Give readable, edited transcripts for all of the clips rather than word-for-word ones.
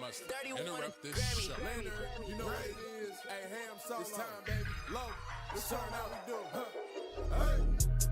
must interrupt this show. Leonard, you know what it is. Hey, Ham Solo. It's time, baby. Low. It's time how we do. Hey.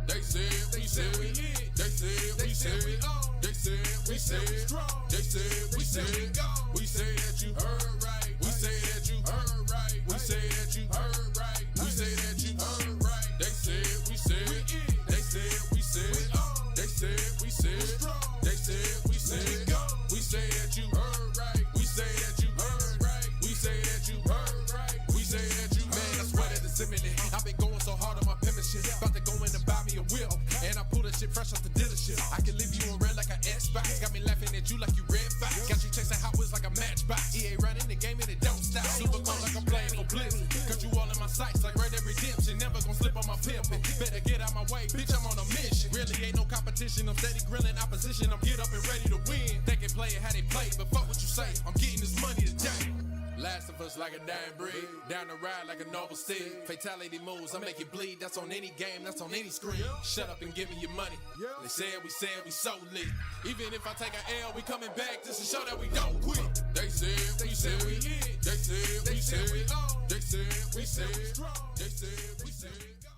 They said we said we hit. They said we said we on. They said we said we strong. They said we said we go. We say that you heard right. We say that you heard right. We say that you heard right. We say that you heard right. They said we said we in. They said we said we on. They said we said strong. They said we said go. We say that you heard right. We say that you heard right. We say that you heard right. We say that you Man, I swear that it's imminent. I've been going so hard on my pimp shit. About to go in and buy me a wheel. And I pull that shit fresh off the dealership. I can leave you in red like an Xbox. Got me laughing at you like you red fox. Got you chasing Hot Wheels like a matchbox. EA running the game and it don't stop. Super cold like I'm playing for Blizzard. Got you all in my sights like Red Dead Redemption. Never gonna slip on my pimpin'. Better get out my way, bitch, I'm on a mission. Really ain't no competition. I'm steady grilling opposition. I'm get up and ready to win. They can play it how they play, but fuck what you say. I'm getting this money today. Last of us like a dying breed. Down the ride like a noble steed. Fatality moves, I make you bleed. That's on any game, that's on any screen. Shut up and give me your money. They said we so lit. Even if I take an L, we coming back just to show that we don't quit. They said we said we hit. They said we said we on. They said we said strong. They said we said go.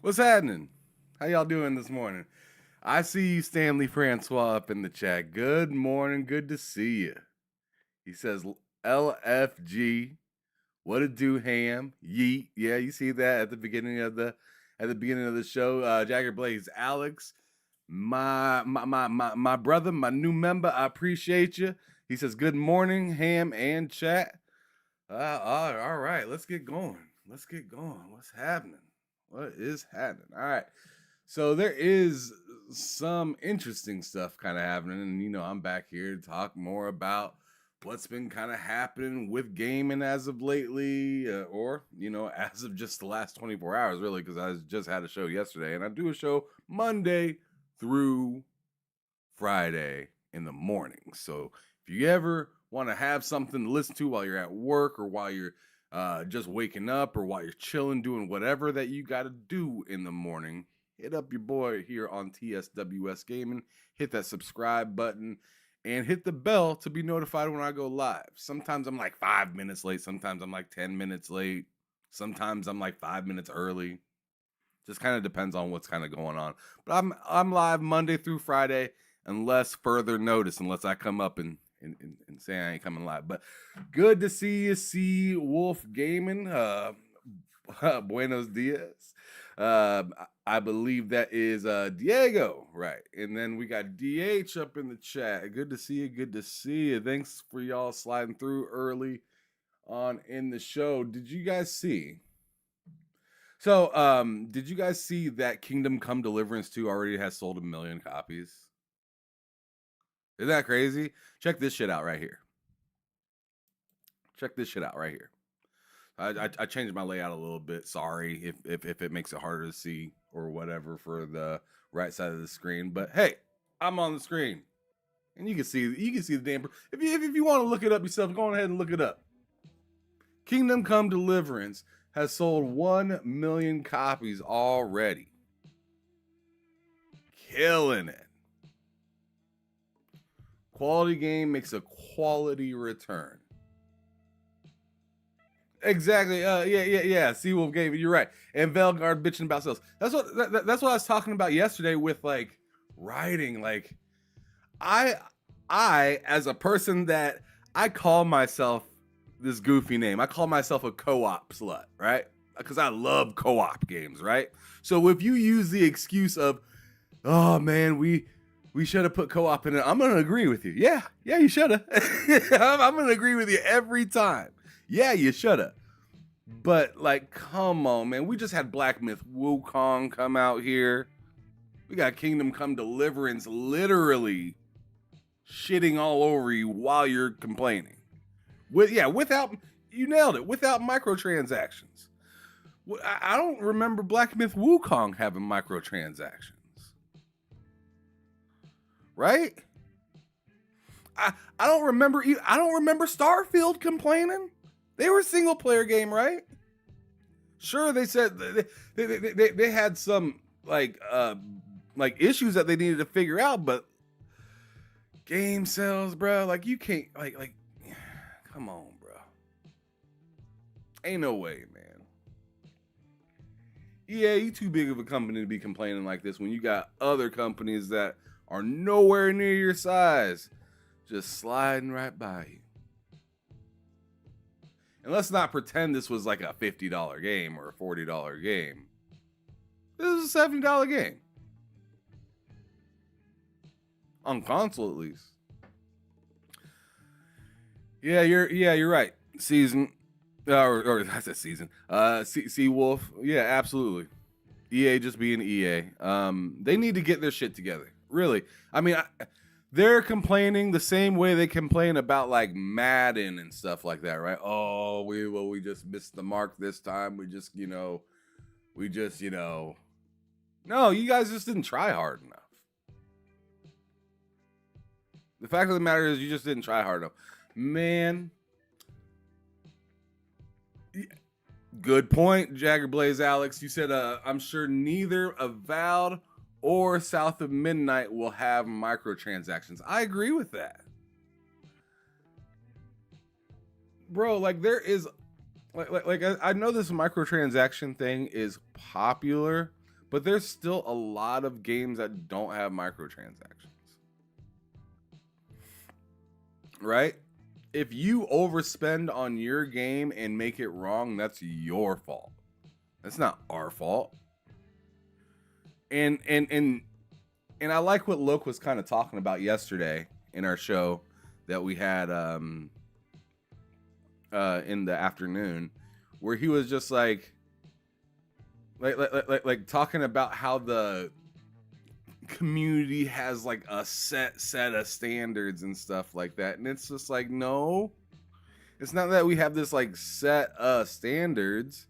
What's happening? How y'all doing this morning? I see you, Stanley Francois, up in the chat. Good morning. Good to see you. He says, LFG. What it do, Ham? Yeet. Yeah, you see that at the beginning of the show. Jagger Blaze, Alex, my brother, my new member. I appreciate you. He says, good morning, Ham and chat. All right, let's get going. What's happening? What is happening? All right. So there is some interesting stuff kind of happening. And, I'm back here to talk more about what's been kind of happening with gaming as of lately, or, as of just the last 24 hours, really, because I just had a show yesterday. And I do a show Monday through Friday in the morning. So if you ever want to have something to listen to while you're at work or while you're just waking up or while you're chilling, doing whatever that you got to do in the morning, hit up your boy here on TSWS Gaming, hit that subscribe button, and hit the bell to be notified when I go live. Sometimes I'm like 5 minutes late. Sometimes I'm like 10 minutes late. Sometimes I'm like 5 minutes early. Just kind of depends on what's kind of going on. But I'm live Monday through Friday unless further notice, unless I come up and say I ain't coming live. But good to see you, C Wolf Gaming. Buenos dias. I believe that is Diego, right? And then we got DH up in the chat. Good to see you. Good to see you. Thanks for y'all sliding through early on in the show. Did you guys see? So, did you guys see that Kingdom Come Deliverance 2 already has sold 1 million copies? Isn't that crazy? Check this shit out right here. I changed my layout a little bit. Sorry if it makes it harder to see or whatever for the right side of the screen. But hey, I'm on the screen, and you can see the damn. If you want to look it up yourself, go ahead and look it up. Kingdom Come Deliverance has sold 1 million copies already. Killing it. Quality game makes a quality return. Exactly. Yeah. Seawolf Game. You're right. And Velgard bitching about sales. That's what I was talking about yesterday with like writing. Like, I as a person that I call myself this goofy name. I call myself a co-op slut, right? Because I love co-op games, right? So if you use the excuse of, oh man, we should have put co-op in it, I'm gonna agree with you. Yeah, you should have. I'm gonna agree with you every time. Yeah, you shoulda. But, like, come on, man. We just had Black Myth Wukong come out here. We got Kingdom Come Deliverance literally shitting all over you while you're complaining. Without, you nailed it, without microtransactions. I don't remember Black Myth Wukong having microtransactions. Right? I don't remember Starfield complaining. They were a single player game, right? Sure, they said they had some like issues that they needed to figure out, but game sales, bro, like you can't like come on, bro. Ain't no way, man. Yeah, you too big of a company to be complaining like this when you got other companies that are nowhere near your size just sliding right by you. And let's not pretend this was like a $50 game or a $40 game. This is a $70 game. On console, at least. Yeah, you're right. Season, or I said season. Sea Wolf. Yeah, absolutely. EA just being EA. They need to get their shit together. Really. I mean, they're complaining the same way they complain about like Madden and stuff like that, right? Oh, we just missed the mark this time. We just, no, you guys just didn't try hard enough. The fact of the matter is you just didn't try hard enough. Man. Good point, Jagger Blaze Alex. You said, I'm sure neither Avowed or South of Midnight will have microtransactions. I agree with that. Bro, like there is like I know this microtransaction thing is popular, but there's still a lot of games that don't have microtransactions. Right? If you overspend on your game and make it wrong, that's your fault. That's not our fault. And I like what Loke was kind of talking about yesterday in our show that we had in the afternoon, where he was just like talking about how the community has like a set of standards and stuff like that, and it's just like, no, it's not that we have this like set standards.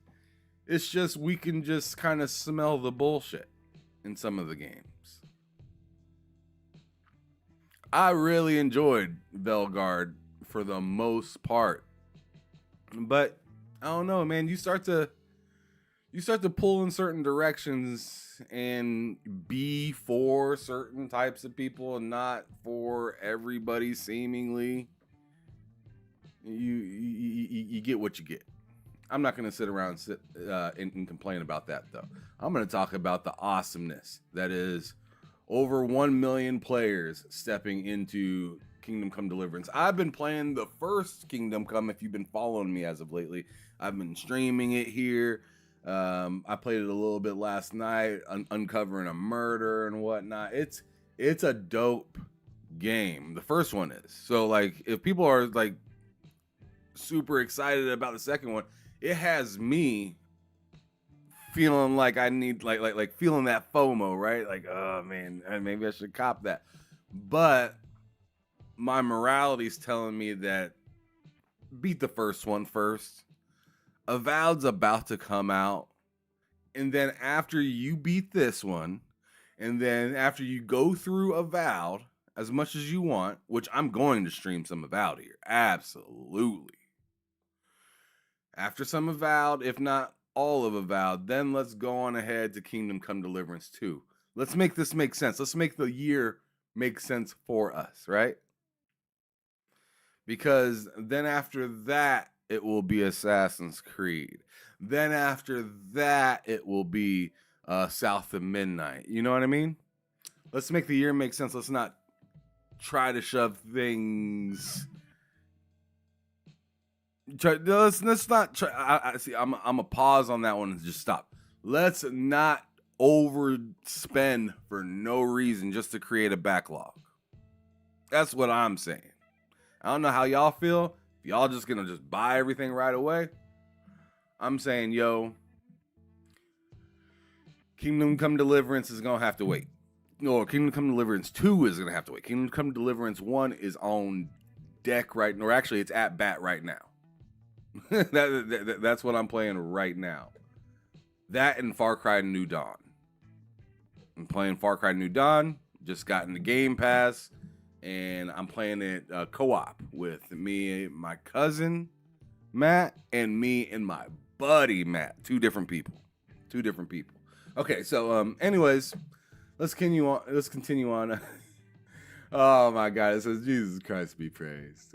It's just we can just kind of smell the bullshit in some of the games. I really enjoyed Bellegarde for the most part, but I don't know, man. You start to pull in certain directions and be for certain types of people and not for everybody. Seemingly, you get what you get. I'm not going to sit around and complain about that, though. I'm going to talk about the awesomeness that is over 1 million players stepping into Kingdom Come Deliverance. I've been playing the first Kingdom Come. If you've been following me as of lately, I've been streaming it here. I played it a little bit last night, uncovering a murder and whatnot. It's a dope game. The first one is. So, like, if people are, like, super excited about the second one, it has me feeling like I need, like feeling that FOMO, right? Like, oh, man, maybe I should cop that. But my morality's telling me that beat the first one first. Avowed's about to come out, and then after you beat this one, and then after you go through Avowed as much as you want, which I'm going to stream some Avowed here, absolutely. After some Avowed, if not all of Avowed, then let's go on ahead to Kingdom Come Deliverance 2. Let's make this make sense. Let's make the year make sense for us, right? Because then after that, it will be Assassin's Creed. Then after that, it will be South of Midnight. You know what I mean? Let's make the year make sense. Let's not try to shove things. Let's not try. I see. I'm a pause on that one and just stop. Let's not overspend for no reason just to create a backlog. That's what I'm saying. I don't know how y'all feel. If y'all just gonna just buy everything right away, I'm saying, yo, Kingdom Come Deliverance is gonna have to wait. No, Kingdom Come Deliverance 2 is gonna have to wait. Kingdom Come Deliverance 1 is on deck right now. Or actually, it's at bat right now. That's what I'm playing right now. That and Far Cry New Dawn. I'm playing Far Cry New Dawn. Just got in the Game Pass. And I'm playing it co-op with me, my cousin, Matt, and me and my buddy Matt. Two different people. Okay, so anyways, let's continue on. Oh my God! It says Jesus Christ be praised.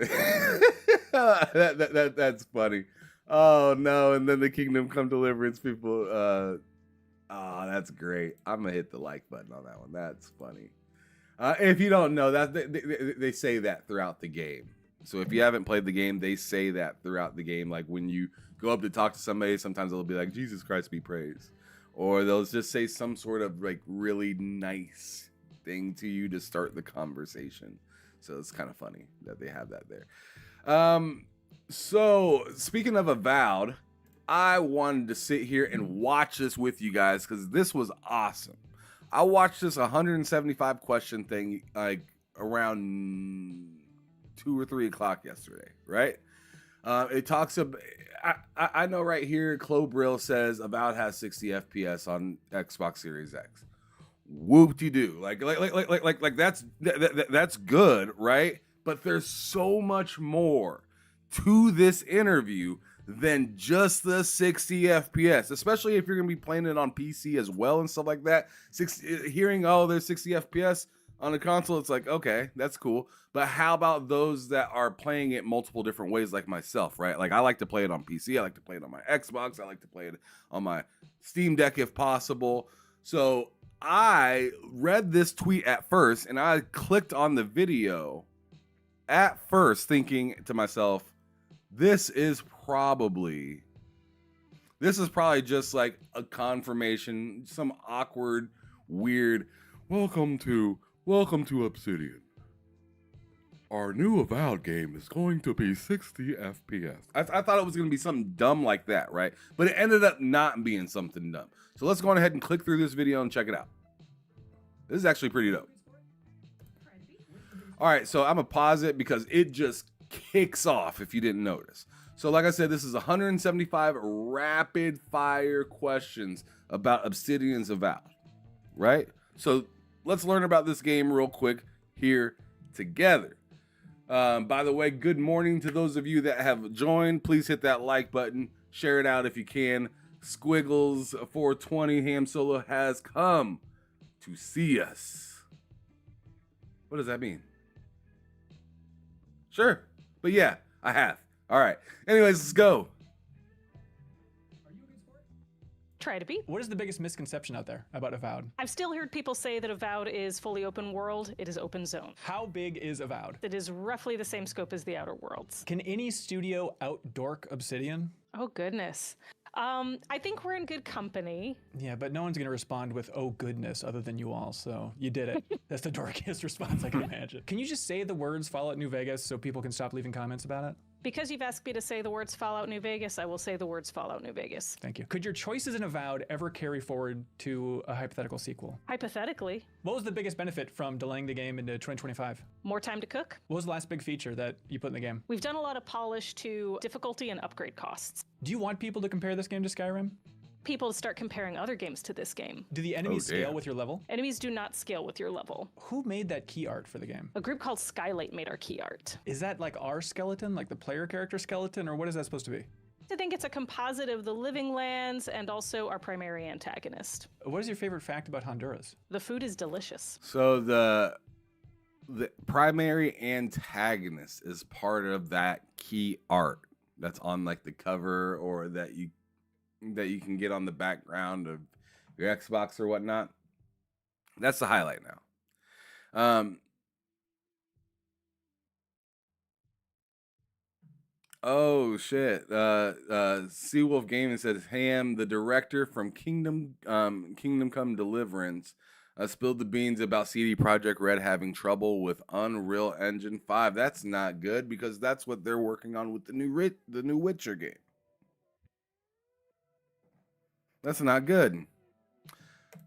That's funny. Oh no! And then the Kingdom Come Deliverance people. Oh, that's great. I'm gonna hit the like button on that one. That's funny. If you don't know that, they say that throughout the game. So if you haven't played the game, they say that throughout the game. Like when you go up to talk to somebody, sometimes they'll be like, Jesus Christ be praised. Or they'll just say some sort of like really nice thing to you to start the conversation. So it's kind of funny that they have that there. So speaking of Avowed, I wanted to sit here and watch this with you guys because this was awesome. I watched this 175 question thing like around 2 or 3 o'clock yesterday, right? It talks about, I know right here, Chloe Brill says Avowed has 60 FPS on Xbox Series X. Whoop-de-doo. Like that's good, right? But there's so much more to this interview than just the 60 FPS, especially if you're going to be playing it on PC as well and stuff like that. Hearing, oh, there's 60 FPS on the console, it's like, okay, that's cool. But how about those that are playing it multiple different ways like myself, right? Like I like to play it on PC. I like to play it on my Xbox. I like to play it on my Steam Deck if possible. So I read this tweet at first and I clicked on the video at first thinking to myself, this is probably just like a confirmation, some awkward, weird, welcome to Obsidian. Our new Avowed game is going to be 60 FPS. I thought it was going to be something dumb like that, right? But it ended up not being something dumb. So let's go on ahead and click through this video and check it out. This is actually pretty dope. All right, so I'm going to pause it because it just kicks off if you didn't notice. So like I said, this is 175 rapid fire questions about Obsidian's Avowed, right? So let's learn about this game real quick here together. By the way, good morning to those of you that have joined. Please hit that like button, share it out if you can. Squiggles 420 Ham Solo has come to see us. What does that mean? Sure. But yeah, I have. All right. Anyways, let's go. Try to be. What is the biggest misconception out there about Avowed? I've still heard people say that Avowed is fully open world. It is open zone. How big is Avowed? It is roughly the same scope as the Outer Worlds. Can any studio outdork Obsidian? Oh, goodness. I think we're in good company. Yeah, but no one's going to respond with, oh, goodness, other than you all, so you did it. That's the dorkiest response I can imagine. Can you just say the words Fallout New Vegas so people can stop leaving comments about it? Because you've asked me to say the words Fallout New Vegas, I will say the words Fallout New Vegas. Thank you. Could your choices in Avowed ever carry forward to a hypothetical sequel? Hypothetically. What was the biggest benefit from delaying the game into 2025? More time to cook. What was the last big feature that you put in the game? We've done a lot of polish to difficulty and upgrade costs. Do you want people to compare this game to Skyrim? People to start comparing other games to this game. Do the enemies scale with your level? Enemies do not scale with your level. Who made that key art for the game? A group called Skylight made our key art. Is that like our skeleton, like the player character skeleton, or what is that supposed to be? I think it's a composite of the living lands and also our primary antagonist. What is your favorite fact about Honduras? The food is delicious. So the primary antagonist is part of that key art that's on like the cover or that you can get on the background of your Xbox or whatnot. That's the highlight now. Oh shit. Seawolf Gaming says Ham, the director from Kingdom Come Deliverance, spilled the beans about CD Projekt Red having trouble with Unreal Engine 5. That's not good because that's what they're working on with the new Witcher game. That's not good.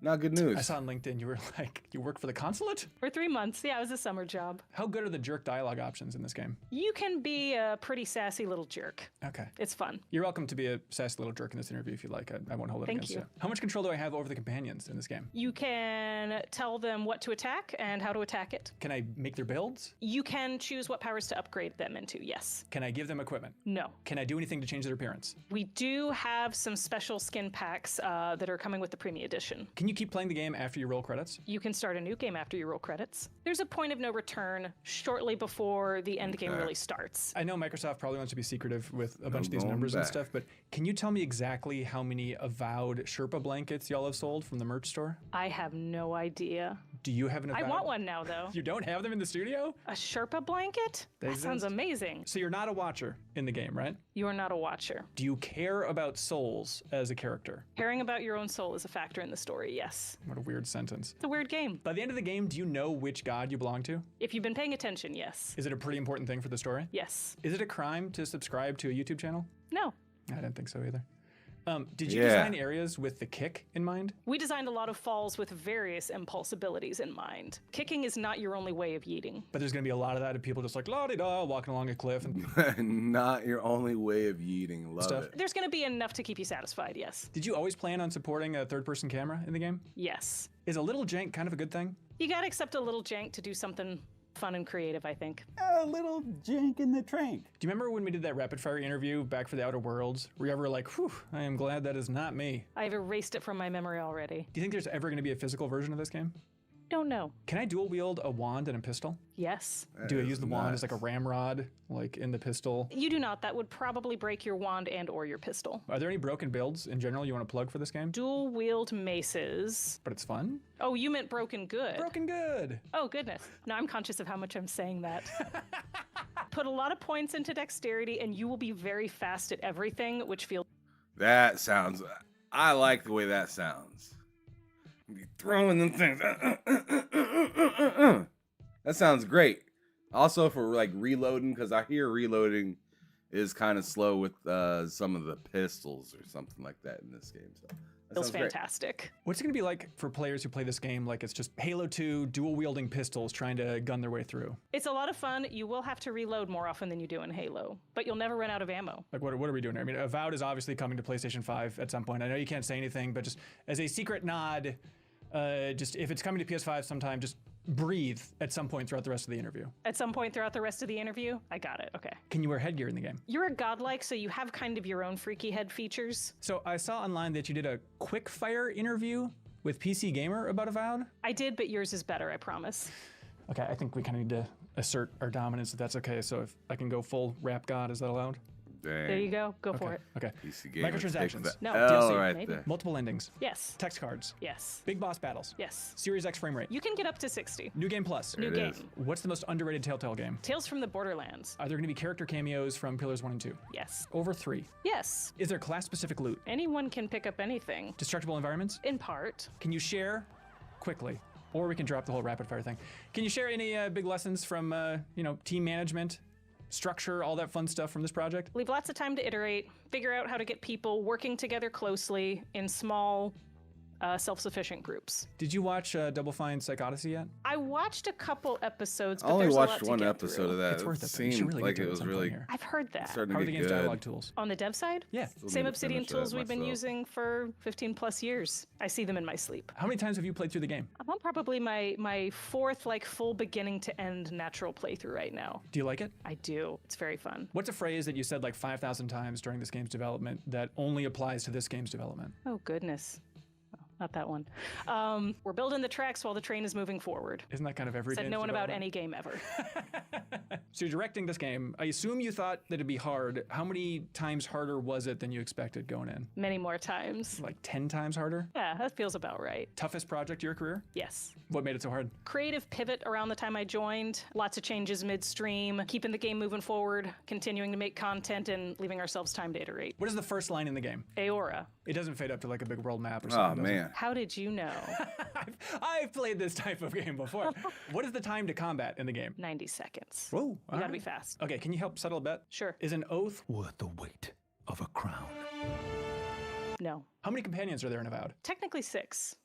Not good news. I saw on LinkedIn you were like, you work for the consulate? For 3 months. Yeah, it was a summer job. How good are the jerk dialogue options in this game? You can be a pretty sassy little jerk. Okay. It's fun. You're welcome to be a sassy little jerk in this interview if you like. I won't hold it Thank against you. you. How much control do I have over the companions in this game? You can tell them what to attack and how to attack it. Can I make their builds? You can choose what powers to upgrade them into, yes. Can I give them equipment? No. Can I do anything to change their appearance? We do have some special skin packs that are coming with the Premium Edition. Can you keep playing the game after you roll credits? You can start a new game after you roll credits. There's a point of no return shortly before the end game really starts. I know Microsoft probably wants to be secretive with a bunch of these going numbers and back. stuff, but can you tell me exactly how many Avowed Sherpa blankets y'all have sold from the merch store? I have no idea. Do you have an I Avowed? want one now, though. You don't have them in the studio? A Sherpa blanket? They That sounds exist? amazing. So you're not a watcher in the game, right? You are not a watcher. Do you care about souls as a character? Caring about your own soul is a factor in the story, yes. What a weird sentence. It's a weird game. By the end of the game, do you know which god you belong to? If you've been paying attention, yes. Is it a pretty important thing for the story? Yes. Is it a crime to subscribe to a YouTube channel? No. I didn't think so either. Did you Yeah. design areas with the kick in mind? We designed a lot of falls with various impulse abilities in mind. Kicking is not your only way of yeeting. But there's gonna be a lot of that of people just like la-di-da walking along a cliff and Not your only way of yeeting. Love Stuff. it. There's going to be enough to keep you satisfied, yes. Did you always plan on supporting a third-person camera in the game? Yes. Is a little jank kind of a good thing? You got to accept a little jank to do something fun and creative, I think. A little jink in the trank. Do you remember when we did that rapid fire interview back for the Outer Worlds? Were you ever like, whew, I am glad that is not me? I've erased it from my memory already. Do you think there's ever gonna be a physical version of this game? Don't know. Can I dual wield a wand and a pistol? Yes. Do I That use is the wand as nuts. like a ramrod, like in the pistol? You do not. That would probably break your wand and or your pistol. Are there any broken builds in general you want to plug for this game? Dual wield maces. But it's fun? Oh, you meant broken good. Broken good. Oh, goodness. Now I'm conscious of how much I'm saying that. Put a lot of points into dexterity and you will be very fast at everything, which feels That sounds. I like the way that sounds. Be throwing them things. That sounds great. Also for like reloading, because I hear reloading is kind of slow with some of the pistols or something like that in this game. So that feels sounds great. fantastic. What's it gonna be like for players who play this game like it's just Halo 2 dual wielding pistols trying to gun their way through? It's a lot of fun. You will have to reload more often than you do in Halo, but you'll never run out of ammo. Like what are we doing here? I mean, Avowed is obviously coming to PlayStation 5 at some point. I know you can't say anything, but just as a secret nod, just if it's coming to PS5 sometime, just breathe at some point throughout the rest of the interview. At some point throughout the rest of the interview, I got it. Okay. Can you wear headgear in the game? You're a godlike, so you have kind of your own freaky head features. So I saw online that you did a quick fire interview with PC Gamer about Avowed. I did, but yours is better, I promise. Okay, I think we kind of need to assert our dominance if that's okay. So if I can go full rap god, is that allowed? Dang. There you go. Go for it. Okay. PC Gamer, Microtransactions. take the No, L DLC, right maybe. there. Multiple endings. Yes. Text cards. Yes. Big boss battles. Yes. Series X frame rate. You can get up to 60. New Game Plus. New It game. is. What's the most underrated Telltale game? Tales from the Borderlands. Are there going to be character cameos from Pillars 1 and 2? Yes. Over 3. Yes. Is there class-specific loot? Anyone can pick up anything. Destructible environments? In part. Can you share quickly? Or we can drop the whole rapid fire thing. Can you share any big lessons from, team management, structure, all that fun stuff from this project? Leave lots of time to iterate, figure out how to get people working together closely in small, self-sufficient groups. Did you watch Double Fine Psych Odyssey yet? I watched a couple episodes, I but only there's a lot watched to one get episode through. of that. It's worth it, though. You It should seemed really like get to it at was some point really here. I've heard that. starting How to are the get game's good. dialogue tools? On the dev side? Yeah. Still Same need to Obsidian finish tools that we've been myself. using for 15 plus years. I see them in my sleep. How many times have you played through the game? I'm on probably my fourth full beginning to end natural playthrough right now. Do you like it? I do. It's very fun. What's a phrase that you said like 5,000 times during this game's development that only applies to this game's development? Oh goodness. Oh, not that one. We're building the tracks while the train is moving forward. Isn't that kind of every Said game's no one about development? any game ever. So you're directing this game. I assume you thought that it'd be hard. How many times harder was it than you expected going in? Many more times. Like 10 times harder? Yeah, that feels about right. Toughest project of your career? Yes. What made it so hard? Creative pivot around the time I joined. Lots of changes midstream. Keeping the game moving forward. Continuing to make content and leaving ourselves time to iterate. What is the first line in the game? Aora. It doesn't fade up to like a big world map or Oh something. does it? man. How did you know? I've played this type of game before. What is the time to combat in the game? 90 seconds. Whoa. You gotta be fast. Okay, can you help settle a bet? Sure. Is an oath? Worth the weight of a crown. No. How many companions are there in Avowed? Technically 6.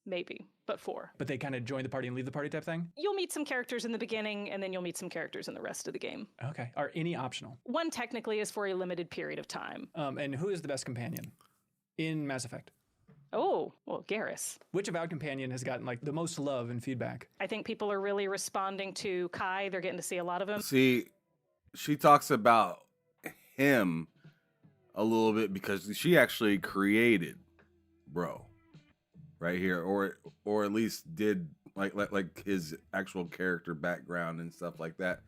maybe, but 4. But they kind of join the party and leave the party type thing? You'll meet some characters in the beginning, and then you'll meet some characters in the rest of the game. Okay. Are any optional? 1 technically is for a limited period of time. And who is the best companion in Mass Effect? Oh, well, Garrus. Which Avowed companion has gotten like the most love and feedback? I think people are really responding to Kai. They're getting to see a lot of him. See, she talks about him a little bit because she actually created Bro right here, or at least did like his actual character background and stuff like that.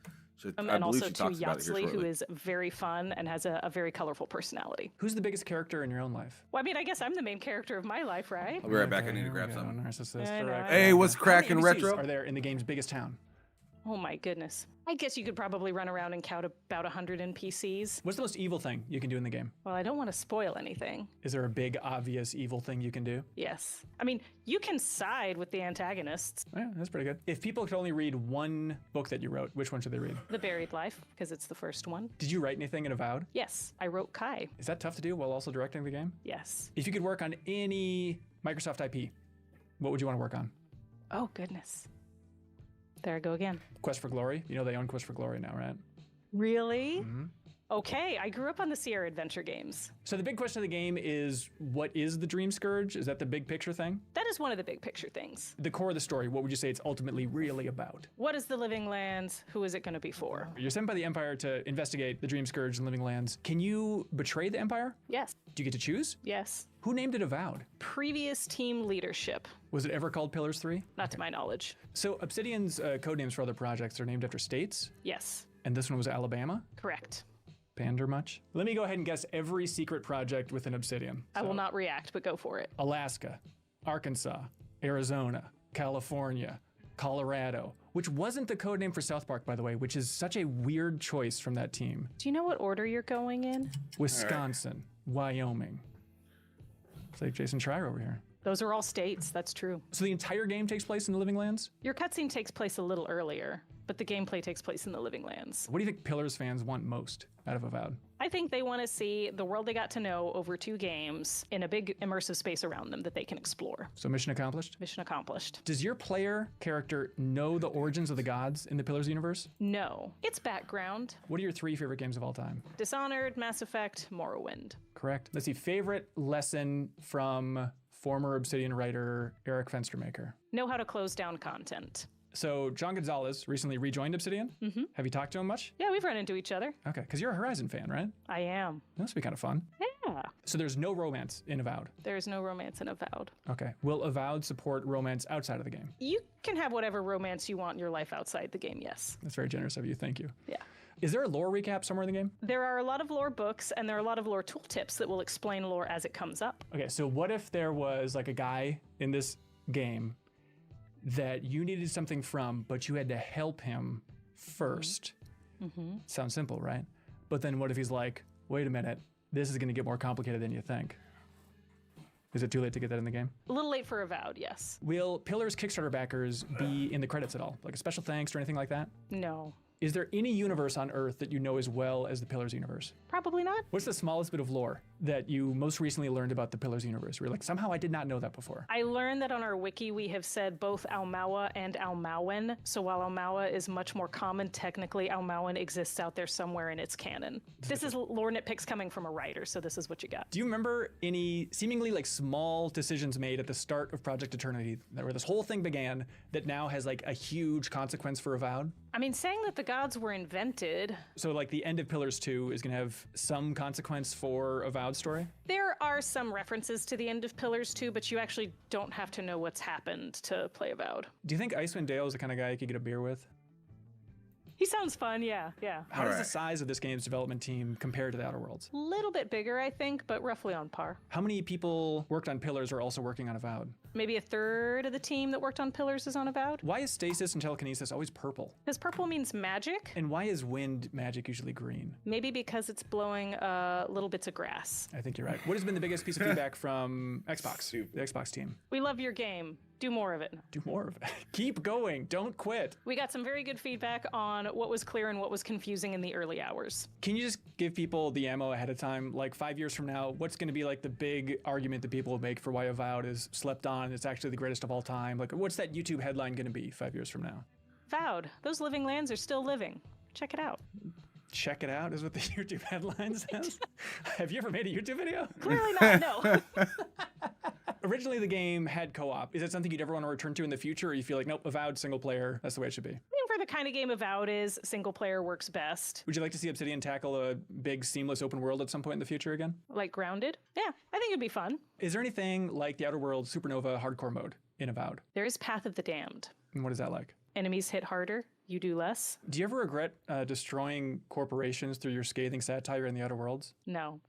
I And believe also she to talks about it here Yatsli, who shortly. is very fun and has a very colorful personality. Who's the biggest character in your own life? Well, I mean, I guess I'm the main character of my life, right? I'll be right back. I Okay, need to here grab we go. something. Narcissist. I know, direct. I Hey, what's How many cracking, NPCs Retro? are there in the game's biggest town? Oh my goodness. I guess you could probably run around and count about 100 NPCs. What's the most evil thing you can do in the game? Well, I don't want to spoil anything. Is there a big, obvious evil thing you can do? Yes. I mean, you can side with the antagonists. Yeah, that's pretty good. If people could only read one book that you wrote, which one should they read? The Buried Life, because it's the first one. Did you write anything in Avowed? Yes, I wrote Kai. Is that tough to do while also directing the game? Yes. If you could work on any Microsoft IP, what would you want to work on? Oh, goodness. There I go again. Quest for Glory? You know they own Quest for Glory now, right? Really? Mm-hmm. Okay, I grew up on the Sierra Adventure games. So the big question of the game is, what is the Dream Scourge? Is that the big picture thing? That is one of the big picture things. The core of the story, what would you say it's ultimately really about? What is the Living Lands? Who is it going to be for? You're sent by the Empire to investigate the Dream Scourge and Living Lands. Can you betray the Empire? Yes. Do you get to choose? Yes. Who named it Avowed? Previous team leadership. Was it ever called Pillars 3? Not to my knowledge. So Obsidian's codenames for other projects are named after states, Yes. and this one was Alabama. Correct. Pander much? Let me go ahead and guess every secret project within Obsidian. I will So, not react, but go for it. Alaska, Arkansas, Arizona, California, Colorado, which wasn't the codename for South Park, by the way, which is such a weird choice from that team. Do you know what order you're going in? Wisconsin, Wyoming. It's like Jason Schreier over here. Those are all states, that's true. So the entire game takes place in the Living Lands? Your cutscene takes place a little earlier, but the gameplay takes place in the Living Lands. What do you think Pillars fans want most out of Avowed? I think they want to see the world they got to know over 2 games in a big immersive space around them that they can explore. So mission accomplished? Mission accomplished. Does your player character know the origins of the gods in the Pillars universe? No. It's background. What are your 3 favorite games of all time? Dishonored, Mass Effect, Morrowind. Correct. Let's see, favorite lesson from former Obsidian writer Eric Fenstermaker. Know how to close down content. So John Gonzalez recently rejoined Obsidian. Mm-hmm. Have you talked to him much? Yeah, we've run into each other. Okay, because you're a Horizon fan, right? I am. That must be kind of fun. Yeah. So there's no romance in Avowed. There is no romance in Avowed. Okay. Will Avowed support romance outside of the game? You can have whatever romance you want in your life outside the game, yes. That's very generous of you. Thank you. Yeah. Is there a lore recap somewhere in the game? There are a lot of lore books, and there are a lot of lore tooltips that will explain lore as it comes up. Okay, so what if there was like a guy in this game that you needed something from, but you had to help him 1st? Mm-hmm. Sounds simple, right? But then what if he's like, wait a minute, this is going to get more complicated than you think? Is it too late to get that in the game? A little late for Avowed, yes. Will Pillars Kickstarter backers be in the credits at all? Like a special thanks or anything like that? No. Is there any universe on Earth that you know as well as the Pillars universe? Probably not. What's the smallest bit of lore that you most recently learned about the Pillars universe? Where you're like, somehow I did not know that before. I learned that on our wiki we have said both Almawa and Almawan. So while Almawa is much more common, technically Almawan exists out there somewhere in its canon. This is lore nitpicks coming from a writer, so this is what you got. Do you remember any seemingly like small decisions made at the start of Project Eternity, where this whole thing began, that now has like a huge consequence for Avowed? I mean, saying that the gods were invented, So like the end of Pillars 2 is gonna have some consequence for Avowed story? there are some references to the end of Pillars 2, but you actually don't have to know what's happened to play Avowed. Do you think Icewind Dale is the kind of guy you could get a beer with? He sounds fun, yeah. How does the Alright. size of this game's development team compare to the Outer Worlds? Little bit bigger, I think, but roughly on par. How many people worked on Pillars are also working on Avowed? Maybe a third of the team that worked on Pillars is on Avowed. Why is stasis and telekinesis always purple? Because purple means magic. And why is wind magic usually green? Maybe because it's blowing little bits of grass. I think you're right. What has been the biggest piece of feedback from Xbox, the Xbox team? We love your game. Do more of it. Do more of it. Keep going. Don't quit. We got some very good feedback on what was clear and what was confusing in the early hours. Can you just give people the ammo ahead of time? Like 5 years from now, what's going to be like the big argument that people will make for why Avowed is slept on? It's actually the greatest of all time. Like, what's that YouTube headline going to be 5 years from now? Vowed. Those living lands are still living. Check it out. Check it out is what the YouTube headline says. Have you ever made a YouTube video? Clearly not, no. Originally, the game had co-op. Is it something you'd ever want to return to in the future, or you feel like, nope, Avowed single player, that's the way it should be? I think for the kind of game Avowed is, single player works best. Would you like to see Obsidian tackle a big, seamless open world at some point in the future again? Like Grounded? Yeah, I think it'd be fun. Is there anything like the Outer Worlds Supernova hardcore mode in Avowed? There is Path of the Damned. And what is that like? Enemies hit harder, you do less. Do you ever regret destroying corporations through your scathing satire in the Outer Worlds? No.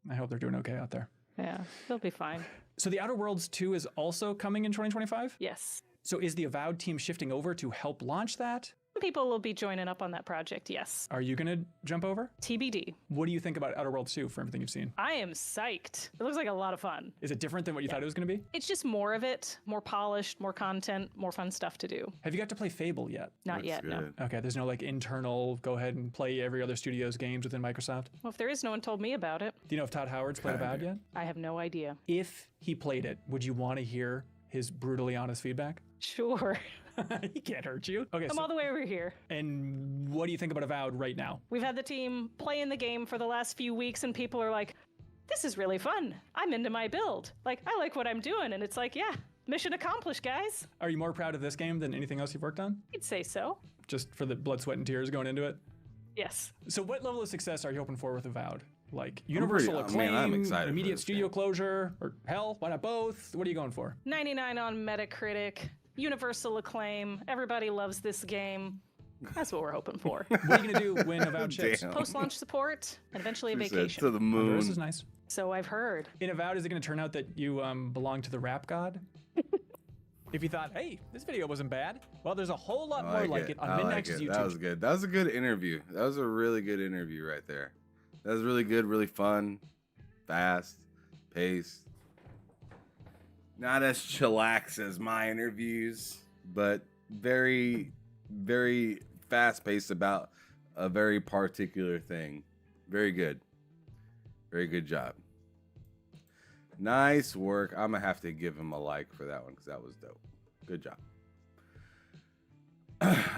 I hope they're doing okay out there. Yeah, they'll be fine. So the Outer Worlds 2 is also coming in 2025? Yes. So is the Avowed team shifting over to help launch that? People will be joining up on that project, yes. Are you going to jump over? TBD. What do you think about Outer Worlds 2 from everything you've seen? I am psyched. It looks like a lot of fun. Is it different than what you thought it was going to be? It's just more of it, more polished, more content, more fun stuff to do. Have you got to play Fable yet? Not Looks yet, no. good. Okay, there's no like internal, go ahead and play every other studio's games within Microsoft. Well, if there is, no one told me about it. Do you know if Todd Howard's played Avowed yet? I have no idea. If he played it, would you want to hear his brutally honest feedback? Sure. He can't hurt you. Okay, I'm all the way over here. and what do you think about Avowed right now? We've had the team playing the game for the last few weeks, and people are like, this is really fun. I'm into my build. Like, I like what I'm doing. And it's like, yeah, mission accomplished, guys. Are you more proud of this game than anything else you've worked on? You'd say so. Just for the blood, sweat, and tears going into it? Yes. So what level of success are you hoping for with Avowed? Like universal pretty- acclaim, man, I'm excited for immediate this studio game. closure, or hell, why not both? What are you going for? 99 on Metacritic, universal acclaim. Everybody loves this game. That's what we're hoping for. What are you gonna do when Avowed ships? Damn. Post-launch support, and eventually a She said, vacation. to the Honduras is moon. nice. So I've heard. In Avowed, is it gonna turn out that you belong to the rap god? If you thought, hey, this video wasn't bad, well, there's a whole lot more like it on I like Midnax's it. YouTube. That was good. That was a good interview. That was a really good interview right there. That was really good, really fun, fast, paced. Not as chillax as my interviews, but very, very fast paced about a very particular thing. Very good. Very good job. Nice work. I'm gonna have to give him a like for that one because that was dope. Good job.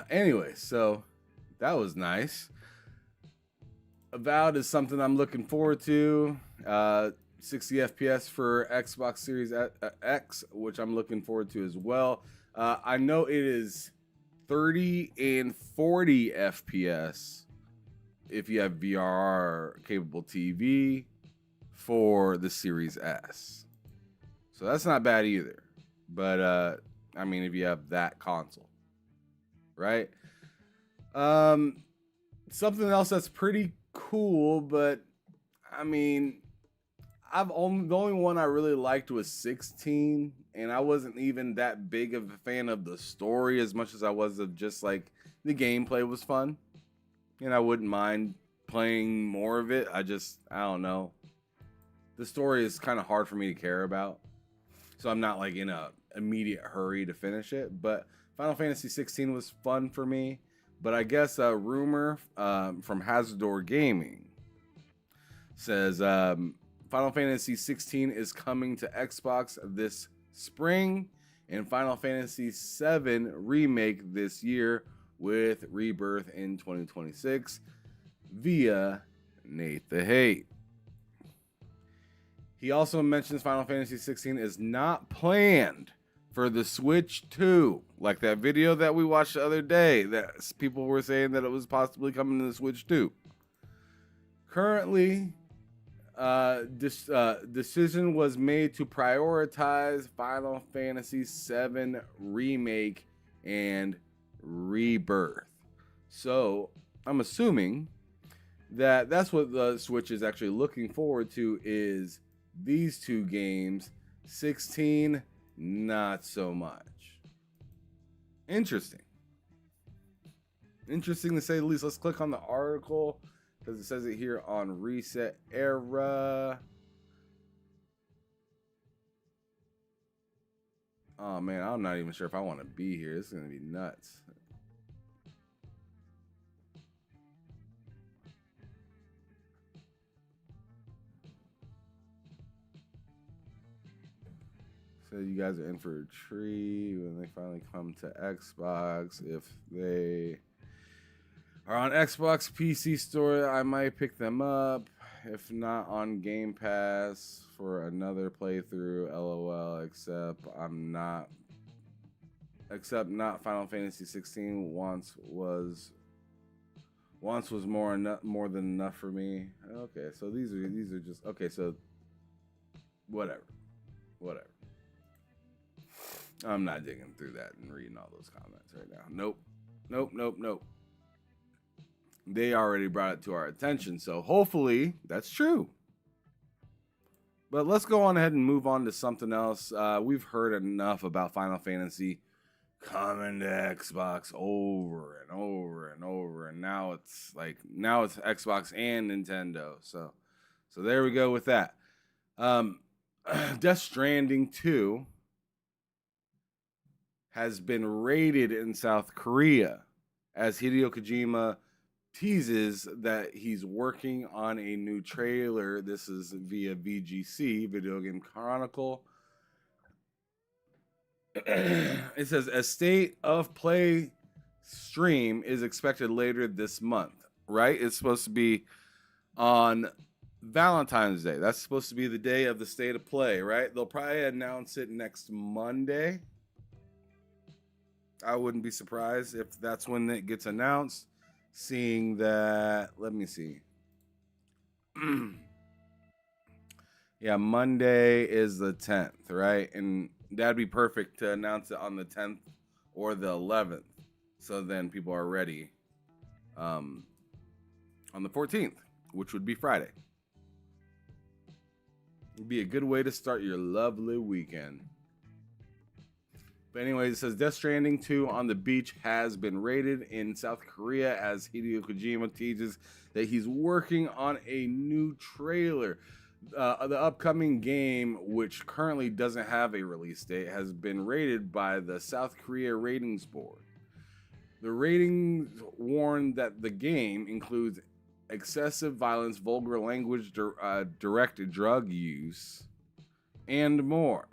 Anyway, so that was nice. Avowed is something I'm looking forward to. 60 FPS for Xbox Series X, which I'm looking forward to as well. I know it is 30 and 40 FPS if you have VR capable TV for the Series S. So that's not bad either. But I mean, if you have that console, right? Something else that's pretty cool, but I mean, the only one I really liked was 16, and I wasn't even that big of a fan of the story as much as I was of just like the gameplay was fun, and I wouldn't mind playing more of it. I don't know. The story is kind of hard for me to care about, so I'm not like in a immediate hurry to finish it. But Final Fantasy 16 was fun for me. But I guess a rumor from Hazardor Gaming says Final Fantasy 16 is coming to Xbox this spring, and Final Fantasy 7 remake this year with Rebirth in 2026 via Nate the Hate. He also mentions Final Fantasy 16 is not planned for the Switch 2, like that video that we watched the other day that people were saying that it was possibly coming to the Switch 2. Currently, this decision was made to prioritize Final Fantasy 7 Remake and Rebirth. So I'm assuming that that's what the Switch is actually looking forward to, is these two games. 16, not so much. Interesting to say the least. Let's click on the article because it says it here on Reset Era. Oh man, I'm not even sure if I want to be here. This is gonna be nuts. So you guys are in for a treat when they finally come to Xbox. If they are on Xbox PC store, I might pick them up. If not, on Game Pass for another playthrough. LOL. Except not Final Fantasy 16. Once was more than enough for me. Okay, so these are just okay. So whatever. I'm not digging through that and reading all those comments right now. Nope. They already brought it to our attention, so hopefully that's true. But let's go on ahead and move on to something else. We've heard enough about Final Fantasy coming to Xbox over and over, and now it's Xbox and Nintendo. So there we go with that. Death Stranding 2 has been rated in South Korea as Hideo Kojima teases that he's working on a new trailer. This is via VGC, Video Game Chronicle. It says a state of play stream is expected later this month, right? It's supposed to be on Valentine's Day. That's supposed to be the day of the state of play, right? They'll probably announce it next Monday. I wouldn't be surprised if that's when it gets announced, seeing that, let me see. Yeah, Monday is the 10th, right? And that'd be perfect to announce it on the 10th or the 11th. So then people are ready on the 14th, which would be Friday. It'd be a good way to start your lovely weekend. But anyways, it says Death Stranding 2 on the beach has been rated in South Korea as Hideo Kojima teases that he's working on a new trailer. The upcoming game, which currently doesn't have a release date, has been rated by the South Korea Ratings Board. The ratings warn that the game includes excessive violence, vulgar language, direct drug use, and more.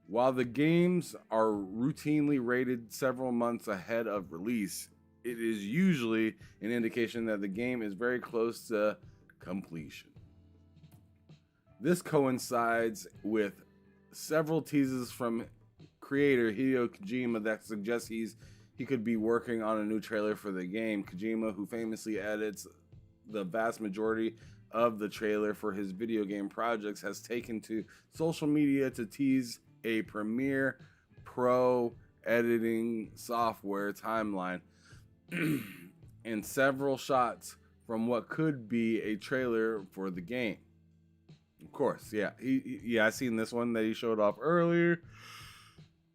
While the games are routinely rated several months ahead of release, it is usually an indication that the game is very close to completion. This coincides with several teases from creator Hideo Kojima that suggests he could be working on a new trailer for the game. Kojima, who famously edits the vast majority of the trailer for his video game projects, has taken to social media to tease a Premiere Pro editing software timeline and several shots from what could be a trailer for the game. Of course, yeah. I seen this one that he showed off earlier.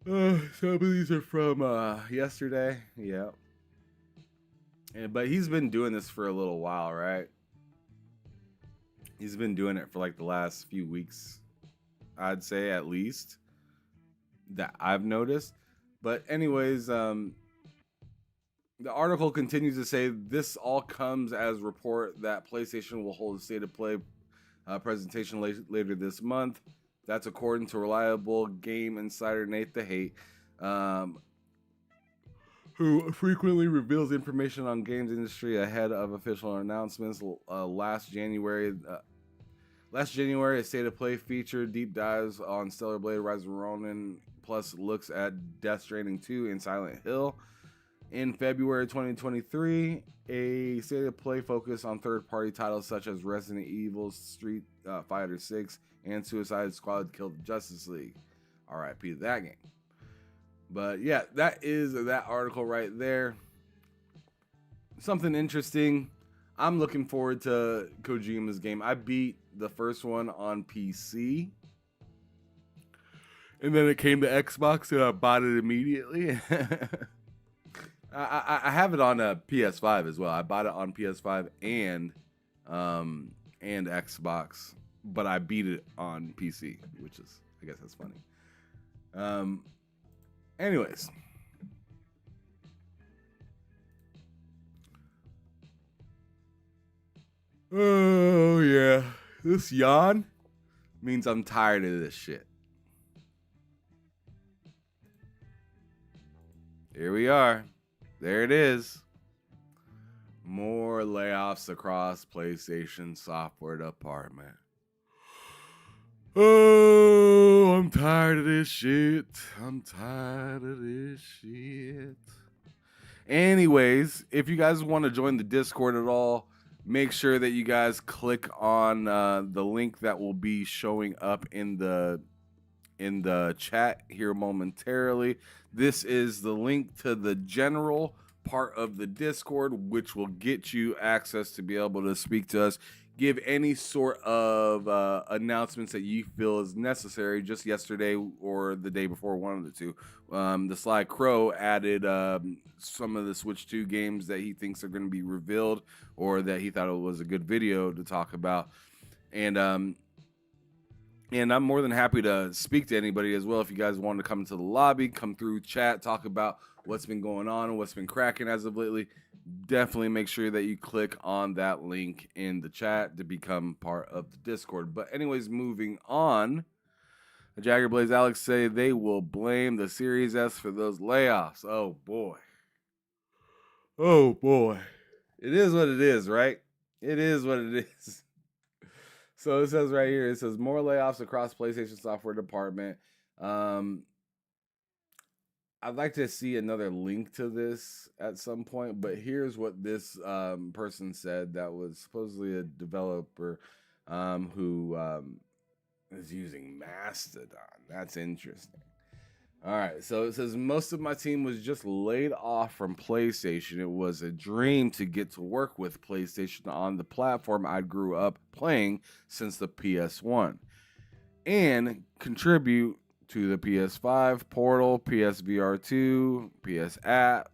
Some of these are from yesterday. Yeah. But he's been doing this for a little while, right? He's been doing it for like the last few weeks, I'd say, at least, that I've noticed. But anyways, the article continues to say this all comes as report that PlayStation will hold a state of play presentation later this month. That's according to reliable game insider Nate the Hate, who frequently reveals information on games industry ahead of official announcements. Last January, a state of play featured deep dives on Stellar Blade, Rise of Ronin, plus looks at Death Stranding 2 and Silent Hill. In February 2023, a state of play focused on third-party titles such as Resident Evil, Street Fighter 6, and Suicide Squad Kill the Justice League. R.I.P. to that game. But yeah, that is that article right there. Something interesting. I'm looking forward to Kojima's game. I beat the first one on PC, and then it came to Xbox, and I bought it immediately. I have it on a PS5 as well. I bought it on PS5 and Xbox, but I beat it on PC, which is, I guess that's funny. Anyways. Oh, yeah. This yawn means I'm tired of this shit. Here we are. There it is. More layoffs across PlayStation software department. Oh, I'm tired of this shit. I'm tired of this shit. Anyways, if you guys want to join the Discord at all, make sure that you guys click on the link that will be showing up in the chat here momentarily. This is the link to the general part of the Discord, which will get you access to be able to speak to us, give any sort of announcements that you feel is necessary. Just yesterday or the day before, one of the two, the Sly Crow added some of the Switch 2 games that he thinks are going to be revealed, or that he thought it was a good video to talk about. And I'm more than happy to speak to anybody as well. If you guys want to come to the lobby, come through chat, talk about what's been going on and what's been cracking as of lately, definitely make sure that you click on that link in the chat to become part of the Discord. But anyways, moving on. Jagger Blaze Alex say they will blame the Series S for those layoffs. Oh boy. Oh boy. It is what it is, right? It is what it is. So it says right here, it says more layoffs across PlayStation software department. I'd like to see another link to this at some point, but here's what this person said that was supposedly a developer who is using Mastodon. That's interesting. All right, so it says most of my team was just laid off from PlayStation. It was a dream to get to work with PlayStation on the platform I grew up playing since the PS1 and contribute to the PS5, Portal, PSVR 2, PS App,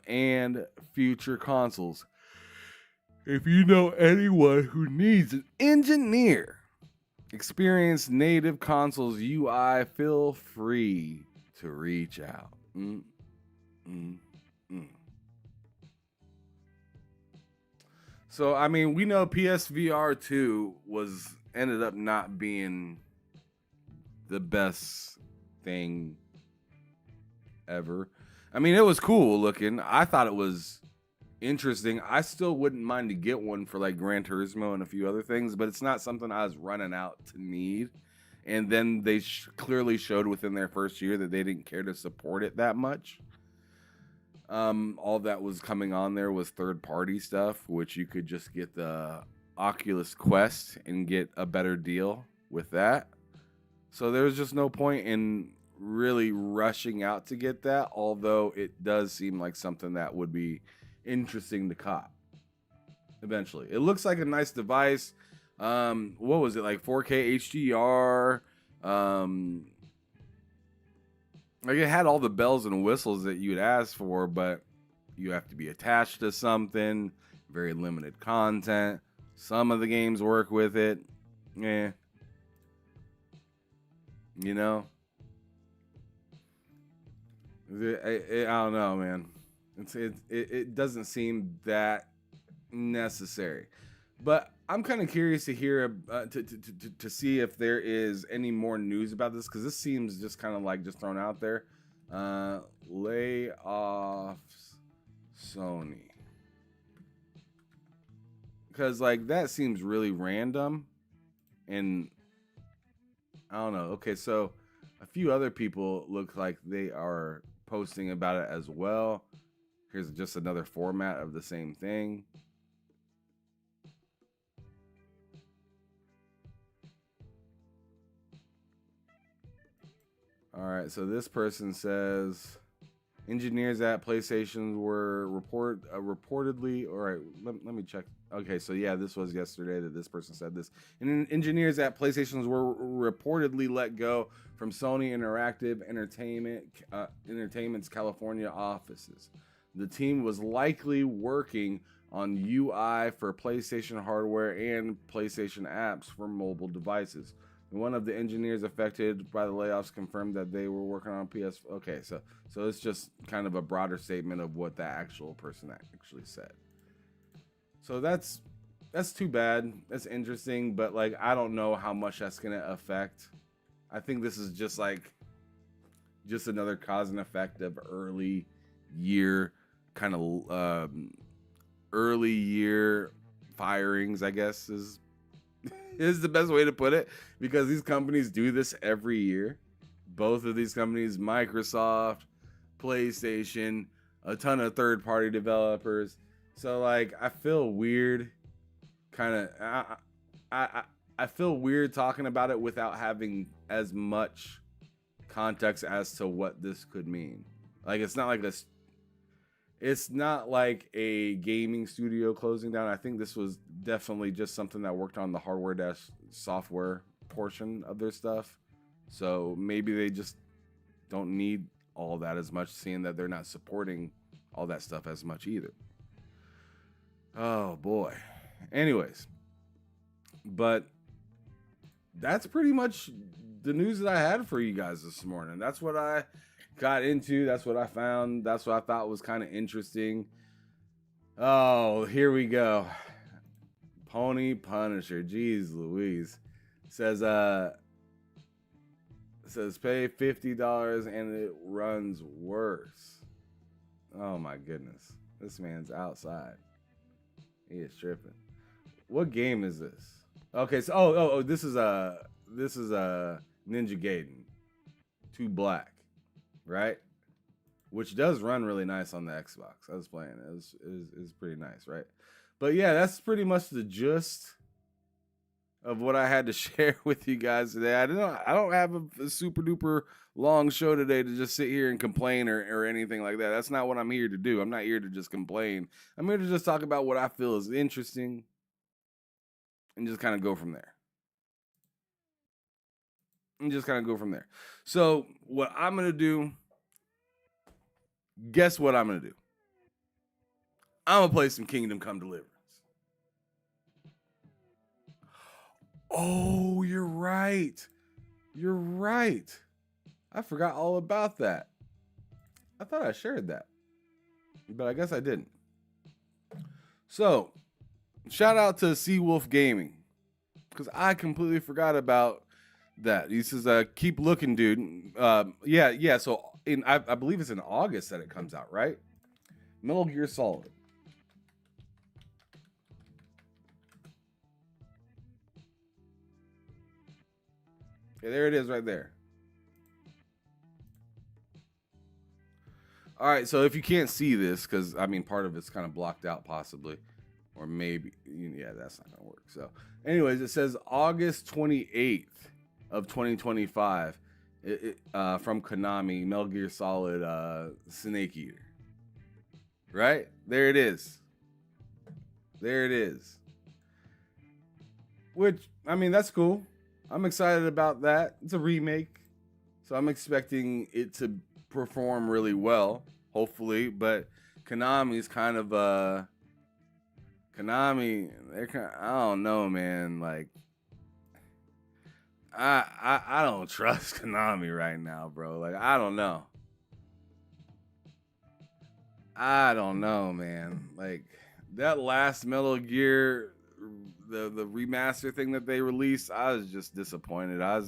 and future consoles. If you know anyone who needs an engineer, experience native consoles UI, feel free to reach out. So, I mean, we know PSVR 2 ended up not being the best thing ever. I mean, it was cool looking. I thought it was interesting. I still wouldn't mind to get one for like Gran Turismo and a few other things, but it's not something I was running out to need. And then they clearly showed within their first year that they didn't care to support it that much. All that was coming on there was third-party stuff, which you could just get the Oculus Quest and get a better deal with that. So there was just no point in really rushing out to get that, although it does seem like something that would be interesting to cop eventually. It looks like a nice device. What was it, like 4K HDR? Like it had all the bells and whistles that you'd ask for, but you have to be attached to something. Very limited content. Some of the games work with it. Yeah. You know, I don't know, man. It doesn't seem that necessary, but I'm kind of curious to hear to see if there is any more news about this, because this seems just kind of like just thrown out there. Layoffs Sony, because like that seems really random, and I don't know. Okay, so a few other people look like they are posting about it as well. Here's just another format of the same thing. All right, so this person says engineers at PlayStation were reportedly. All right, let me check. Okay, so yeah, this was yesterday that this person said this. And engineers at PlayStation were reportedly let go from Sony Interactive Entertainment's California offices. The team was likely working on UI for PlayStation hardware and PlayStation apps for mobile devices. One of the engineers affected by the layoffs confirmed that they were working on PS. Okay, so it's just kind of a broader statement of what that actual person actually said. So that's too bad. That's interesting, but like I don't know how much that's gonna affect. I think this is just another cause and effect of early year firings, I guess is the best way to put it, because these companies do this every year. Both of these companies, Microsoft, PlayStation, a ton of third-party developers. So like I feel weird I feel weird talking about it without having as much context as to what this could mean. Like it's not like a gaming studio closing down. I think this was definitely just something that worked on the hardware - software portion of their stuff. So maybe they just don't need all that as much, seeing that they're not supporting all that stuff as much either. Oh boy. Anyways, but that's pretty much the news that I had for you guys this morning. That's what I got into. That's what I found. That's what I thought was kind of interesting. Oh, here we go. Pony Punisher. Jeez Louise. Says pay $50 and it runs worse. Oh my goodness. This man's outside. He is tripping. What game is this? Okay, so this is Ninja Gaiden 2 Black, right? Which does run really nice on the Xbox. I was playing it. It's pretty nice, right? But yeah, that's pretty much the gist of what I had to share with you guys today. I don't have a super duper long show today to just sit here and complain or anything like that. That's not what I'm here to do. I'm not here to just complain. I'm here to just talk about what I feel is interesting and just kind of go from there. So what I'm going to do, guess what I'm going to do? I'm going to play some Kingdom Come Deliverance. Oh, you're right. I forgot all about that. I thought I shared that, but I guess I didn't. So, shout out to Seawolf Gaming, because I completely forgot about that. He says, keep looking, dude. Yeah. So, I believe it's in August that it comes out, right? Metal Gear Solid. Okay, there it is right there. All right, so if you can't see this, because, I mean, part of it's kind of blocked out possibly, or maybe, yeah, that's not going to work. So, anyways, it says August 28th of 2025 from Konami, Metal Gear Solid Snake Eater. Right? There it is. Which, I mean, that's cool. I'm excited about that. It's a remake, so I'm expecting it to perform really well, hopefully. But Konami's kind of I don't know, man. Like, I don't trust Konami right now, bro. Like, I don't know, man. Like, that last Metal Gear, the remaster thing that they released, I was just disappointed. I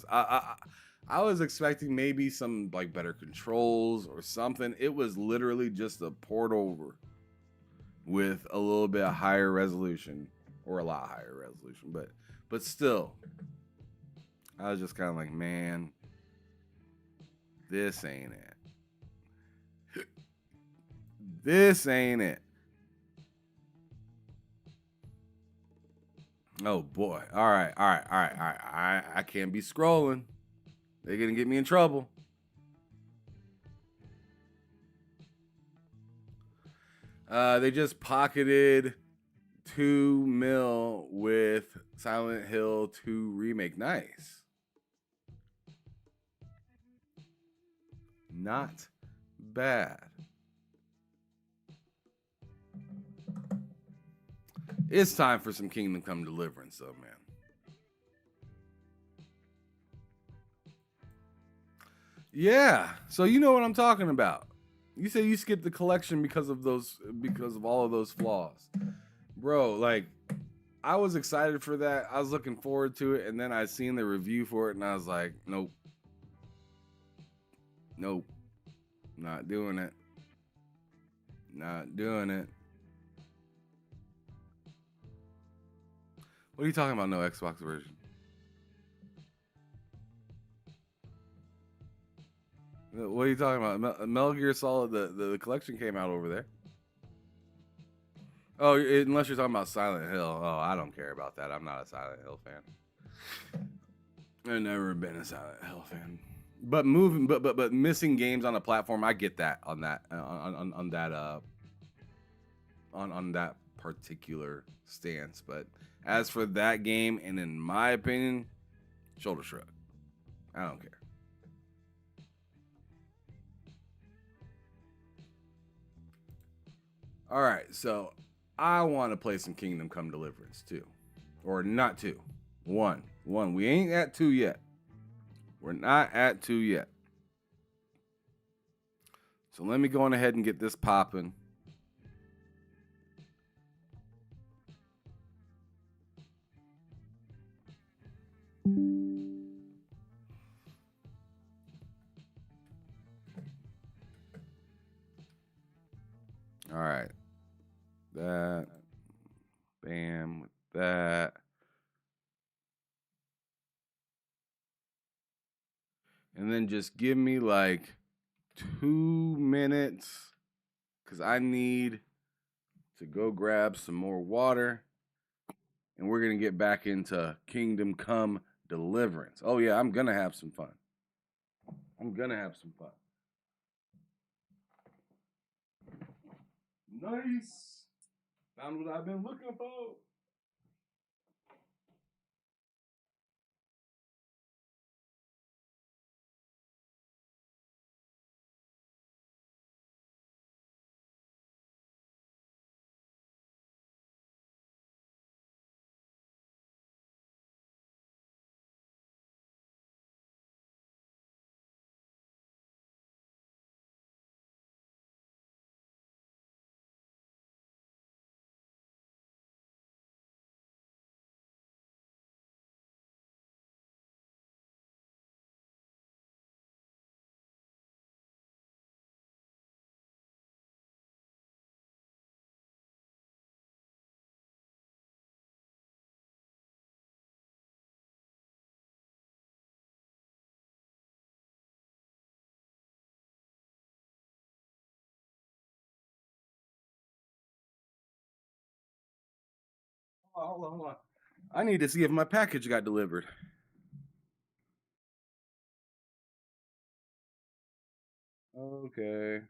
was expecting maybe some like better controls or something. It was literally just a port over with a little bit higher resolution, or a lot higher resolution, but still, I was just kind of like, man, this ain't it. This ain't it. Oh boy. All right. I can't be scrolling. They're going to get me in trouble. They just pocketed $2 million with Silent Hill 2 remake. Nice. Not bad. It's time for some Kingdom Come Deliverance, though, man. Yeah. So you know what I'm talking about. You say you skipped the collection because of all of those flaws. Bro, like I was excited for that. I was looking forward to it, and then I seen the review for it and I was like, nope. Nope. Not doing it. Not doing it. What are you talking about? No Xbox version. What are you talking about? Metal Gear Solid, the collection came out over there. Oh, unless you're talking about Silent Hill. Oh, I don't care about that. I'm not a Silent Hill fan. I've never been a Silent Hill fan. But missing games on a platform, I get that on that on that particular stance. But as for that game, and in my opinion, shoulder shrug. I don't care. All right, so I want to play some Kingdom Come Deliverance 2. Or not 2. 1. We ain't at 2 yet. We're not at 2 yet. So let me go on ahead and get this popping. All right. That. Bam. With that. And then just give me like 2 minutes because I need to go grab some more water. And we're going to get back into Kingdom Come Deliverance. Oh, yeah, I'm going to have some fun. Nice. Found what I've been looking for. Hold on. I need to see if my package got delivered. Okay.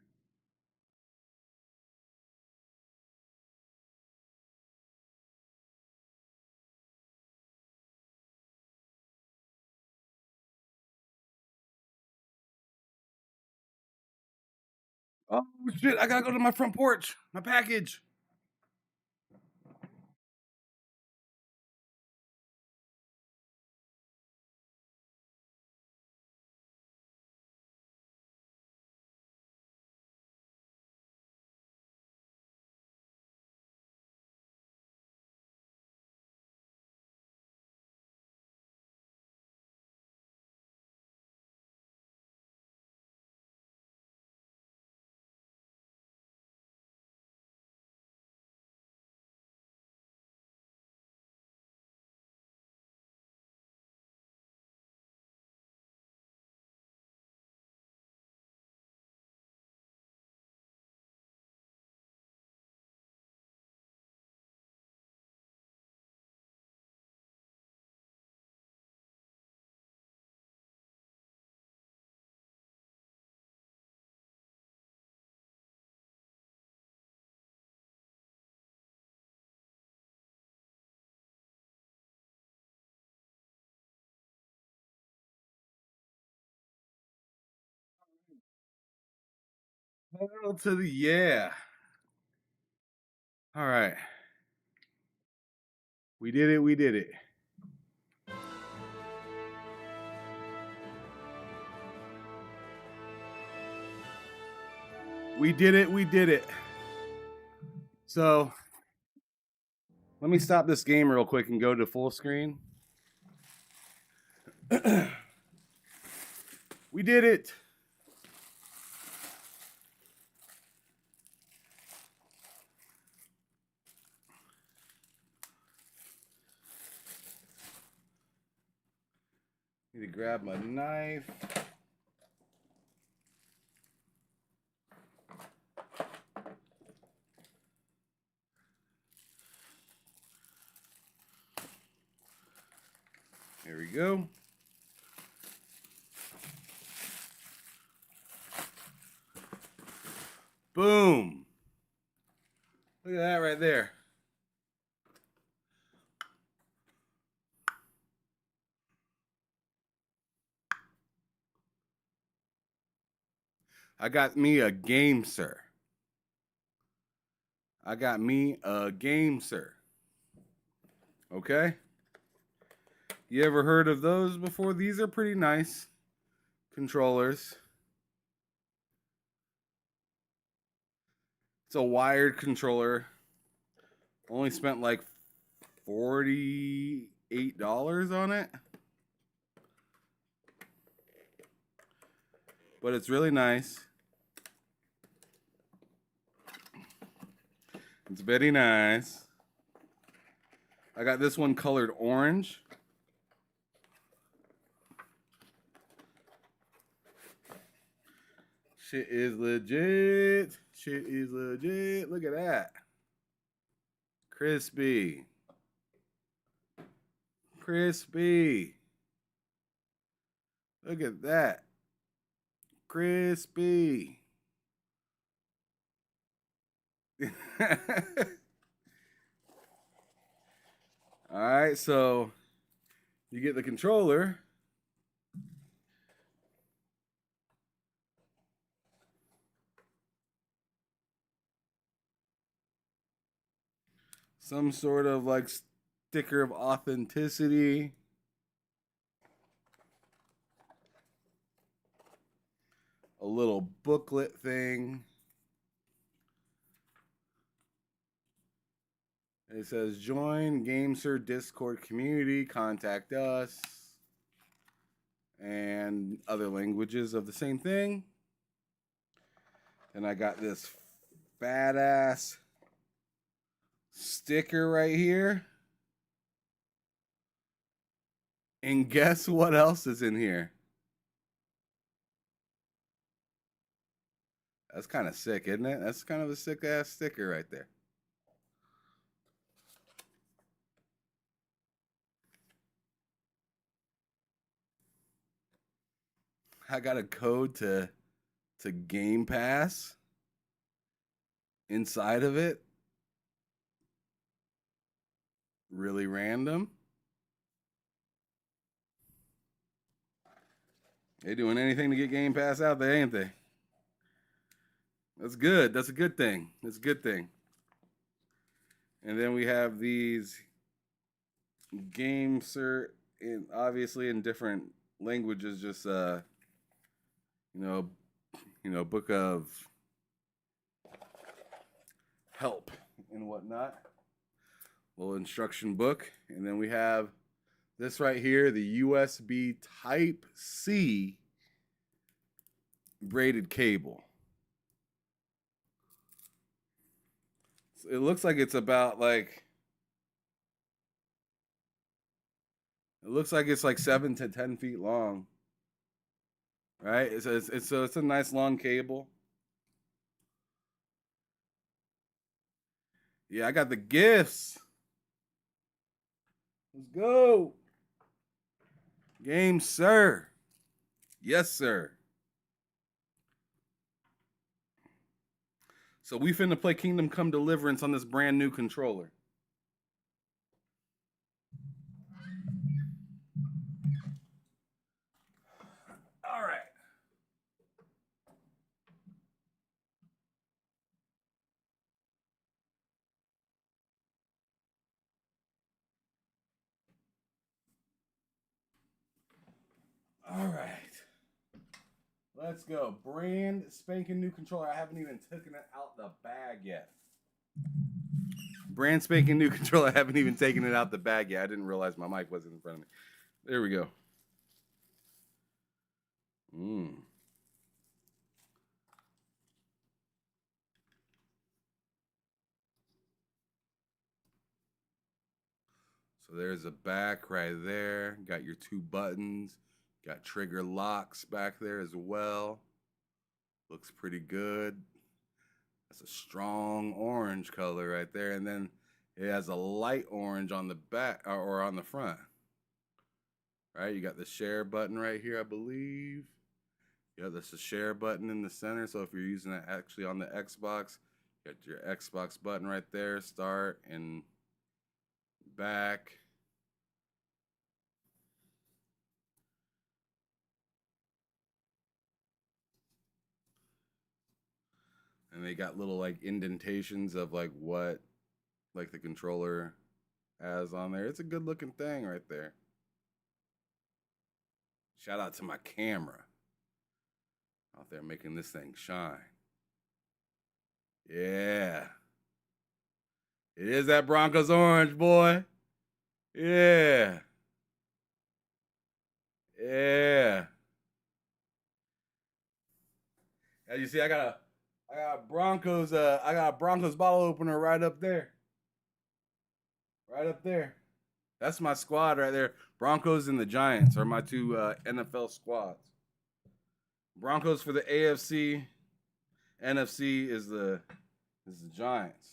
Oh, shit. I got to go to my front porch. My package. Hell to the yeah. All right. We did it. We did it. We did it. So let me stop this game real quick and go to full screen. We did it. Need to grab my knife. Here we go. Boom. Look at that right there. I got me a game, sir. I got me a game, sir. Okay? You ever heard of those before? These are pretty nice controllers. It's a wired controller. Only spent like $48 on it. But it's really nice. It's very nice. I got this one colored orange. Shit is legit. Shit is legit. Look at that. Crispy. Crispy. Look at that. Crispy. All right, so you get the controller. Some sort of like sticker of authenticity. A little booklet thing. It says, join GameSir Discord community, contact us, and other languages of the same thing. And I got this fat ass sticker right here. And guess what else is in here? That's kind of sick, isn't it? That's kind of a sick ass sticker right there. I got a code to Game Pass inside of it. Really random. They doing anything to get Game Pass out there, ain't they? That's good. That's a good thing. That's a good thing. And then we have these GameSir, obviously in different languages, just book of help and whatnot. Little instruction book. And then we have this right here, the USB Type-C braided cable. It looks like it's about like, it looks like it's like 7 to 10 feet long. Right? It's a nice long cable. Yeah, I got the gifts. Let's go. Game, sir. Yes, sir. So we finna play Kingdom Come Deliverance on this brand new controller. All right. All right. Let's go. Brand spanking new controller. I haven't even taken it out the bag yet. Brand spanking new controller. I haven't even taken it out the bag yet. I didn't realize my mic wasn't in front of me. There we go. So there's a back right there. Got your 2 buttons. Got trigger locks back there as well. Looks pretty good. That's a strong orange color right there. And then it has a light orange on the back or on the front. Right, you got the share button right here, I believe. Yeah, that's the share button in the center. So if you're using it actually on the Xbox, you got your Xbox button right there, start and back. And they got little like indentations of like what like the controller has on there. It's a good looking thing right there. Shout out to my camera out there making this thing shine. Yeah. It is that Broncos orange, boy. Yeah. Yeah. As you see, I got a Broncos bottle opener right up there. Right up there. That's my squad right there. Broncos and the Giants are my 2 NFL squads. Broncos for the AFC. NFC is the Giants.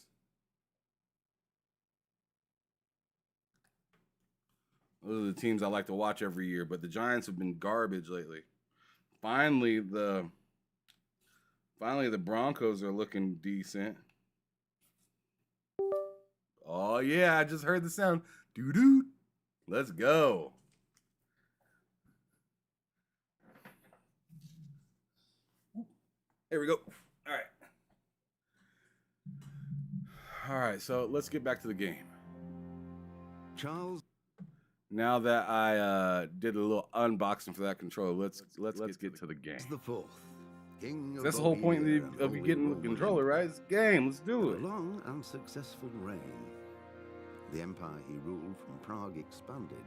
Those are the teams I like to watch every year, but the Giants have been garbage lately. Finally, the Broncos are looking decent. Oh yeah, I just heard the sound. Doo-doo. Let's go. There we go. All right, so let's get back to the game. Charles. Now that I did a little unboxing for that controller, let's get to the game. The 4th, king of That's the whole point Bohemia of and you getting the all controller, right? It's a game. Let's do With it. a long and successful reign, the empire he ruled from Prague expanded,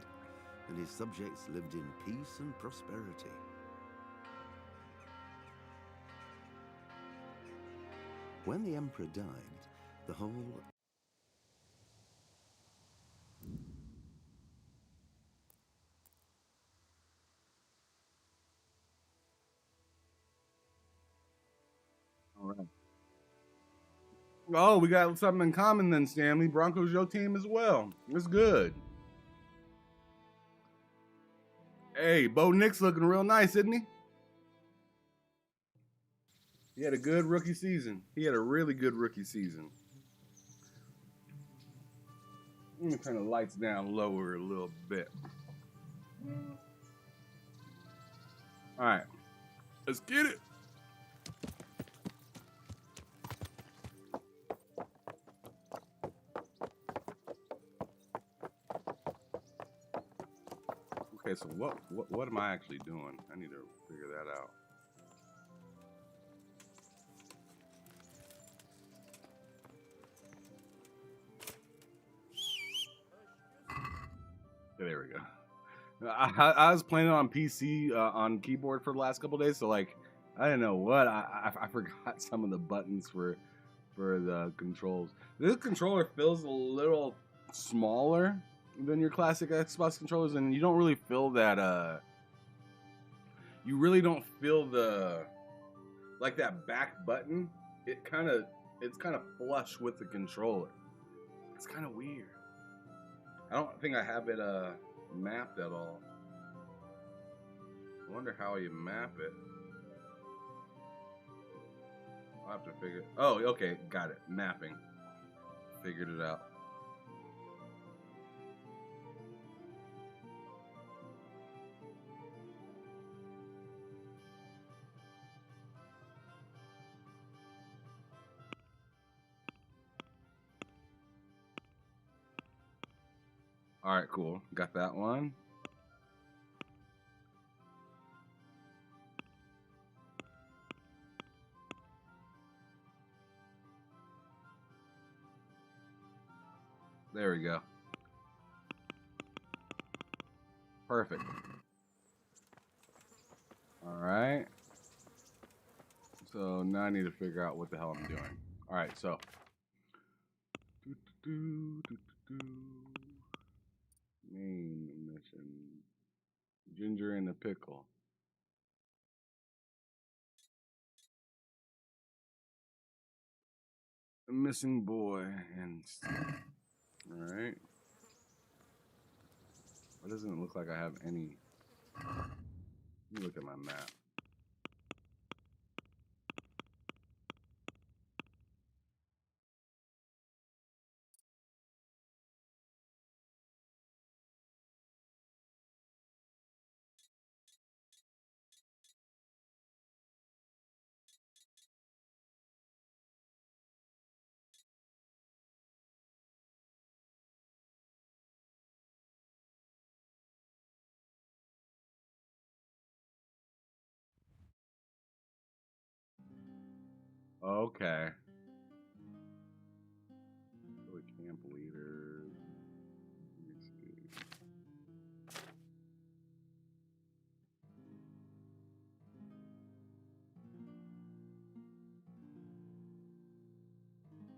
and his subjects lived in peace and prosperity. When the emperor died, the whole All right. Oh, we got something in common then, Stanley. Broncos your team as well. It's good. Hey, Bo Nix looking real nice, isn't he? He had a good rookie season. He had a really good rookie season. Let me turn the lights down lower a little bit. All right. Let's get it. Okay, so what am I actually doing? I need to figure that out. There we go. I was playing it on PC on keyboard for the last couple days, so like I didn't know what I forgot some of the buttons for the controls. This controller feels a little smaller than your classic Xbox controllers, and you don't really feel that you really don't feel the like that back button. It's kind of flush with the controller. It's kind of weird. I don't think I have it mapped at all. I wonder how you map it. I'll have to figure. Oh, okay, got it. Mapping. Figured it out. All right, cool. Got that one. There we go. Perfect. Alright. So now I need to figure out what the hell I'm doing. Alright, so. Main mission. Ginger and the pickle. A missing boy and alright. Why doesn't it look like I have any? Let me look at my map. Okay. Really camp leader. Let me see.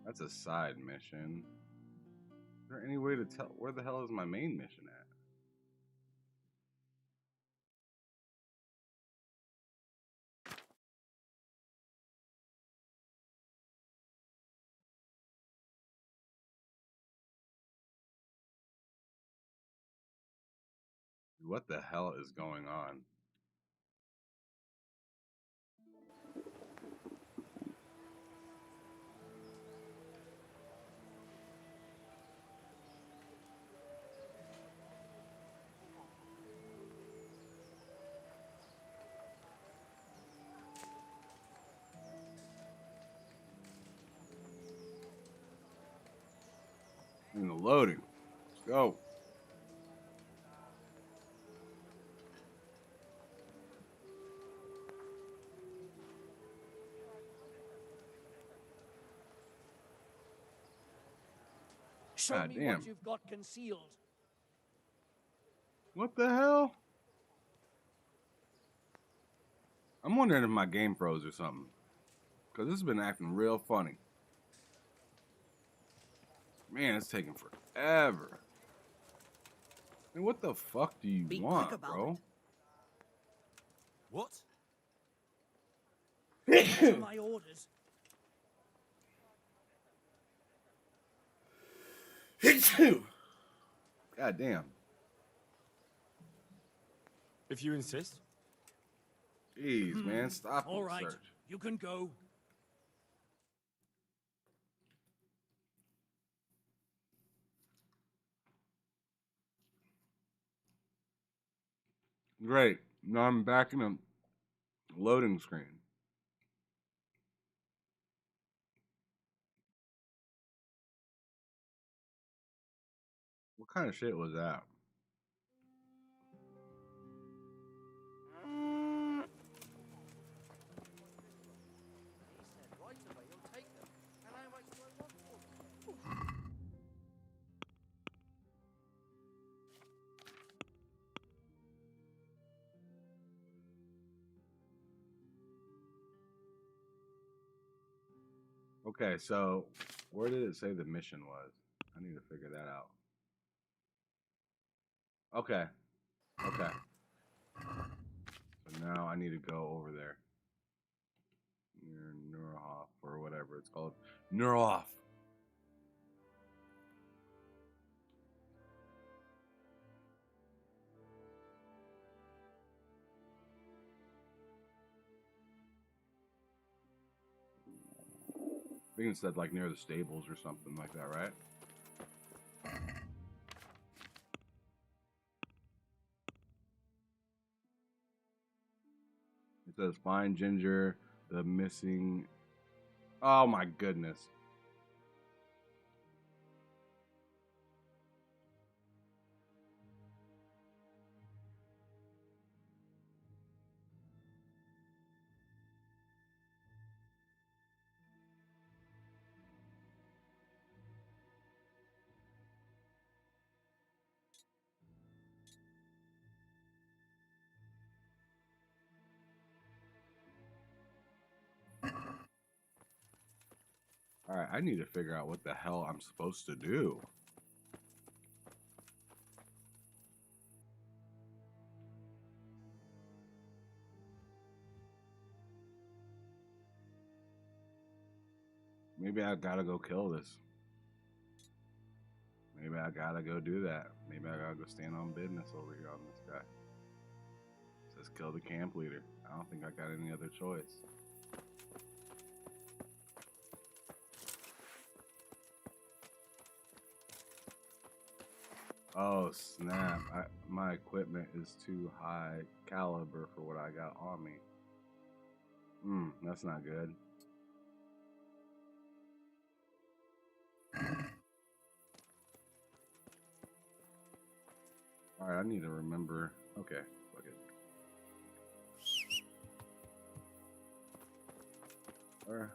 That's a side mission. Is there any way to tell where the hell is my main mission at? What the hell is going on? In the loading. Let's go. Show God me damn. what you've got concealed. What the hell? I'm wondering if my game froze or something. Because this has been acting real funny. Man, it's taking forever. And what the fuck do you Be want, quick about bro? What? To my orders. God damn. If you insist. Jeez, man, stop All the right, search. you can go. Great. Now I'm back in a loading screen. What kind of shit was that? Okay, so where did it say the mission was? I need to figure that out. Okay. Okay. So now I need to go over there. Near Neurohof or whatever it's called. Neurohof. I think it said like near the stables or something like that, right? It says find Ginger, the missing. Oh my goodness. Alright, I need to figure out what the hell I'm supposed to do. Maybe I gotta go kill this. Maybe I gotta go do that. Maybe I gotta go stand on business over here on this guy. It says kill the camp leader. I don't think I got any other choice. Oh snap, my equipment is too high caliber for what I got on me. That's not good. Alright, I need to remember. Okay, fuck it. Alright.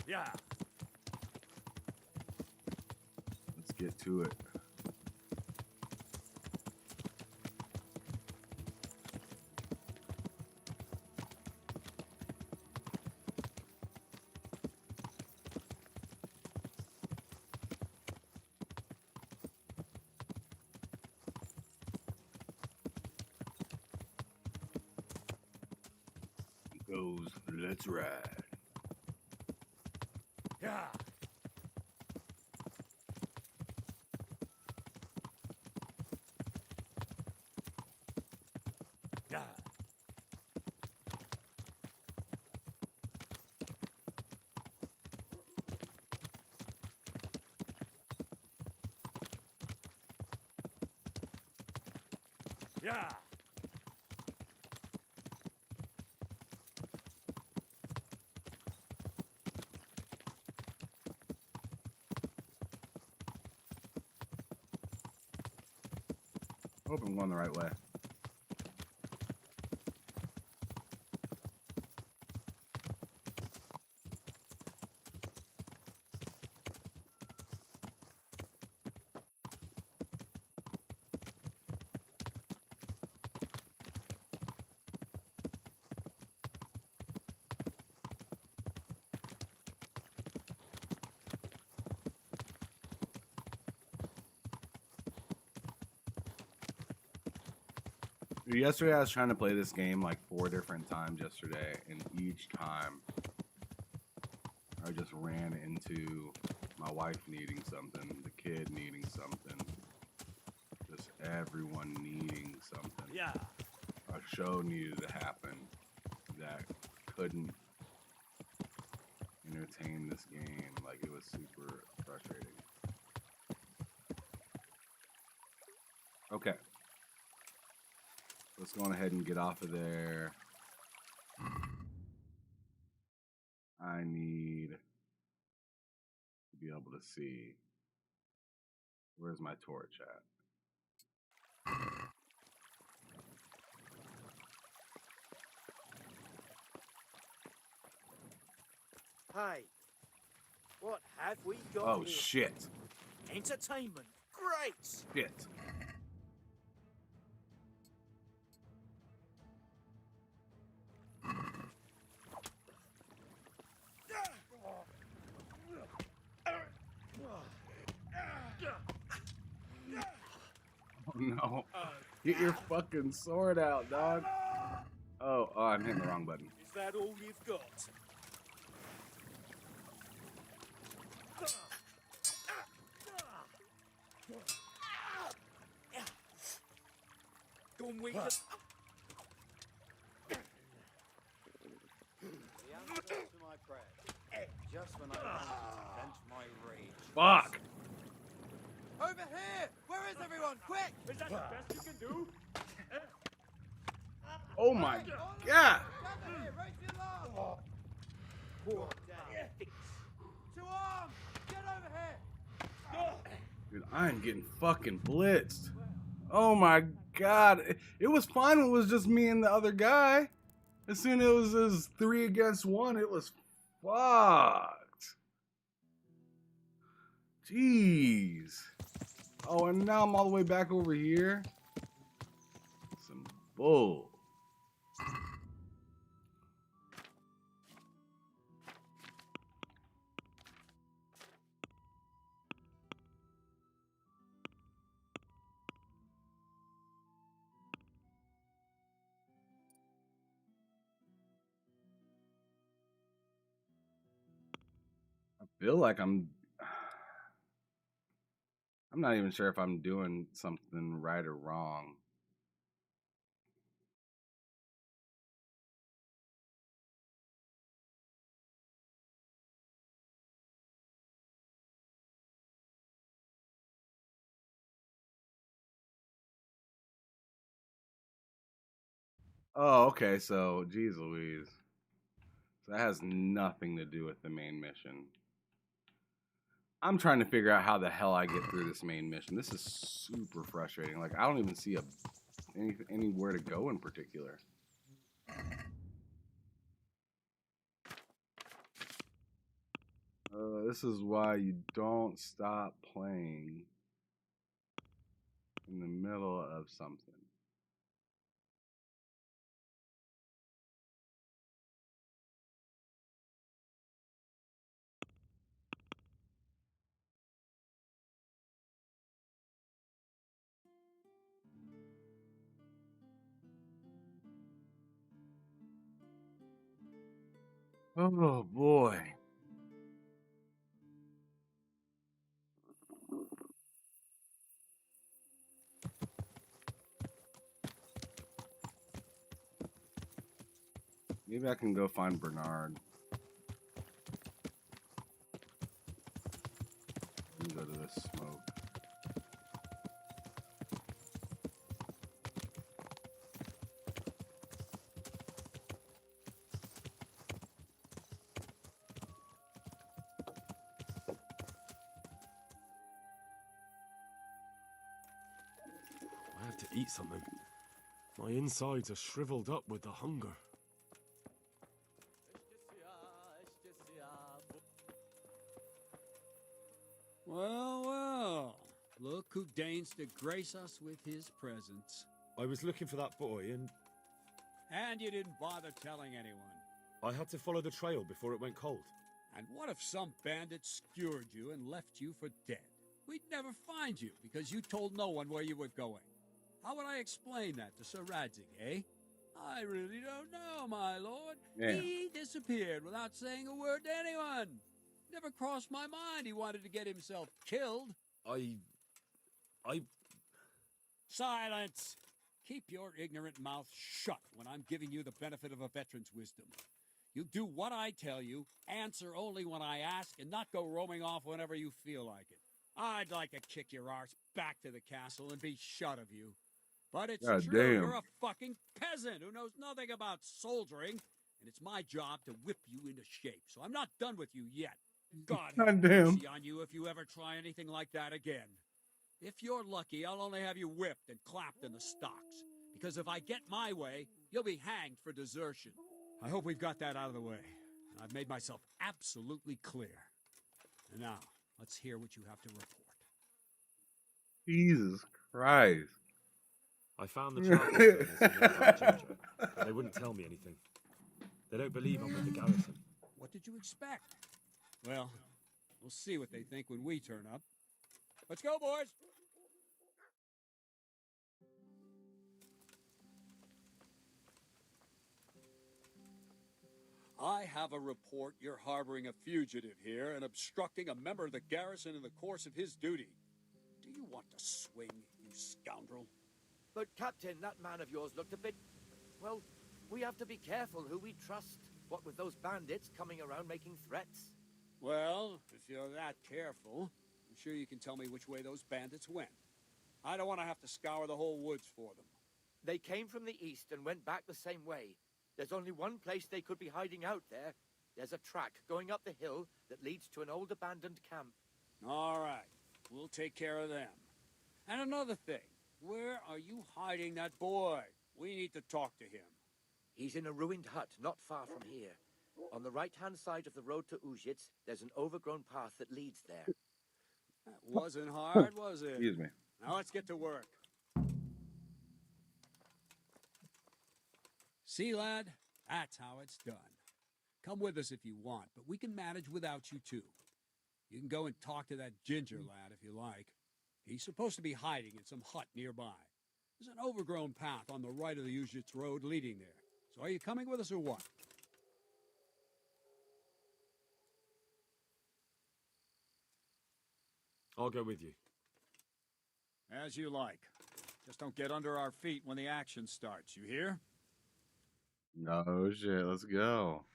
Yeah. Let's get to it. Goes, let's ride. Yeah. Yeah. Yeah. Hope I'm going the right way. Yesterday I was trying to play this game like 4 different times yesterday, and each time I just ran into my wife needing something, the kid needing something, just everyone needing something. Yeah. A show needed to happen that couldn't entertain this game. Like, it was super frustrating. Okay. Let's go on ahead and get off of there. I need to be able to see. Where's my torch at? Hey, what have we got Oh, here? shit. Entertainment. Great. Shit. Oh, no. Get your fucking sword out, dog. Oh, I'm hitting the wrong button. Is that all you've got? Don't wait. The answer to my prayer. Just when I wanted to vent my rage. Fuck. Over here! Where is everyone? Quick! Is that the best you can do? Oh my god. Gather here! Raise the alarm! Poor To arms! Get over here! Dude, I'm getting fucking blitzed. Oh my god. It was fine when it was just me and the other guy. As soon as it was 3 against 1, it was fucked. Jeez. Oh, and now I'm all the way back over here. Some Oh. I feel like I'm not even sure if I'm doing something right or wrong. Oh, okay. So, geez Louise. So that has nothing to do with the main mission. I'm trying to figure out how the hell I get through this main mission. This is super frustrating. Like, I don't even see anywhere to go in particular. This is why you don't stop playing in the middle of something. Oh boy. Maybe I can go find Bernard. And go to this smoke. I have to eat something. My insides are shriveled up with the hunger. Well, well. Look who deigns to grace us with his presence. I was looking for that boy and And you didn't bother telling anyone. I had to follow the trail before it went cold. And what if some bandit skewered you and left you for dead? We'd never find you because you told no one where you were going. How would I explain that to Sir Radzig, eh? I really don't know, my lord. Yeah. He disappeared without saying a word to anyone. Never crossed my mind he wanted to get himself killed. I... Silence! Keep your ignorant mouth shut when I'm giving you the benefit of a veteran's wisdom. You do what I tell you, answer only when I ask, and not go roaming off whenever you feel like it. I'd like to kick your arse back to the castle and be shut of you. But it's God true, damn. you're a fucking peasant who knows nothing about soldiering, and it's my job to whip you into shape, so I'm not done with you yet. God have God damn. mercy on you if you ever try anything like that again. If you're lucky, I'll only have you whipped and clapped in the stocks, because if I get my way, you'll be hanged for desertion. I hope we've got that out of the way. I've made myself absolutely clear. And now, let's hear what you have to report. Jesus Christ. I found the charcoal burners in nearby Ginger, but they wouldn't tell me anything. They don't believe I'm with the garrison. What did you expect? Well, we'll see what they think when we turn up. Let's go, boys! I have a report you're harboring a fugitive here and obstructing a member of the garrison in the course of his duty. Do you want to swing, you scoundrel? But, Captain, that man of yours looked a bit... Well, we have to be careful who we trust. What with those bandits coming around making threats? Well, if you're that careful, I'm sure you can tell me which way those bandits went. I don't want to have to scour the whole woods for them. They came from the east and went back the same way. There's only one place they could be hiding out there. There's a track going up the hill that leads to an old abandoned camp. All right, we'll take care of them. And another thing, where are you hiding that boy? We need to talk to him. He's in a ruined hut not far from here. On the right-hand side of the road to Uzhitz, there's an overgrown path that leads there. That wasn't hard, was it? Excuse me. Now let's get to work. See, lad, that's how it's done. Come with us if you want, but we can manage without you too. You can go and talk to that ginger lad if you like. He's supposed to be hiding in some hut nearby. There's an overgrown path on the right of the Uzhitz road leading there. So are you coming with us or what? I'll go with you. As you like. Just don't get under our feet when the action starts, you hear? No shit, let's go.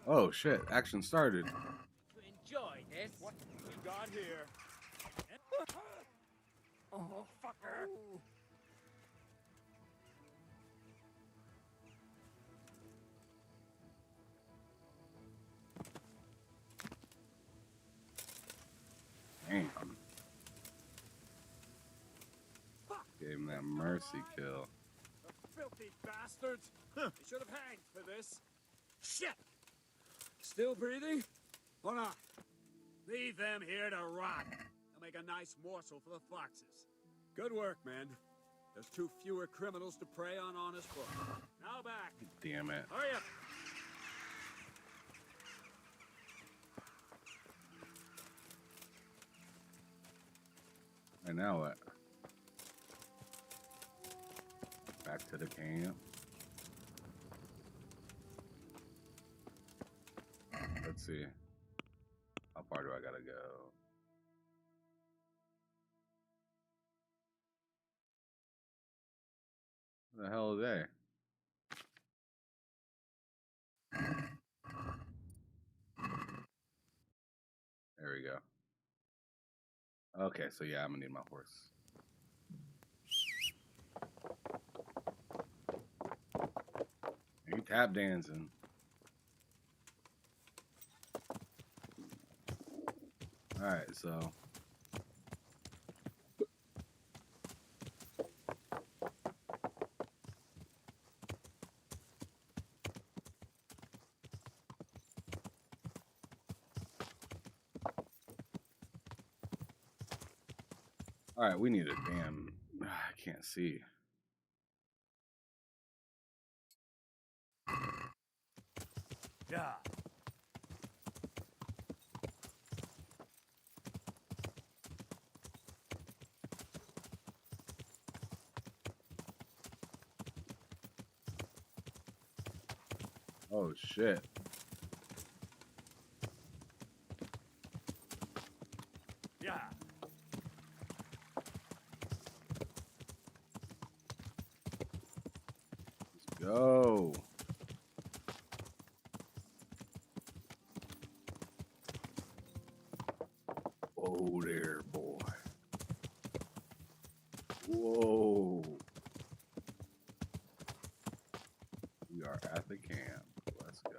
Oh shit, action started. Enjoy this. What we got here? Oh, fucker. Damn. Gave him that mercy kill. Filthy bastards! They should have hanged for this. Shit! Still breathing? Or not? Leave them here to rot. They'll make a nice morsel for the foxes. Good work, men. There's 2 fewer criminals to prey on honest folk. Now back. Damn it. Hurry up. And now what? Back to the camp. Let's see. How far do I gotta go? Where the hell is they? There we go. Okay, so yeah, I'm gonna need my horse. You tap dancing. Alright, so. Alright, we need a damn. I can't see. Yeah. Oh shit. Yeah. Let's go. Oh there, boy. Whoa. We are at the camp. Let's go.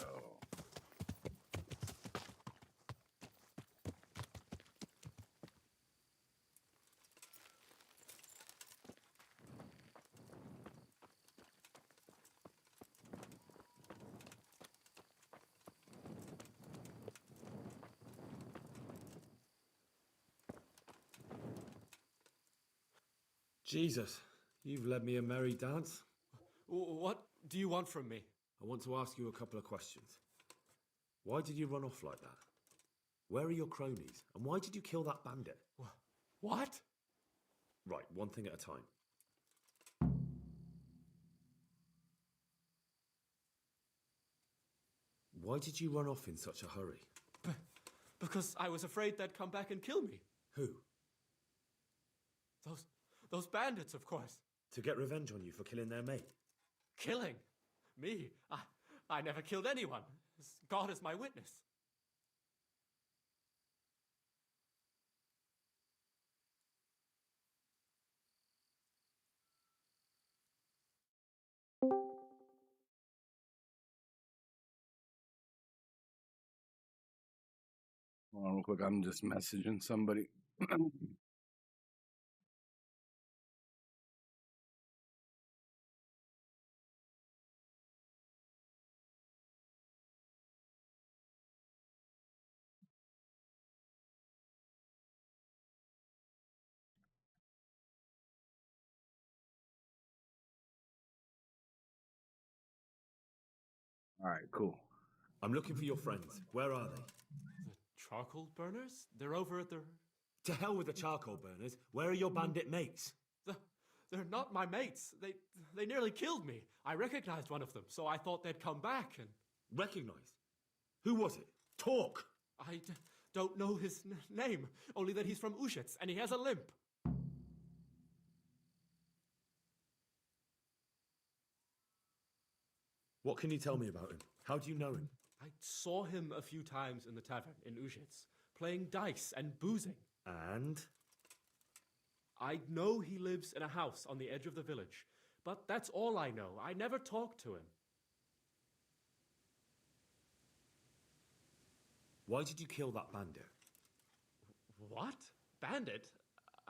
Jesus, you've led me a merry dance. What do you want from me? I want to ask you a couple of questions. Why did you run off like that? Where are your cronies? And why did you kill that bandit? What? Right, one thing at a time. Why did you run off in such a hurry? Because I was afraid they'd come back and kill me. Who? Those bandits, of course. To get revenge on you for killing their mate? Killing? Me? I never killed anyone. God is my witness. Hold on real quick. I'm just messaging somebody. All right, cool. I'm looking for your friends. Where are they? The charcoal burners? They're over at the... To hell with the charcoal burners. Where are your bandit mates? They're not my mates. They nearly killed me. I recognized one of them, so I thought they'd come back and... Recognized? Who was it? Talk! I don't know his name, only that he's from Ushets, and he has a limp. What can you tell me about him? How do you know him? I saw him a few times in the tavern in Ushets, playing dice and boozing. And? I know he lives in a house on the edge of the village, but that's all I know. I never talked to him. Why did you kill that bandit? What? Bandit?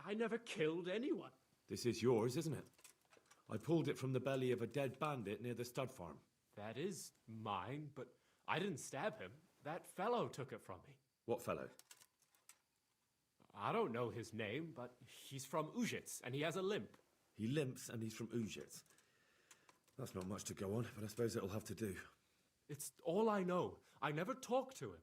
I never killed anyone. This is yours, isn't it? I pulled it from the belly of a dead bandit near the stud farm. That is mine, but I didn't stab him. That fellow took it from me. What fellow? I don't know his name, but he's from Ushets, and he has a limp. He limps and he's from Ushets. That's not much to go on, but I suppose it'll have to do. It's all I know. I never talked to him.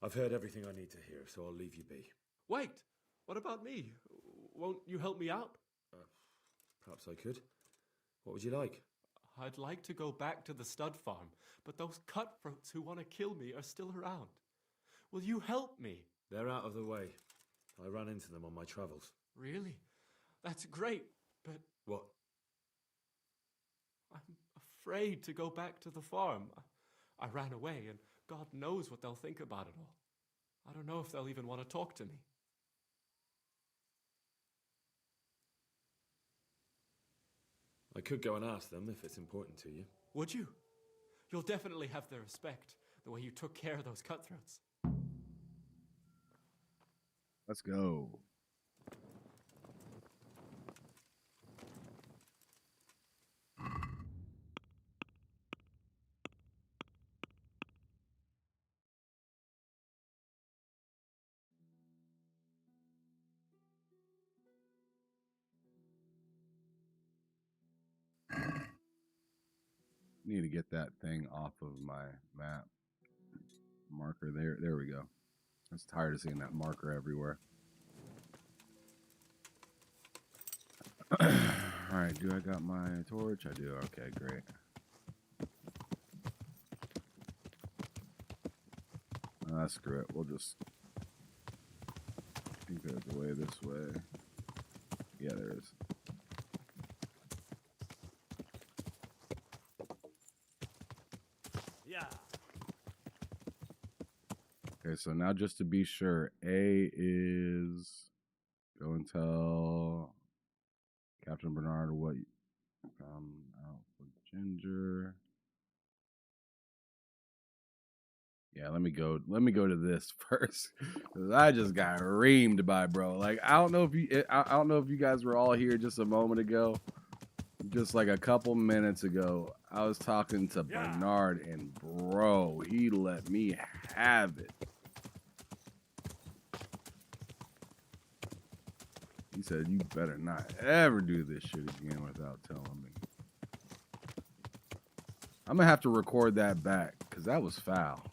I've heard everything I need to hear, so I'll leave you be. Wait, what about me? Won't you help me out? Perhaps I could. What would you like? I'd like to go back to the stud farm, but those cutthroats who want to kill me are still around. Will you help me? They're out of the way. I ran into them on my travels. Really? That's great, but... What? I'm afraid to go back to the farm. I ran away, and God knows what they'll think about it all. I don't know if they'll even want to talk to me. I could go and ask them if it's important to you. Would you? You'll definitely have their respect, the way you took care of those cutthroats. Let's go. Need to get that thing off of my map marker there. There we go. I was tired of seeing that marker everywhere. All right, do I got my torch? I do. Okay, great. Screw it. We'll just... I think there's a way this way. Yeah, there is. Yeah. Okay, so now just to be sure, A is go and tell Captain Bernard what you found out for Ginger. Yeah, let me go to this first, because I just got reamed by bro. Like, I don't know if you guys were all here just a moment ago, just like a couple minutes ago. I was talking to Bernard, and bro, he let me have it. He said, "You better not ever do this shit again without telling me." I'm gonna have to record that back, because that was foul.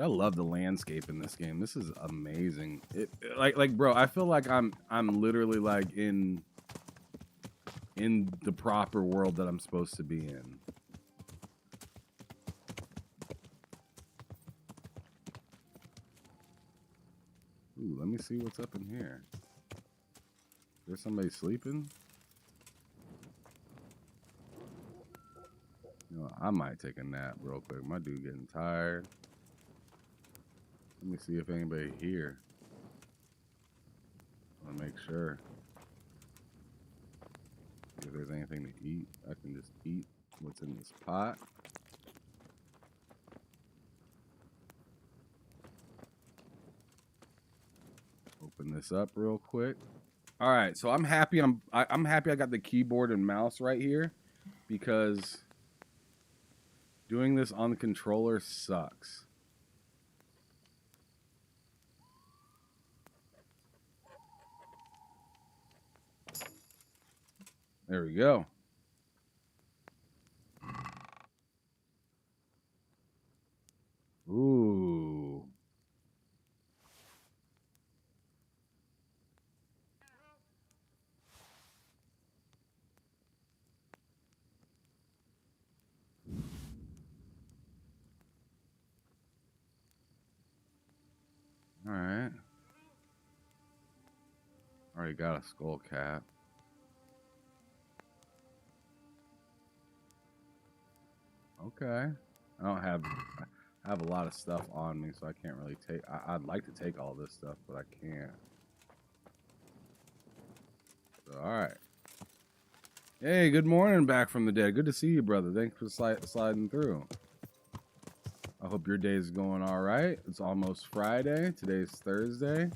I love the landscape in this game. This is amazing. Like bro, I feel like I'm literally like in the proper world that I'm supposed to be in. Ooh, let me see what's up in here. Is there somebody sleeping? You know, I might take a nap real quick. My dude getting tired. Let me see if anybody here. I want to make sure. If there's anything to eat, I can just eat what's in this pot. Open this up real quick. All right, so I'm happy. I'm happy I got the keyboard and mouse right here, because Doing this on the controller sucks. There we go. Ooh. All right. Already got a skull cap. Okay. I don't have a lot of stuff on me, so I can't really take. I'd like to take all this stuff, but I can't. So, all right. Hey, good morning, back from the dead. Good to see you, brother. Thanks for sliding through. I hope your day is going all right. It's almost Friday. Today's Thursday.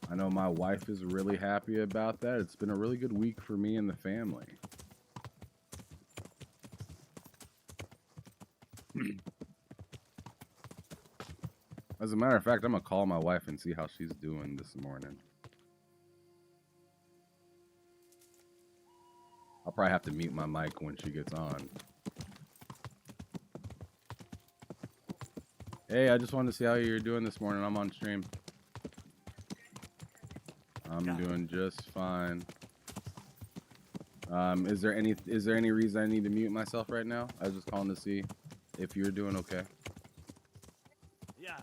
I know my wife is really happy about that. It's been a really good week for me and the family. As a matter of fact, I'm going to call my wife and see how she's doing this morning. I'll probably have to mute my mic when she gets on. Hey, I just wanted to see how you're doing this morning. I'm on stream. I'm doing just fine. Is there any reason I need to mute myself right now? I was just calling to see if you're doing okay. Yeah.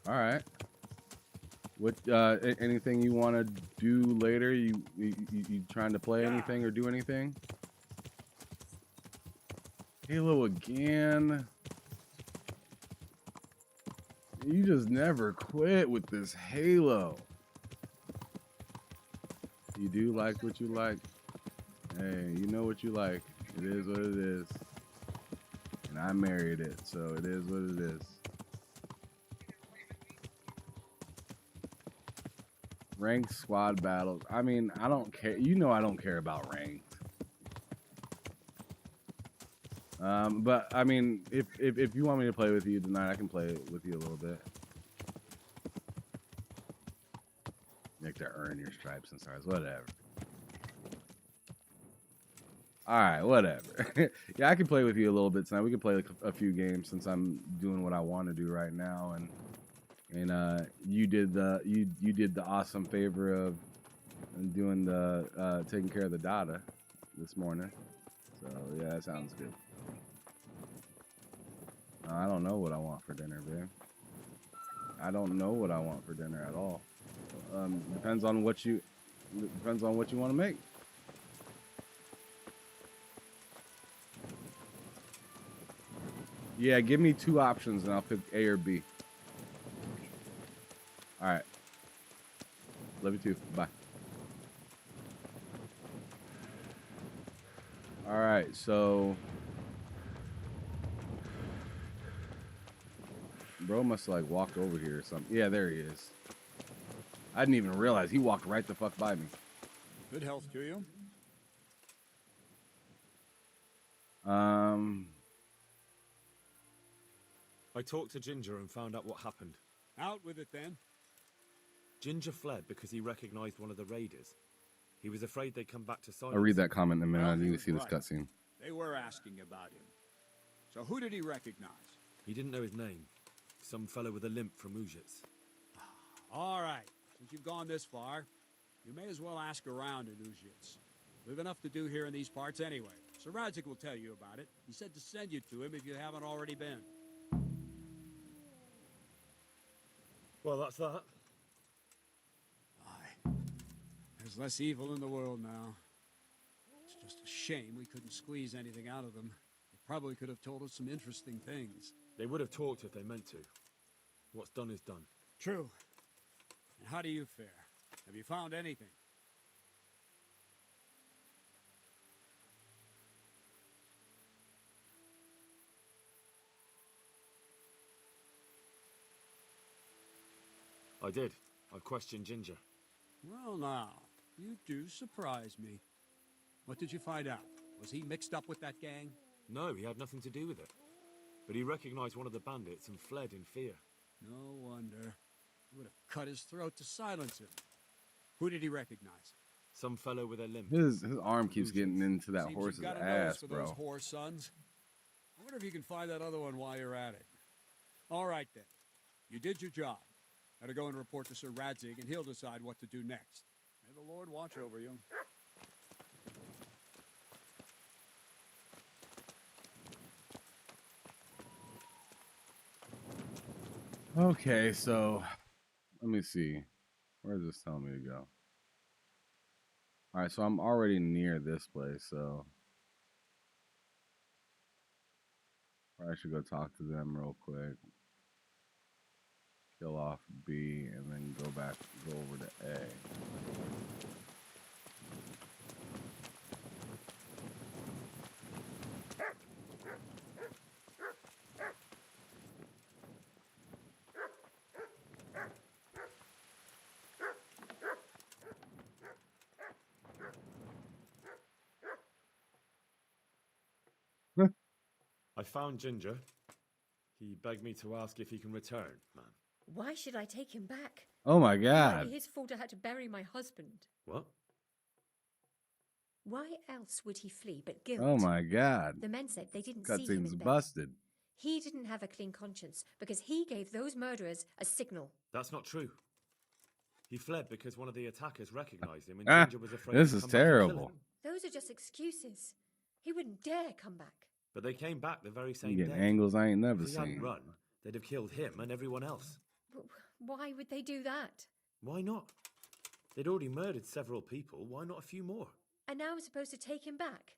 All right. What anything you want to do later? You trying to play anything or do anything? Halo again. You just never quit with this Halo. You do like what you like. Hey, you know what you like. It is what it is. And I married it, so it is what it is. Ranked squad battles. I mean, I don't care. You know I don't care about ranked. But I mean, if you want me to play with you tonight, I can play with you a little bit. You have to earn your stripes and stars, whatever. All right, whatever. Yeah, I can play with you a little bit tonight. We can play like a few games since I'm doing what I want to do right now, and you did the awesome favor of doing the taking care of the data this morning. So yeah, that sounds good. I don't know what I want for dinner, babe. I don't know what I want for dinner at all. Depends on what you want to make. Yeah, give me two options and I'll pick A or B. All right. Love you too. Bye. All right, so bro must have like walked over here or something. Yeah, there he is. I didn't even realize he walked right the fuck by me. Good health to you. I talked to Ginger and found out what happened. Out with it then. Ginger fled because he recognized one of the raiders. He was afraid they'd come back to silence. I'll read that comment in a minute. Well, I need he to was see this right. cutscene. They were asking about him. So who did he recognize? He didn't know his name. Some fellow with a limp from Uzhitz. All right. Since you've gone this far, you may as well ask around in Uzhitz. We've enough to do here in these parts anyway. Sir Radzig will tell you about it. He said to send you to him if you haven't already been. Well, that's that. Aye. There's less evil in the world now. It's just a shame we couldn't squeeze anything out of them. They probably could have told us some interesting things. They would have talked if they meant to. What's done is done. True. And how do you fare? Have you found anything? I did. I've questioned Ginger. Well, now, you do surprise me. What did you find out? Was he mixed up with that gang? No, he had nothing to do with it. But he recognized one of the bandits and fled in fear. No wonder. He would have cut his throat to silence him. Who did he recognize? Some fellow with a limp. His arm keeps getting into that Seems horse's you've got a ass, nose for those bro. whore sons. I wonder if you can find that other one while you're at it. All right, then. You did your job. Now to go and report to Sir Radzig, and he'll decide what to do next. May the Lord watch over you. Okay, so let me see. Where does this tell me to go? All right, so I'm already near this place, so I should go talk to them real quick. Kill off B and then go over to A. I found Ginger. He begged me to ask if he can return, man. Why should I take him back? Oh my It might God. be his fault I had to bury my husband. What? Why else would he flee but guilt? Oh my God. The men said they didn't see him in Cutscene's bed. busted. He didn't have a clean conscience because he gave those murderers a signal. That's not true. He fled because one of the attackers recognized him and Ah, Ginger was afraid this to is come back and kill terrible. him. Those are just excuses. He wouldn't dare come back. But they came back the very You same getting day. angles I ain't never If he hadn't seen. run, they'd have killed him and everyone else. Why would they do that? Why not? They'd already murdered several people. Why not a few more? And now I'm supposed to take him back?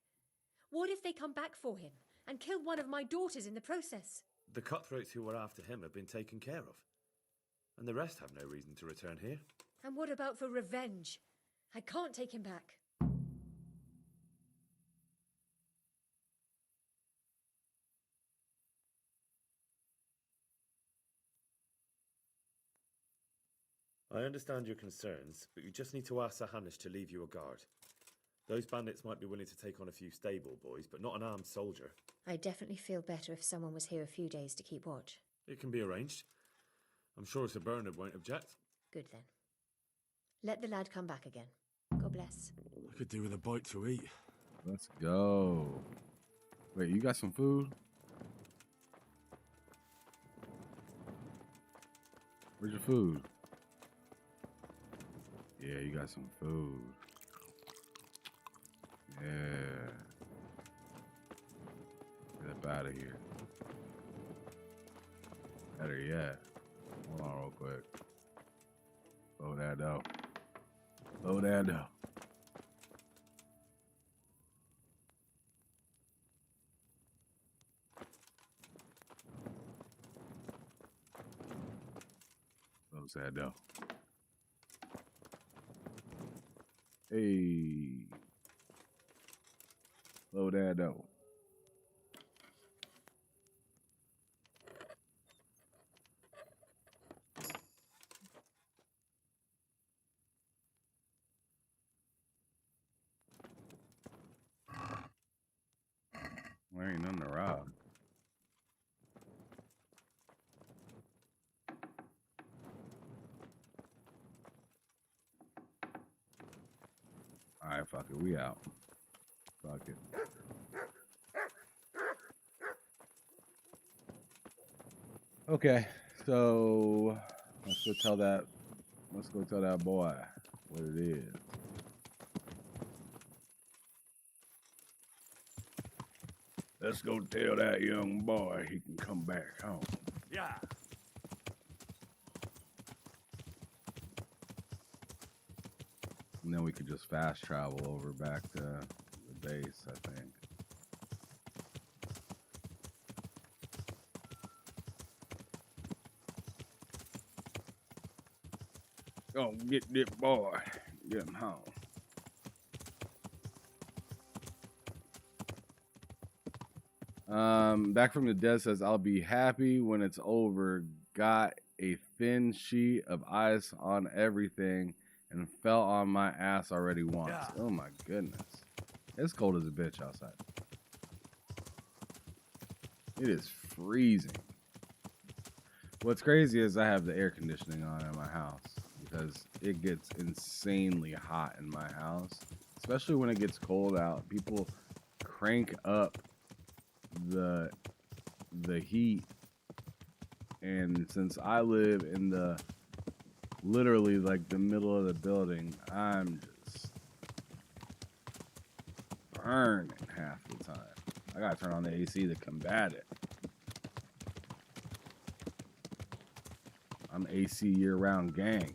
What if they come back for him and kill one of my daughters in the process? The cutthroats who were after him have been taken care of. And the rest have no reason to return here. And what about for revenge? I can't take him back. I understand your concerns, but you just need to ask Sir Hanish to leave you a guard. Those bandits might be willing to take on a few stable boys, but not an armed soldier. I definitely feel better if someone was here a few days to keep watch. It can be arranged. I'm sure Sir Bernard won't object. Good then. Let the lad come back again. God bless. I could do with a bite to eat. Let's go. Wait, you got some food? Where's your food? Yeah, you got some food. Yeah. Get up out of here. Better yet. Hold on real quick. Slow that down. Slow that down. Close that down. Hey. Slow that down. There ain't nothing to rob. Alright, fuck it. We out. Fuck it. Okay, so let's go tell that boy what it is. Let's go tell that young boy he can come back home. Yeah. And then we could just fast travel over back to the base, I think. Go get this boy. Get him home. Back from the dead says, I'll be happy when it's over. Got a thin sheet of ice on everything and fell on my ass already once. Yeah. Oh my goodness. It's cold as a bitch outside. It is freezing. What's crazy is I have the air conditioning on in my house because it gets insanely hot in my house, especially when it gets cold out. People crank up the heat, and since I live in the literally like the middle of the building, I'm just burning half the time. I gotta turn on the AC to combat it. I'm AC year-round gang.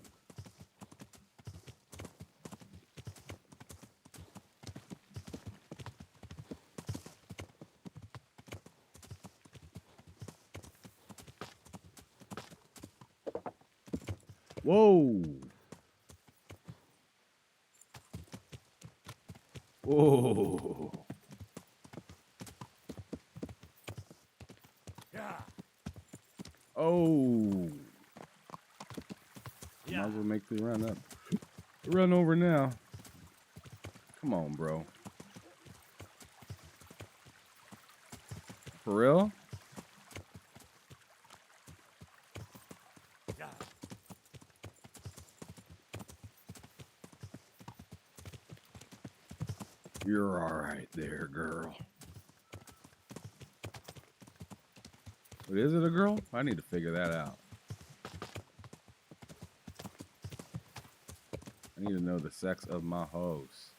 Whoa. Whoa. Yeah. Oh. Yeah. Might as well make the run up. Run over now. Come on, bro. For real? Yeah. You're all right there, girl. Wait, is it a girl? I need to figure that out. I need to know the sex of my host.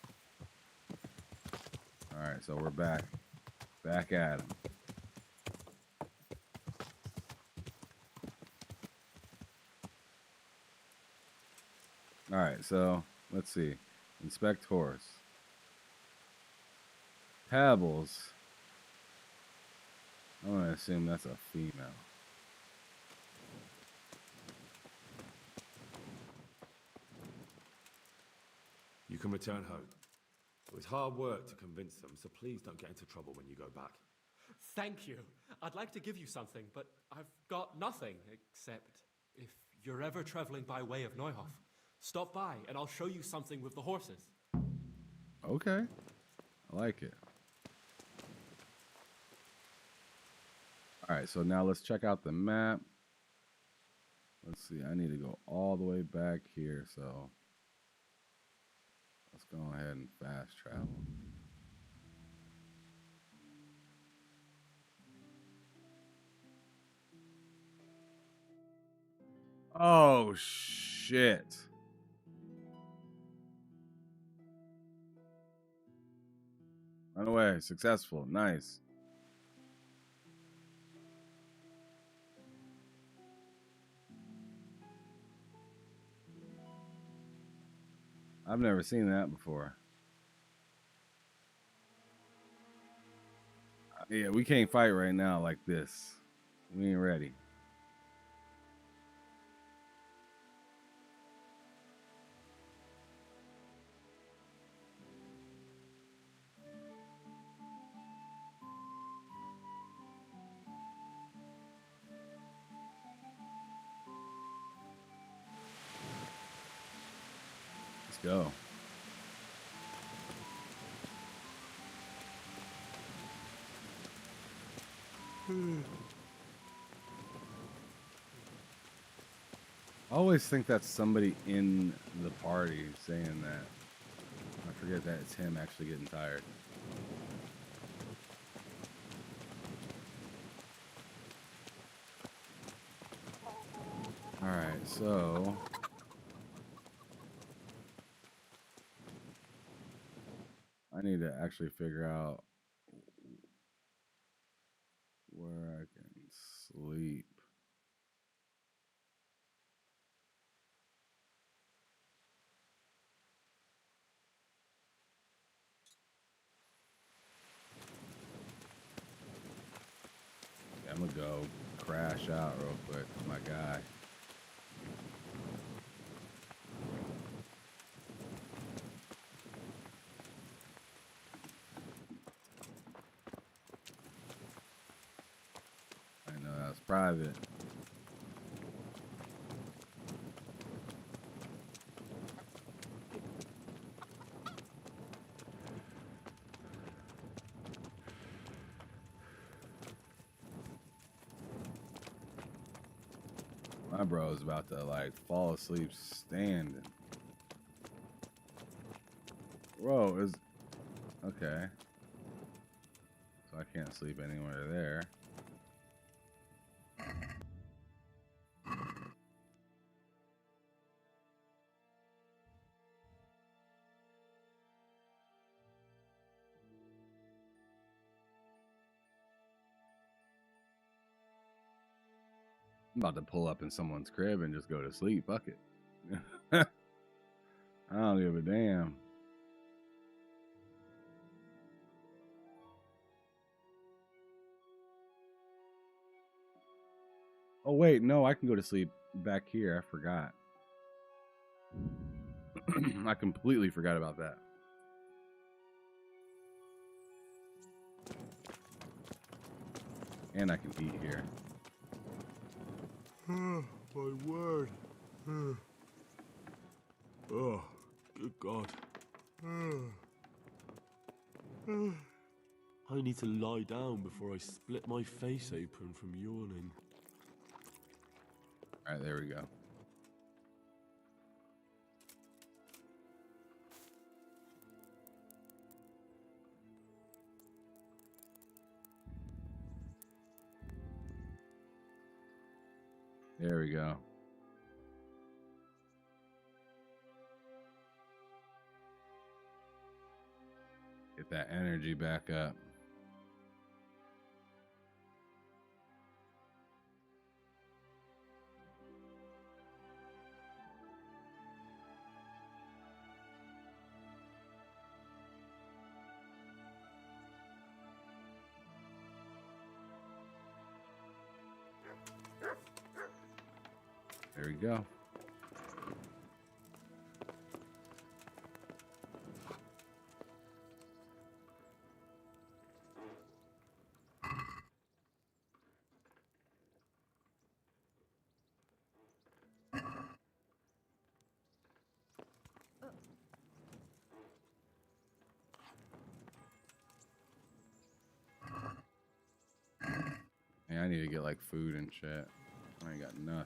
All right, so we're back. Back at him. All right, so let's see. Inspect horse. Pebbles. I'm gonna assume that's a female. You can return home. It was hard work to convince them, so please don't get into trouble when you go back. Thank you. I'd like to give you something, but I've got nothing except if you're ever traveling by way of Neuhof, stop by and I'll show you something with the horses. Okay. I like it. All right, so now let's check out the map. Let's see, I need to go all the way back here, so let's go ahead and fast travel. Oh, shit. Run away. Successful. Nice. I've never seen that before. Yeah, we can't fight right now like this. We ain't ready. Let's go. I always think that's somebody in the party saying that. I forget that it's him actually getting tired. Alright, so I need to actually figure out where I can sleep. Yeah, I'm gonna go crash out real quick with my guy. I know that's private. My bro is about to like fall asleep standing. Bro is okay. So I can't sleep anywhere there. I'm about to pull up in someone's crib and just go to sleep. Fuck it. I don't give a damn. Oh, wait. No, I can go to sleep back here. I forgot. I completely forgot about that. And I can eat here. My word. Oh, good God. I need to lie down before I split my face open from yawning. Alright, there we go. There we go. Get that energy back up. There we go. Man, I need to get like food and shit. I ain't got nothing.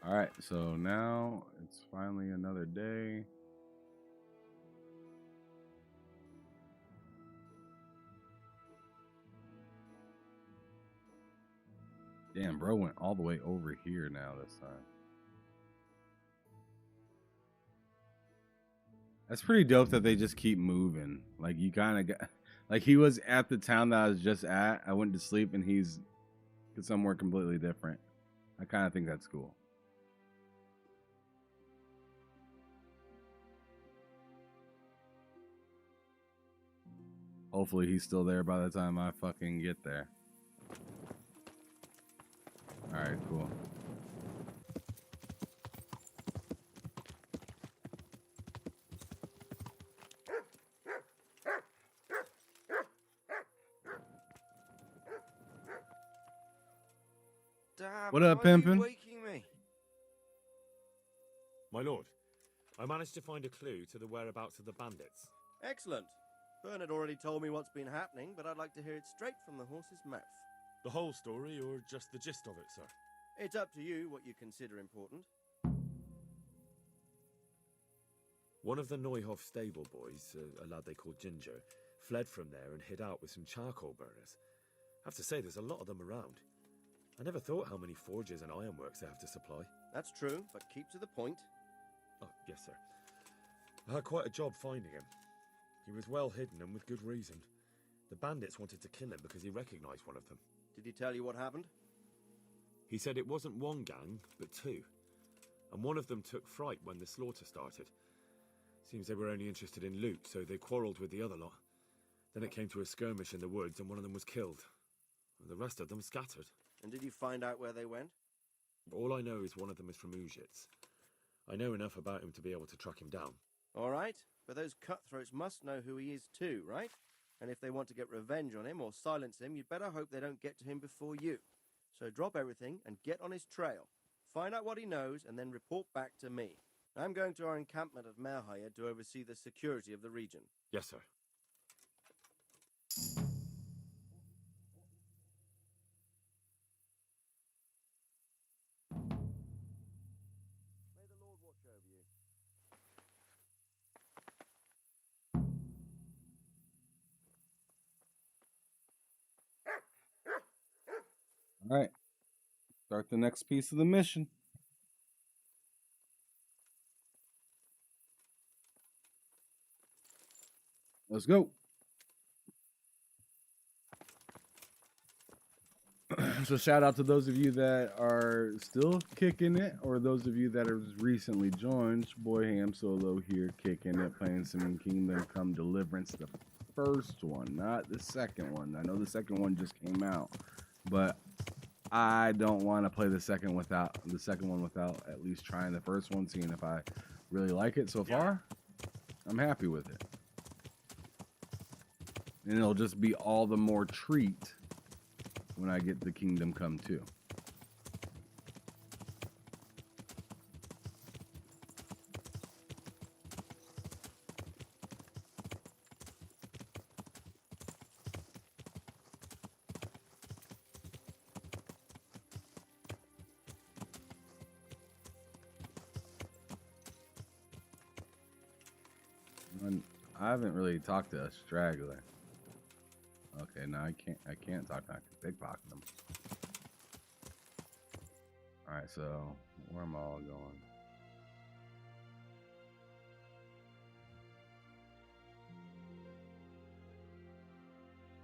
Alright, so now it's finally another day. Damn, bro went all the way over here now this time. That's pretty dope that they just keep moving. Like, you kind of got... Like, he was at the town that I was just at. I went to sleep, and he's somewhere completely different. I kind of think that's cool. Hopefully he's still there by the time I fucking get there. Alright, cool. Damn, What up, why are you pimpin'? waking me? My lord, I managed to find a clue to the whereabouts of the bandits. Excellent. Bernard already told me what's been happening, but I'd like to hear it straight from the horse's mouth. The whole story, or just the gist of it, sir? It's up to you what you consider important. One of the Neuhoff stable boys, a lad they called Ginger, fled from there and hid out with some charcoal burners. I have to say, there's a lot of them around. I never thought how many forges and ironworks they have to supply. That's true, but keep to the point. Oh, yes, sir. I had quite a job finding him. He was well hidden and with good reason. The bandits wanted to kill him because he recognized one of them. Did he tell you what happened? He said it wasn't one gang, but two. And one of them took fright when the slaughter started. Seems they were only interested in loot, so they quarreled with the other lot. Then it came to a skirmish in the woods and one of them was killed. And the rest of them scattered. And did you find out where they went? All I know is one of them is from Uzhitz. I know enough about him to be able to track him down. All right, but those cutthroats must know who he is too, right? And if they want to get revenge on him or silence him, you'd better hope they don't get to him before you. So drop everything and get on his trail. Find out what he knows and then report back to me. I'm going to our encampment at Merhaya to oversee the security of the region. Yes, sir. All right. Start the next piece of the mission. Let's go. So shout out to those of you that are still kicking it, or those of you that have recently joined. It's your boy Ham Solo here, kicking it, playing some Kingdom Come Deliverance, the first one, not the second one. I know the second one just came out, but I don't want to play the second one without at least trying the first one, seeing if I really like it. So far, I'm happy with it, and it'll just be all the more treat when I get the Kingdom Come 2. I haven't really talked to a straggler. Okay, no, I can't talk to him. I can pickpocket him. Alright, so where am I all going?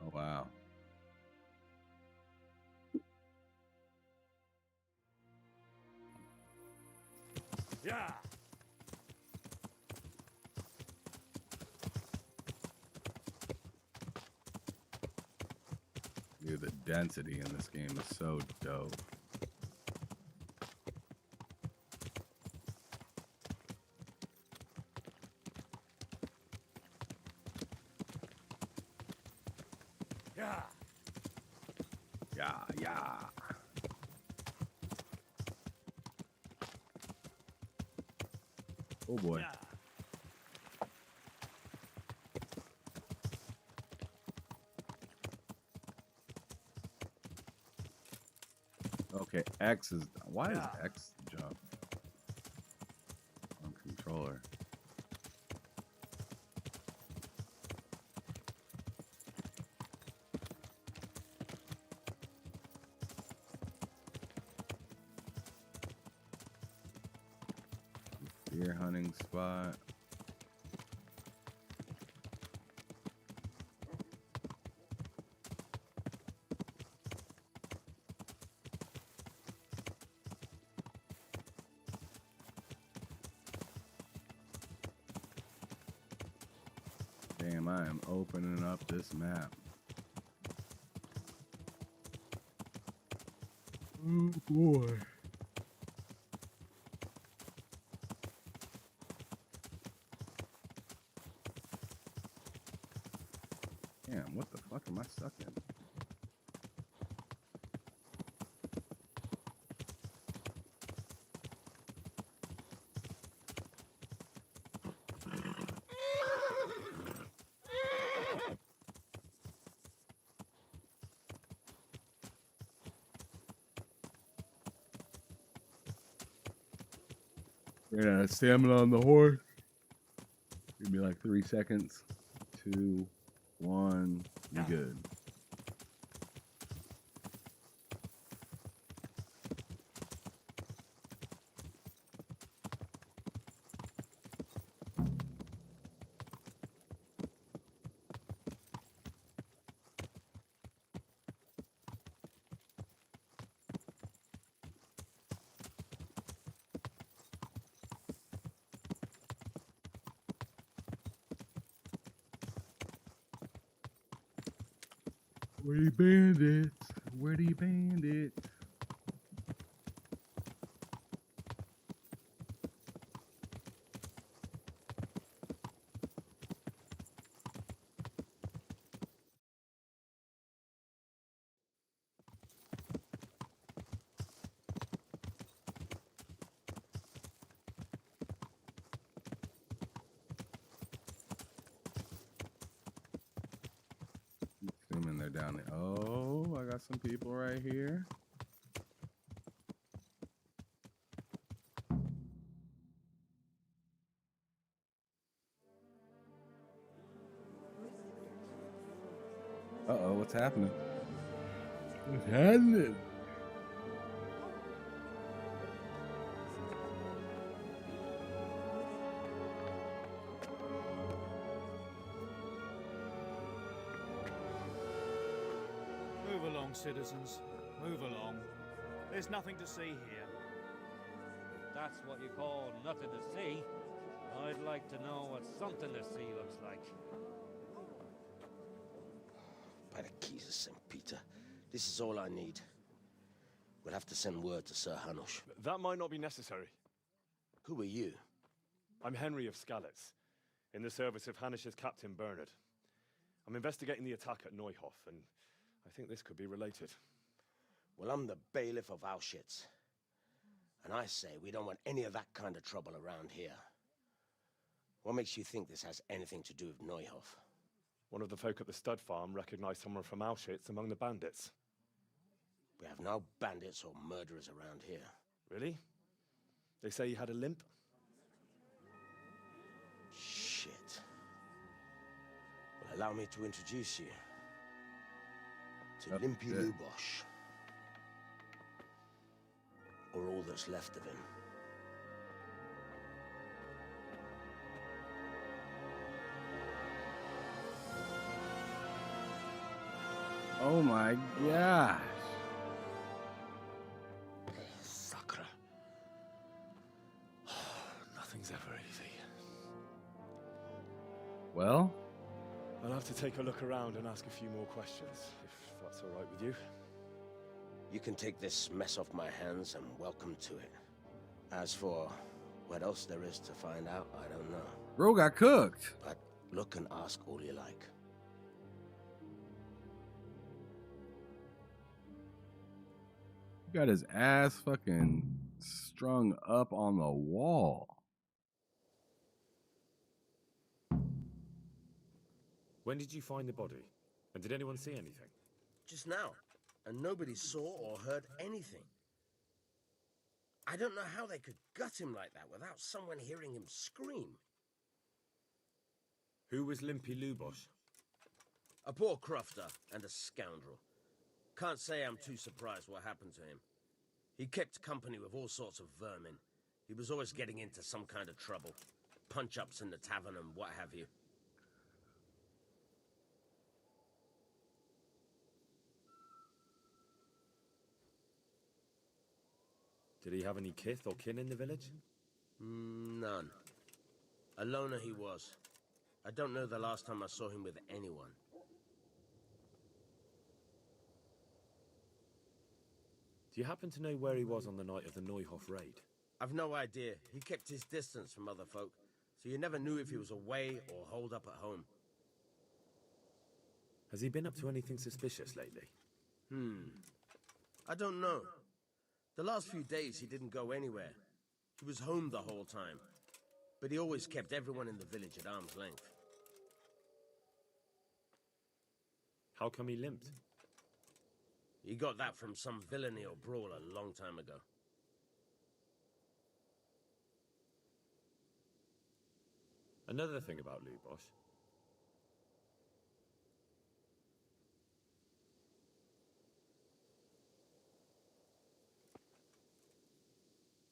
Oh wow. Yeah. Dude, the density in this game is so dope. Yeah. Yeah. Oh boy. Yeah. Okay, X is... Why is X jump on controller? Deer hunting spot. Damn, I am opening up this map. Oh boy. Damn, what the fuck am I stuck in? Yeah, stamina on the horse. Give me like 3 seconds. 2, 1, you good. Where the bandits? Where the bandits? Assuming they're down there. Oh, I got some people right here. Uh-oh, what's happening? What's happening? citizens. Move along. There's nothing to see here. That's what you call nothing to see. I'd like to know what something to see looks like. By the keys of St. Peter, this is all I need. We'll have to send word to Sir Hanush. That might not be necessary. Who are you? I'm Henry of Skalitz, in the service of Hanush's Captain Bernard. I'm investigating the attack at Neuhof, and I think this could be related. Well, I'm the bailiff of Auschwitz. And I say we don't want any of that kind of trouble around here. What makes you think this has anything to do with Neuhof? One of the folk at the stud farm recognized someone from Auschwitz among the bandits. We have no bandits or murderers around here. Really? They say he had a limp? Shit. Well, allow me to introduce you to Limpy Lubosh. Or all that's left of him. Oh my gosh. Sakra. Nothing's ever easy. Well? I'll have to take a look around and ask a few more questions, if that's all right with you. You can take this mess off my hands and welcome to it. As for what else there is to find out, I don't know. Bro got cooked. But look and ask all you like. Got his ass fucking strung up on the wall. When did you find the body? And did anyone see anything? Just now. And nobody saw or heard anything. I don't know how they could gut him like that without someone hearing him scream. Who was Limpy Lubosh? A poor crofter and a scoundrel. Can't say I'm too surprised what happened to him. He kept company with all sorts of vermin. He was always getting into some kind of trouble. Punch-ups in the tavern and what have you. Did he have any kith or kin in the village? None. A loner he was. I don't know the last time I saw him with anyone. Do you happen to know where he was on the night of the Neuhof raid? I've no idea. He kept his distance from other folk, so you never knew if he was away or holed up at home. Has he been up to anything suspicious lately? I don't know. The last few days he didn't go anywhere. He was home the whole time. But he always kept everyone in the village at arm's length. How come he limped? He got that from some villainy or brawl a long time ago. Another thing about Lubosh.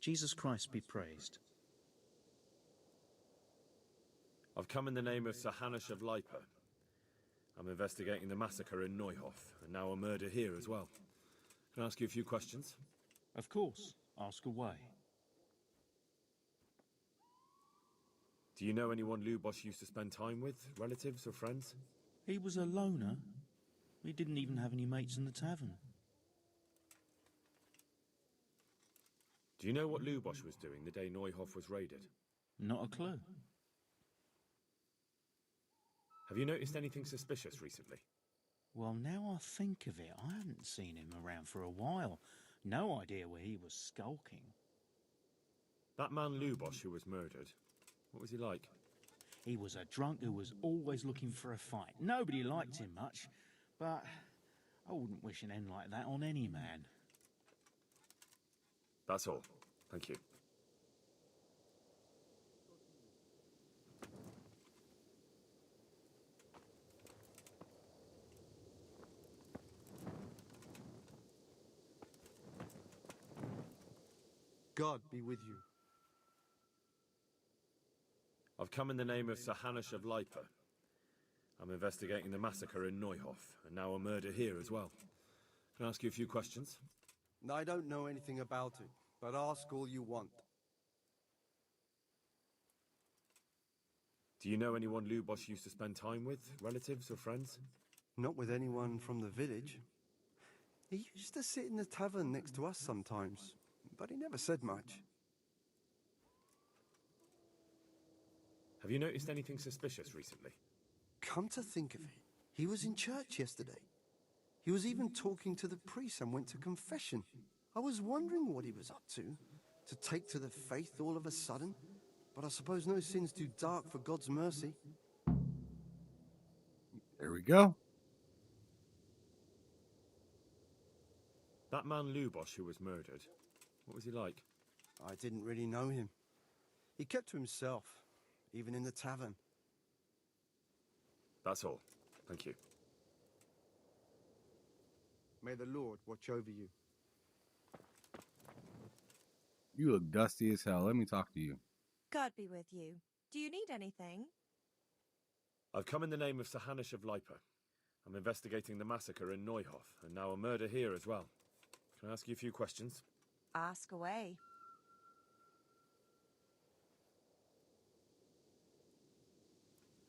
Jesus Christ be praised. I've come in the name of Sir Hanush of Lipa. I'm investigating the massacre in Neuhof, and now a murder here as well. Can I ask you a few questions? Of course. Ask away. Do you know anyone Lubosh used to spend time with? Relatives or friends? He was a loner. He didn't even have any mates in the tavern. Do you know what Lubosh was doing the day Neuhof was raided? Not a clue. Have you noticed anything suspicious recently? Well, now I think of it, I haven't seen him around for a while. No idea where he was skulking. That man Lubosh who was murdered, what was he like? He was a drunk who was always looking for a fight. Nobody liked him much, but I wouldn't wish an end like that on any man. That's all. Thank you. God be with you. I've come in the name of Sir Hanush of Lipa. I'm investigating the massacre in Neuhof, and now a murder here as well. Can I ask you a few questions? I don't know anything about it, but ask all you want. Do you know anyone Lubos used to spend time with? Relatives or friends? Not with anyone from the village. He used to sit in the tavern next to us sometimes, but he never said much. Have you noticed anything suspicious recently? Come to think of it, he was in church yesterday. He was even talking to the priest and went to confession. I was wondering what he was up to take to the faith all of a sudden. But I suppose no sin's too dark for God's mercy. There we go. That man Lubos who was murdered, what was he like? I didn't really know him. He kept to himself, even in the tavern. That's all. Thank you. May the Lord watch over you. You look dusty as hell. Let me talk to you. God be with you. Do you need anything? I've come in the name of Sir Hanush of Lipa. I'm investigating the massacre in Neuhof, and now a murder here as well. Can I ask you a few questions? Ask away.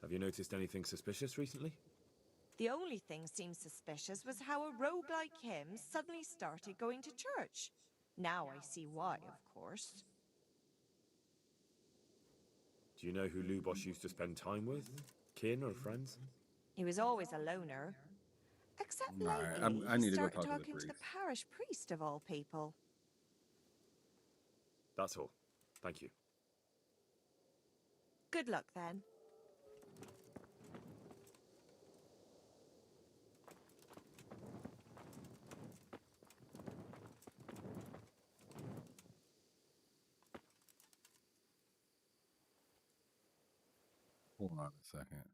Have you noticed anything suspicious recently? The only thing seemed suspicious was how a rogue like him suddenly started going to church. Now I see why, of course. Do you know who Lubos used to spend time with? Kin or friends? He was always a loner. Except lately, I need he to go started talk to the talking to the priest. parish priest of all people. That's all. Thank you. Good luck then. Hold on a second.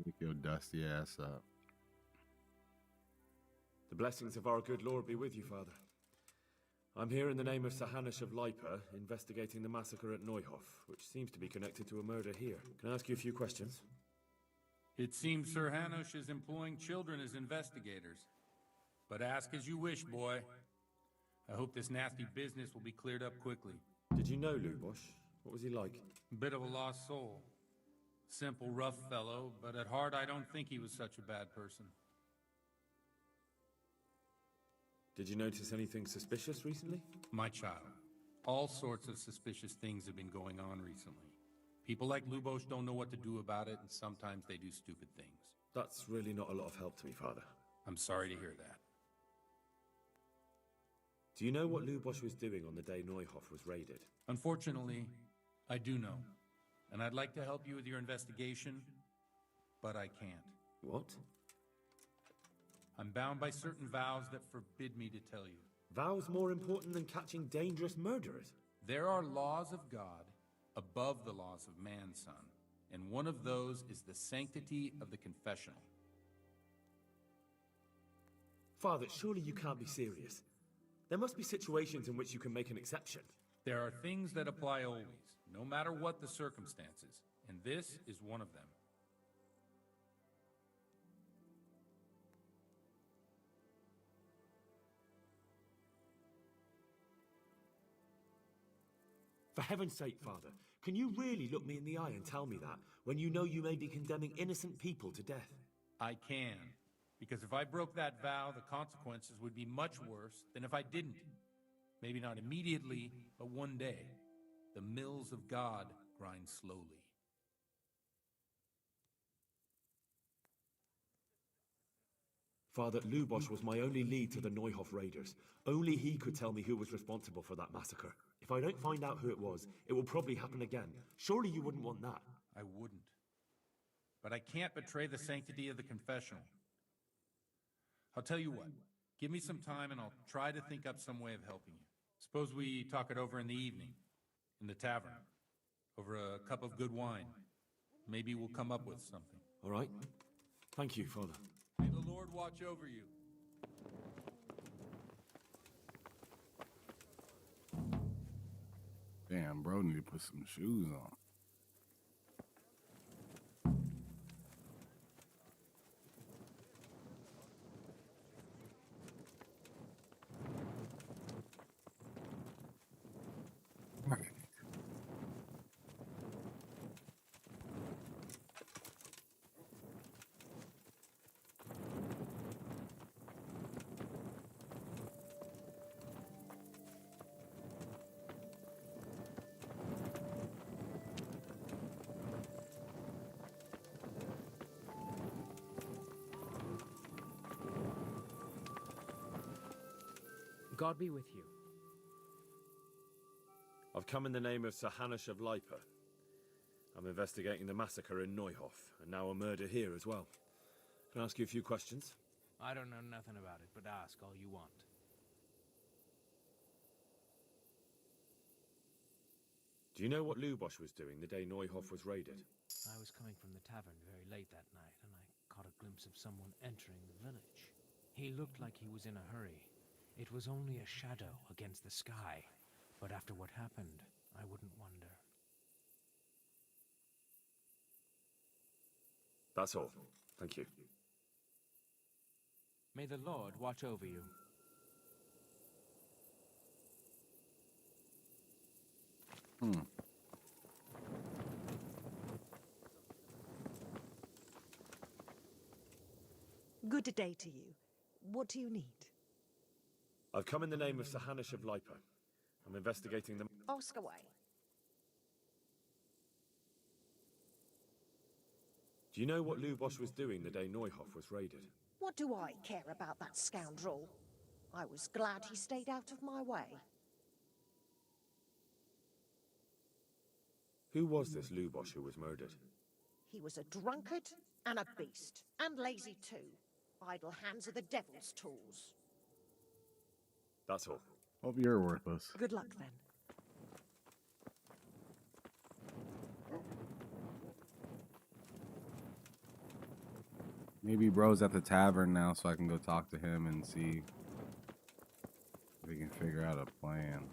Wake your dusty ass up. The blessings of our good Lord be with you, Father. I'm here in the name of Sir Hanush of Lipa, investigating the massacre at Neuhof, which seems to be connected to a murder here. Can I ask you a few questions? It seems Sir Hanush is employing children as investigators. But ask as you wish, boy. I hope this nasty business will be cleared up quickly. Did you know Lubos? What was he like? Bit of a lost soul. Simple, rough fellow, but at heart I don't think he was such a bad person. Did you notice anything suspicious recently? My child, all sorts of suspicious things have been going on recently. People like Lubos don't know what to do about it, and sometimes they do stupid things. That's really not a lot of help to me, Father. I'm sorry to hear that. Do you know what Lubos was doing on the day Neuhof was raided? Unfortunately, I do know. And I'd like to help you with your investigation, but I can't. What? I'm bound by certain vows that forbid me to tell you. Vows more important than catching dangerous murderers? There are laws of God above the laws of man, son. And one of those is the sanctity of the confessional. Father, surely you can't be serious. There must be situations in which you can make an exception. There are things that apply always, no matter what the circumstances, and this is one of them. For heaven's sake, Father, can you really look me in the eye and tell me that, when you know you may be condemning innocent people to death? I can, because if I broke that vow, the consequences would be much worse than if I didn't. Maybe not immediately, but one day. The mills of God grind slowly. Father, Lubos was my only lead to the Neuhof raiders. Only he could tell me who was responsible for that massacre. If I don't find out who it was, it will probably happen again. Surely you wouldn't want that. I wouldn't. but I can't betray the sanctity of the confessional. I'll tell you what, give me some time and I'll try to think up some way of helping you. Suppose we talk it over in the evening, in the tavern, over a cup of good wine. Maybe we'll come up with something. All right. Thank you, Father. May the Lord watch over you. Damn, bro, need to put some shoes on. God be with you. I've come in the name of Sir Hanush of Lipa. I'm investigating the massacre in Neuhof, and now a murder here as well. Can I ask you a few questions? I don't know nothing about it, but ask all you want. Do you know what Lubosh was doing the day Neuhof was raided? I was coming from the tavern very late that night, and I caught a glimpse of someone entering the village. He looked like he was in a hurry. It was only a shadow against the sky, but after what happened, I wouldn't wonder. That's all. Thank you. May the Lord watch over you. Good day to you. What do you need? I've come in the name of Sir Hanush of Lipa. I'm investigating the... Ask away. Do you know what Lubosh was doing the day Neuhof was raided? What do I care about that scoundrel? I was glad he stayed out of my way. Who was this Lubosh who was murdered? He was a drunkard and a beast, and lazy too. Idle hands are the devil's tools. That's all. Hope you're worthless. Good luck then. Maybe bro's at the tavern now, so I can go talk to him and see if we can figure out a plan.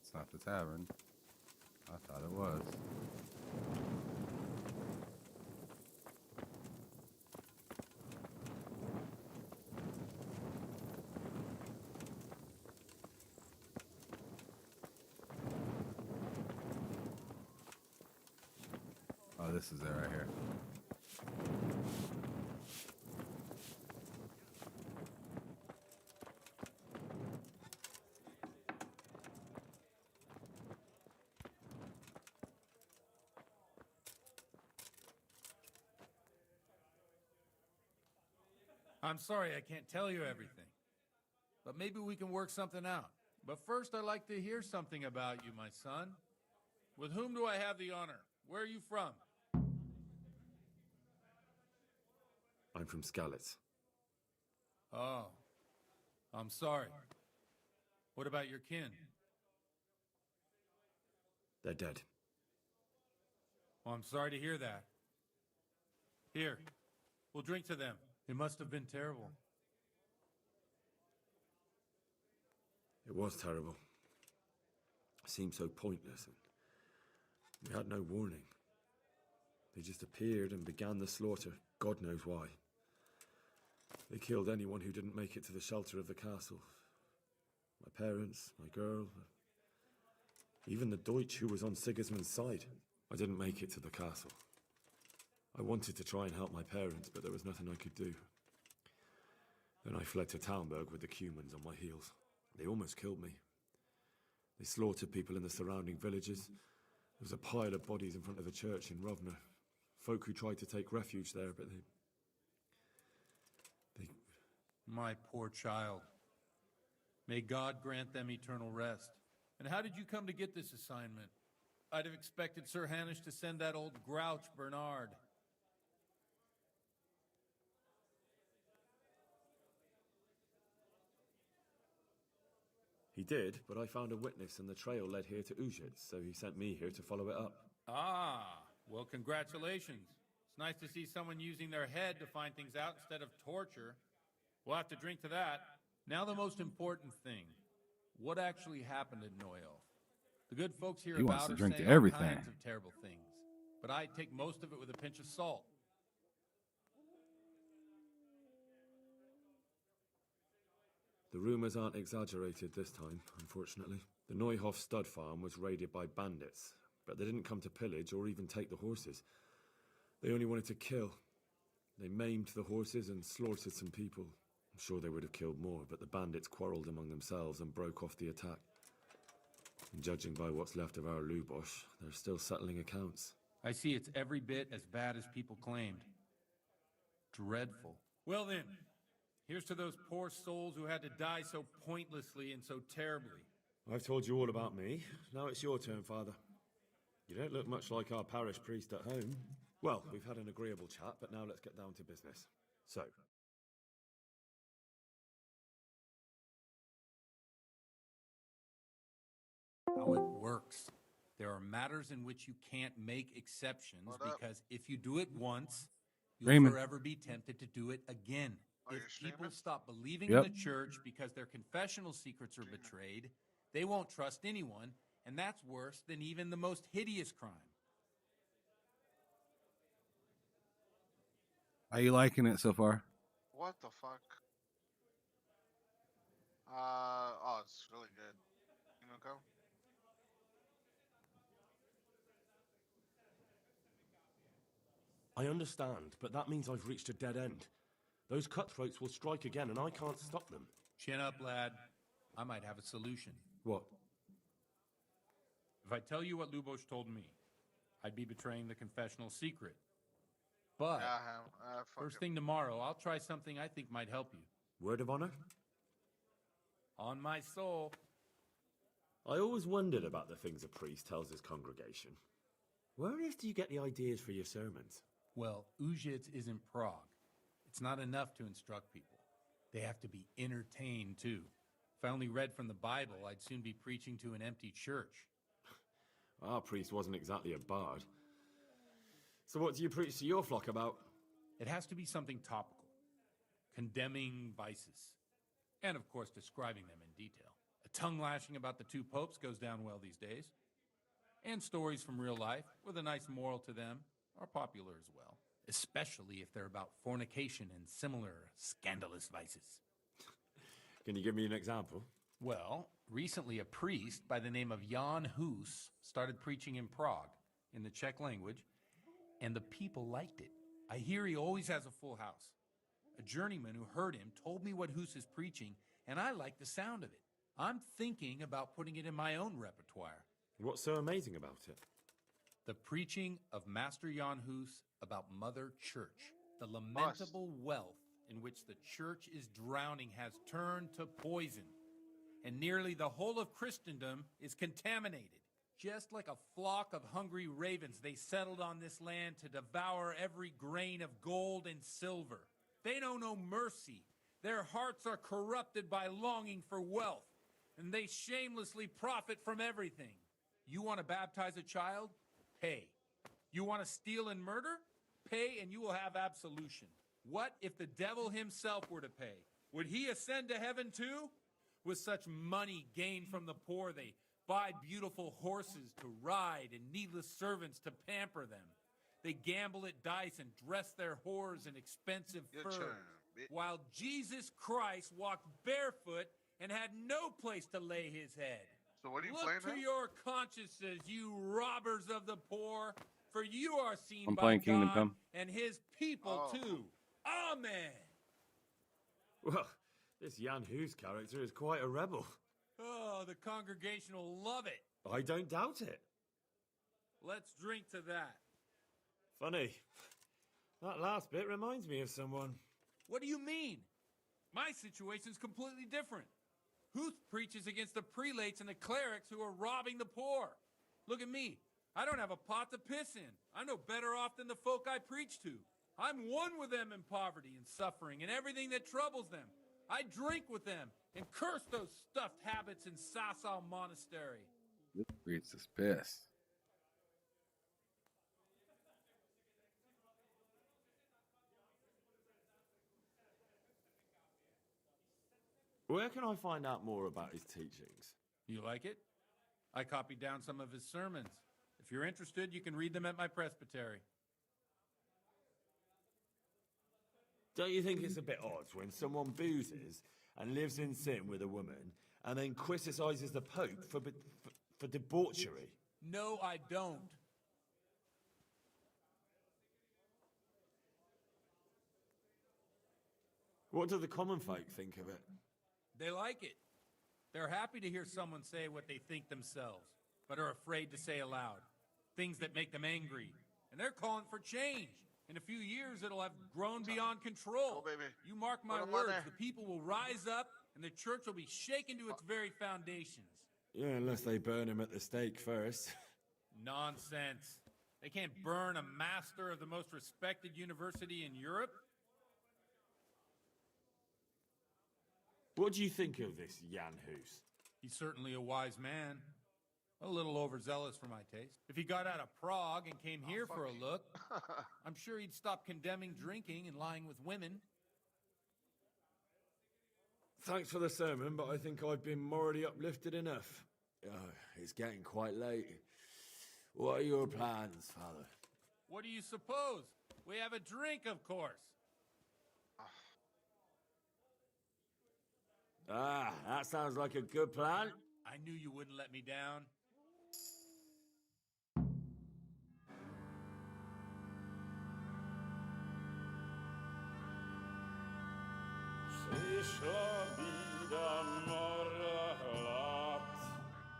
It's not the tavern. I thought it was. Oh, this is it right here. I'm sorry I can't tell you everything, but maybe we can work something out. But first, I'd like to hear something about you, my son. With whom do I have the honor? Where are you from? I'm from Skalitz. Oh, I'm sorry. What about your kin? They're dead. Well, I'm sorry to hear that. Here, we'll drink to them. It must have been terrible. It was terrible. It seemed so pointless, and we had no warning. They just appeared and began the slaughter, God knows why. They killed anyone who didn't make it to the shelter of the castle. My parents, my girl, even the Deutsch who was on Sigismund's side. I didn't make it to the castle. I wanted to try and help my parents, but there was nothing I could do. Then I fled to Talmberg with the Cumans on my heels. They almost killed me. They slaughtered people in the surrounding villages. There was a pile of bodies in front of the church in Rovna, folk who tried to take refuge there, but they... My poor child. May God grant them eternal rest. And how did you come to get this assignment? I'd have expected Sir Hanish to send that old grouch Bernard. He did, but I found a witness and the trail led here to Ujit, so he sent me here to follow it up. Ah, well, congratulations. It's nice to see someone using their head to find things out instead of torture. We'll have to drink to that. Now the most important thing. What actually happened in Noyelf? The good folks here He wants about to are drink to saying all everything. kinds of terrible things. But I take most of it with a pinch of salt. The rumours aren't exaggerated this time, unfortunately. The Neuhoff stud farm was raided by bandits, but they didn't come to pillage or even take the horses. They only wanted to kill. They maimed the horses and slaughtered some people. I'm sure they would have killed more, but the bandits quarrelled among themselves and broke off the attack. And judging by what's left of our Lubosh, they're still settling accounts. I see it's every bit as bad as people claimed. Dreadful. Well then, here's to those poor souls who had to die so pointlessly and so terribly. I've told you all about me. Now it's your turn, Father. You don't look much like our parish priest at home. Well, we've had an agreeable chat, but now let's get down to business. So, how it works. There are matters in which you can't make exceptions because if you do it once, you'll Raymond. forever be tempted to do it again. If people stop believing Yep. in the church because their confessional secrets are betrayed, they won't trust anyone, and that's worse than even the most hideous crime. How you liking it so far? What the fuck? Oh, it's really good. You know, go. I understand, but that means I've reached a dead end. Those cutthroats will strike again, and I can't stop them. Chin up, lad. I might have a solution. What? If I tell you what Lubosh told me, I'd be betraying the confessional secret. But first thing tomorrow, I'll try something I think might help you. Word of honor? On my soul. I always wondered about the things a priest tells his congregation. Where on earth do you get the ideas for your sermons? Well, Ujits is in Prague. It's not enough to instruct people. They have to be entertained, too. If I only read from the Bible, I'd soon be preaching to an empty church. Our priest wasn't exactly a bard. So what do you preach to your flock about? It has to be something topical. Condemning vices. And, of course, describing them in detail. A tongue lashing about the two popes goes down well these days. And stories from real life, with a nice moral to them, are popular as well. Especially if they're about fornication and similar scandalous vices. Can you give me an example? Well, recently a priest by the name of Jan Hus started preaching in Prague, in the Czech language, and the people liked it. I hear he always has a full house. A journeyman who heard him told me what Hus is preaching, and I like the sound of it. I'm thinking about putting it in my own repertoire. What's so amazing about it? The preaching of Master Jan Hus about Mother Church. The lamentable wealth in which the church is drowning has turned to poison. And nearly the whole of Christendom is contaminated. Just like a flock of hungry ravens, they settled on this land to devour every grain of gold and silver. They know no mercy. Their hearts are corrupted by longing for wealth, and they shamelessly profit from everything. You want to baptize a child? Pay. You want to steal and murder? Pay and you will have absolution. What if the devil himself were to pay? Would he ascend to heaven too? With such money gained from the poor, they buy beautiful horses to ride and needless servants to pamper them. They gamble at dice and dress their whores in expensive furs. While Jesus Christ walked barefoot and had no place to lay his head. So what are you Look playing to now? your consciences, you robbers of the poor, for you are seen I'm by playing Kingdom God Come. and his people too. Amen. Well, this Jan Hus character is quite a rebel. Oh, the congregation will love it. I don't doubt it. Let's drink to that. Funny. That last bit reminds me of someone. What do you mean? My situation's completely different. Huth preaches against the prelates and the clerics who are robbing the poor. Look at me. I don't have a pot to piss in. I'm no better off than the folk I preach to. I'm one with them in poverty and suffering and everything that troubles them. I drink with them and curse those stuffed habits in Sasau Monastery. This priest is pissed. Where can I find out more about his teachings? You like it? I copied down some of his sermons. If you're interested, you can read them at my presbytery. Don't you think it's a bit odd when someone boozes and lives in sin with a woman and then criticizes the Pope for debauchery? No, I don't. What do the common folk think of it? They like it. They're happy to hear someone say what they think themselves, but are afraid to say aloud. Things that make them angry. And they're calling for change. In a few years, it'll have grown beyond control. You mark my words, the people will rise up, and the church will be shaken to its very foundations. Yeah, unless they burn him at the stake first. Nonsense. They can't burn a master of the most respected university in Europe. What do you think of this Jan Hus? He's certainly a wise man. A little overzealous for my taste. If he got out of Prague and came here for a look, I'm sure he'd stop condemning drinking and lying with women. Thanks for the sermon, but I think I've been morally uplifted enough. Oh, it's getting quite late. What are your plans, Father? What do you suppose? We have a drink, of course. Ah, that sounds like a good plan. I knew you wouldn't let me down.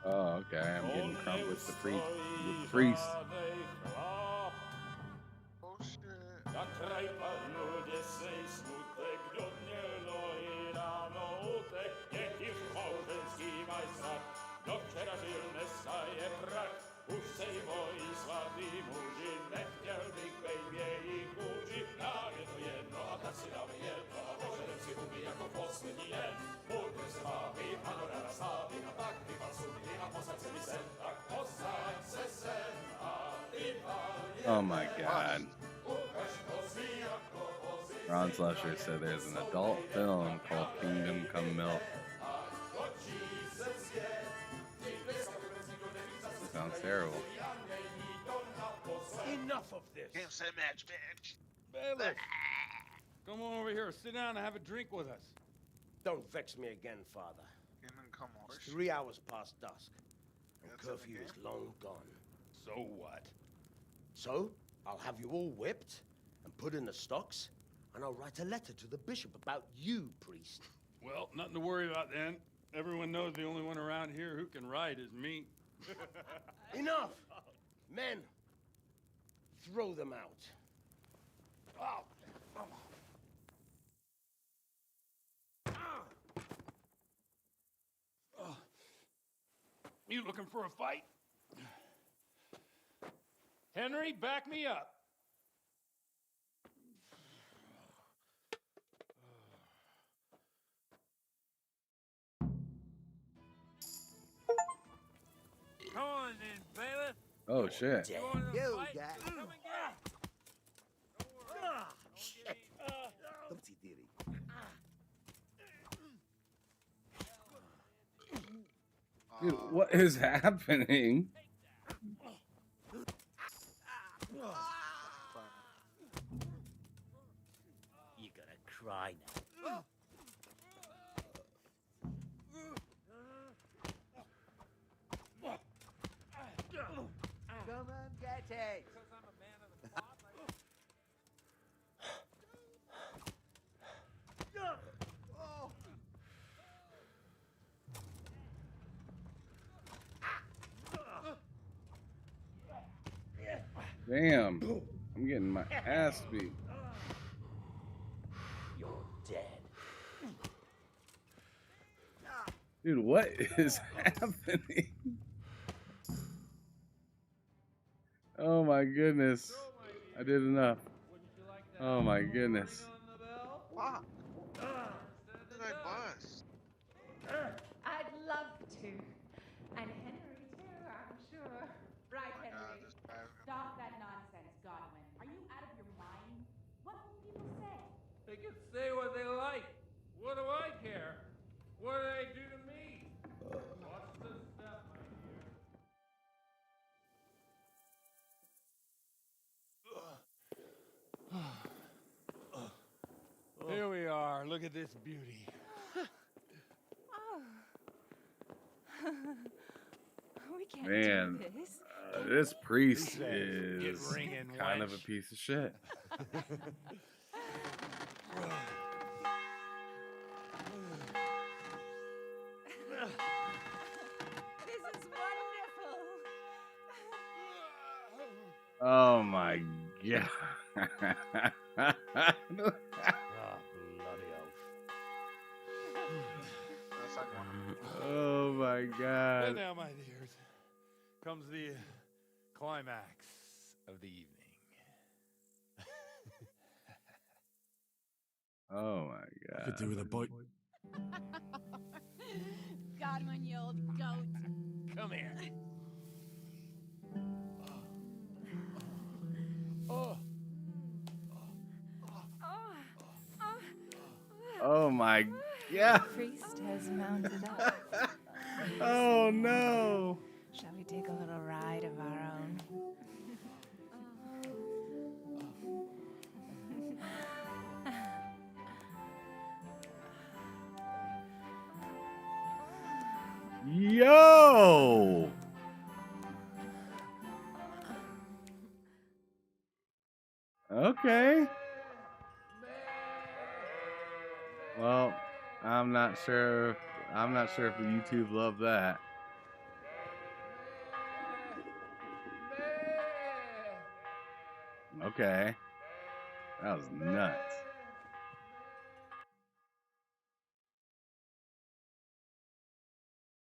Oh, okay. I'm getting crunk with the priest. The priest. Oh shit. Oh my god. Ron Slusher said there's an adult film called Kingdom Come Milk. Sounds terrible. Enough of this. Game set match, bitch. Bailiff, come on over here, sit down and have a drink with us. Don't vex me again, Father. Game and come on. It's 3 hours past dusk, and curfew is long gone. So what? So, I'll have you all whipped and put in the stocks, and I'll write a letter to the bishop about you, priest. Well, nothing to worry about then. Everyone knows the only one around here who can write is me. Enough! Men, throw them out. Oh. You looking for a fight? Henry, back me up. Come on then, bailiff. Oh shit. You got shit. Dumpty diddy. Dude, what is happening? You're gonna cry now. Come and get it. Damn. I'm I'm getting my ass beat. You're dead. Dude, what is happening? Oh my goodness. I did enough. Oh my goodness. Wow. Did I bust? I'd love to. And Henry too, I'm sure. Right, Henry. Stop that nonsense, Godwin. Are you out of your mind? What will people say? They can say what they like. What do I care? What do they do to me? Watch the step, my dear. Here we are. Look at this beauty. We can't Man, do this. this priest He says, "Get is ringing, kind of a wench." piece of shit. This is wonderful. Oh my god. Bloody oath. Oh my god. And now, my dears, comes the climax of the evening. Oh my god. Could do with a bite. Godwin, you old goat. Come here. Oh. Oh my god. The priest has mounted up. Oh no. Shall we take a little ride of our own? Yo. Okay. Well, I'm not sure if the YouTube loved that. Okay. That was nuts.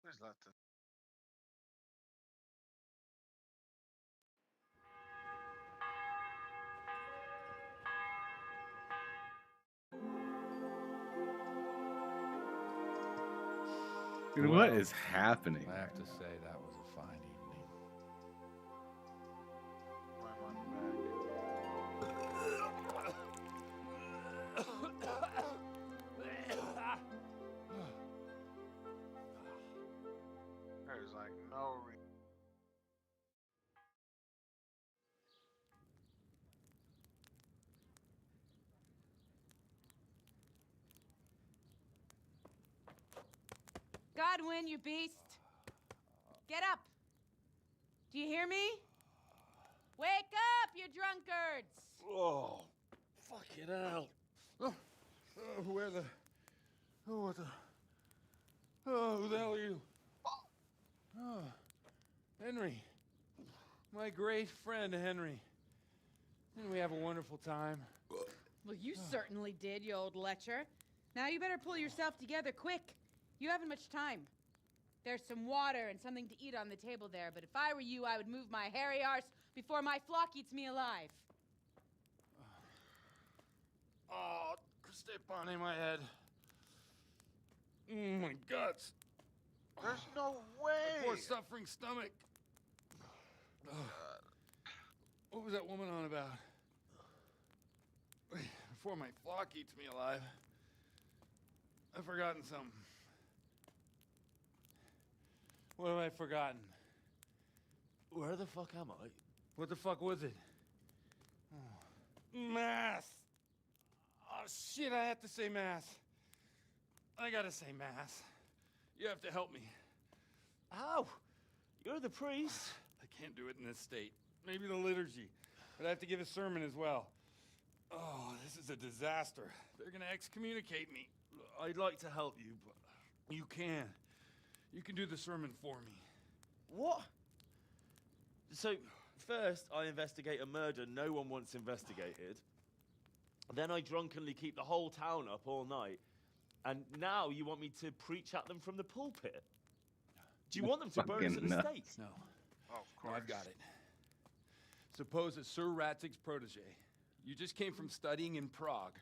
Where's that? Dude, what is happening? I have to say that was a fine evening. There's like no Godwin, you beast. Get up. Do you hear me? Wake up, you drunkards. Oh, fucking hell. Where the... Oh, what the... Oh, who the hell are you? Oh, Henry. My great friend, Henry. Didn't we have a wonderful time? Well, you certainly did, you old lecher. Now you better pull yourself together quick. You haven't much time. There's some water and something to eat on the table there, but if I were you, I would move my hairy arse before my flock eats me alive. Oh, step in my head. Oh, my guts. There's no way. Poor suffering stomach. What was that woman on about? Before my flock eats me alive. I've forgotten something. What have I forgotten? Where the fuck am I? What the fuck was it? Oh. Mass! Oh shit, I have to say mass. I gotta say mass. You have to help me. How? You're the priest. I can't do it in this state. Maybe the liturgy. But I have to give a sermon as well. Oh, this is a disaster. They're gonna excommunicate me. I'd like to help you, but you can. You can do the sermon for me. What? So, First, I investigate a murder no one wants investigated. Then I drunkenly keep the whole town up all night. And now you want me to preach at them from the pulpit? Do you want them to burn us at the stake? No. Oh, of course. I've got it. Suppose that Sir Ratzig's protege. You just came from studying in Prague.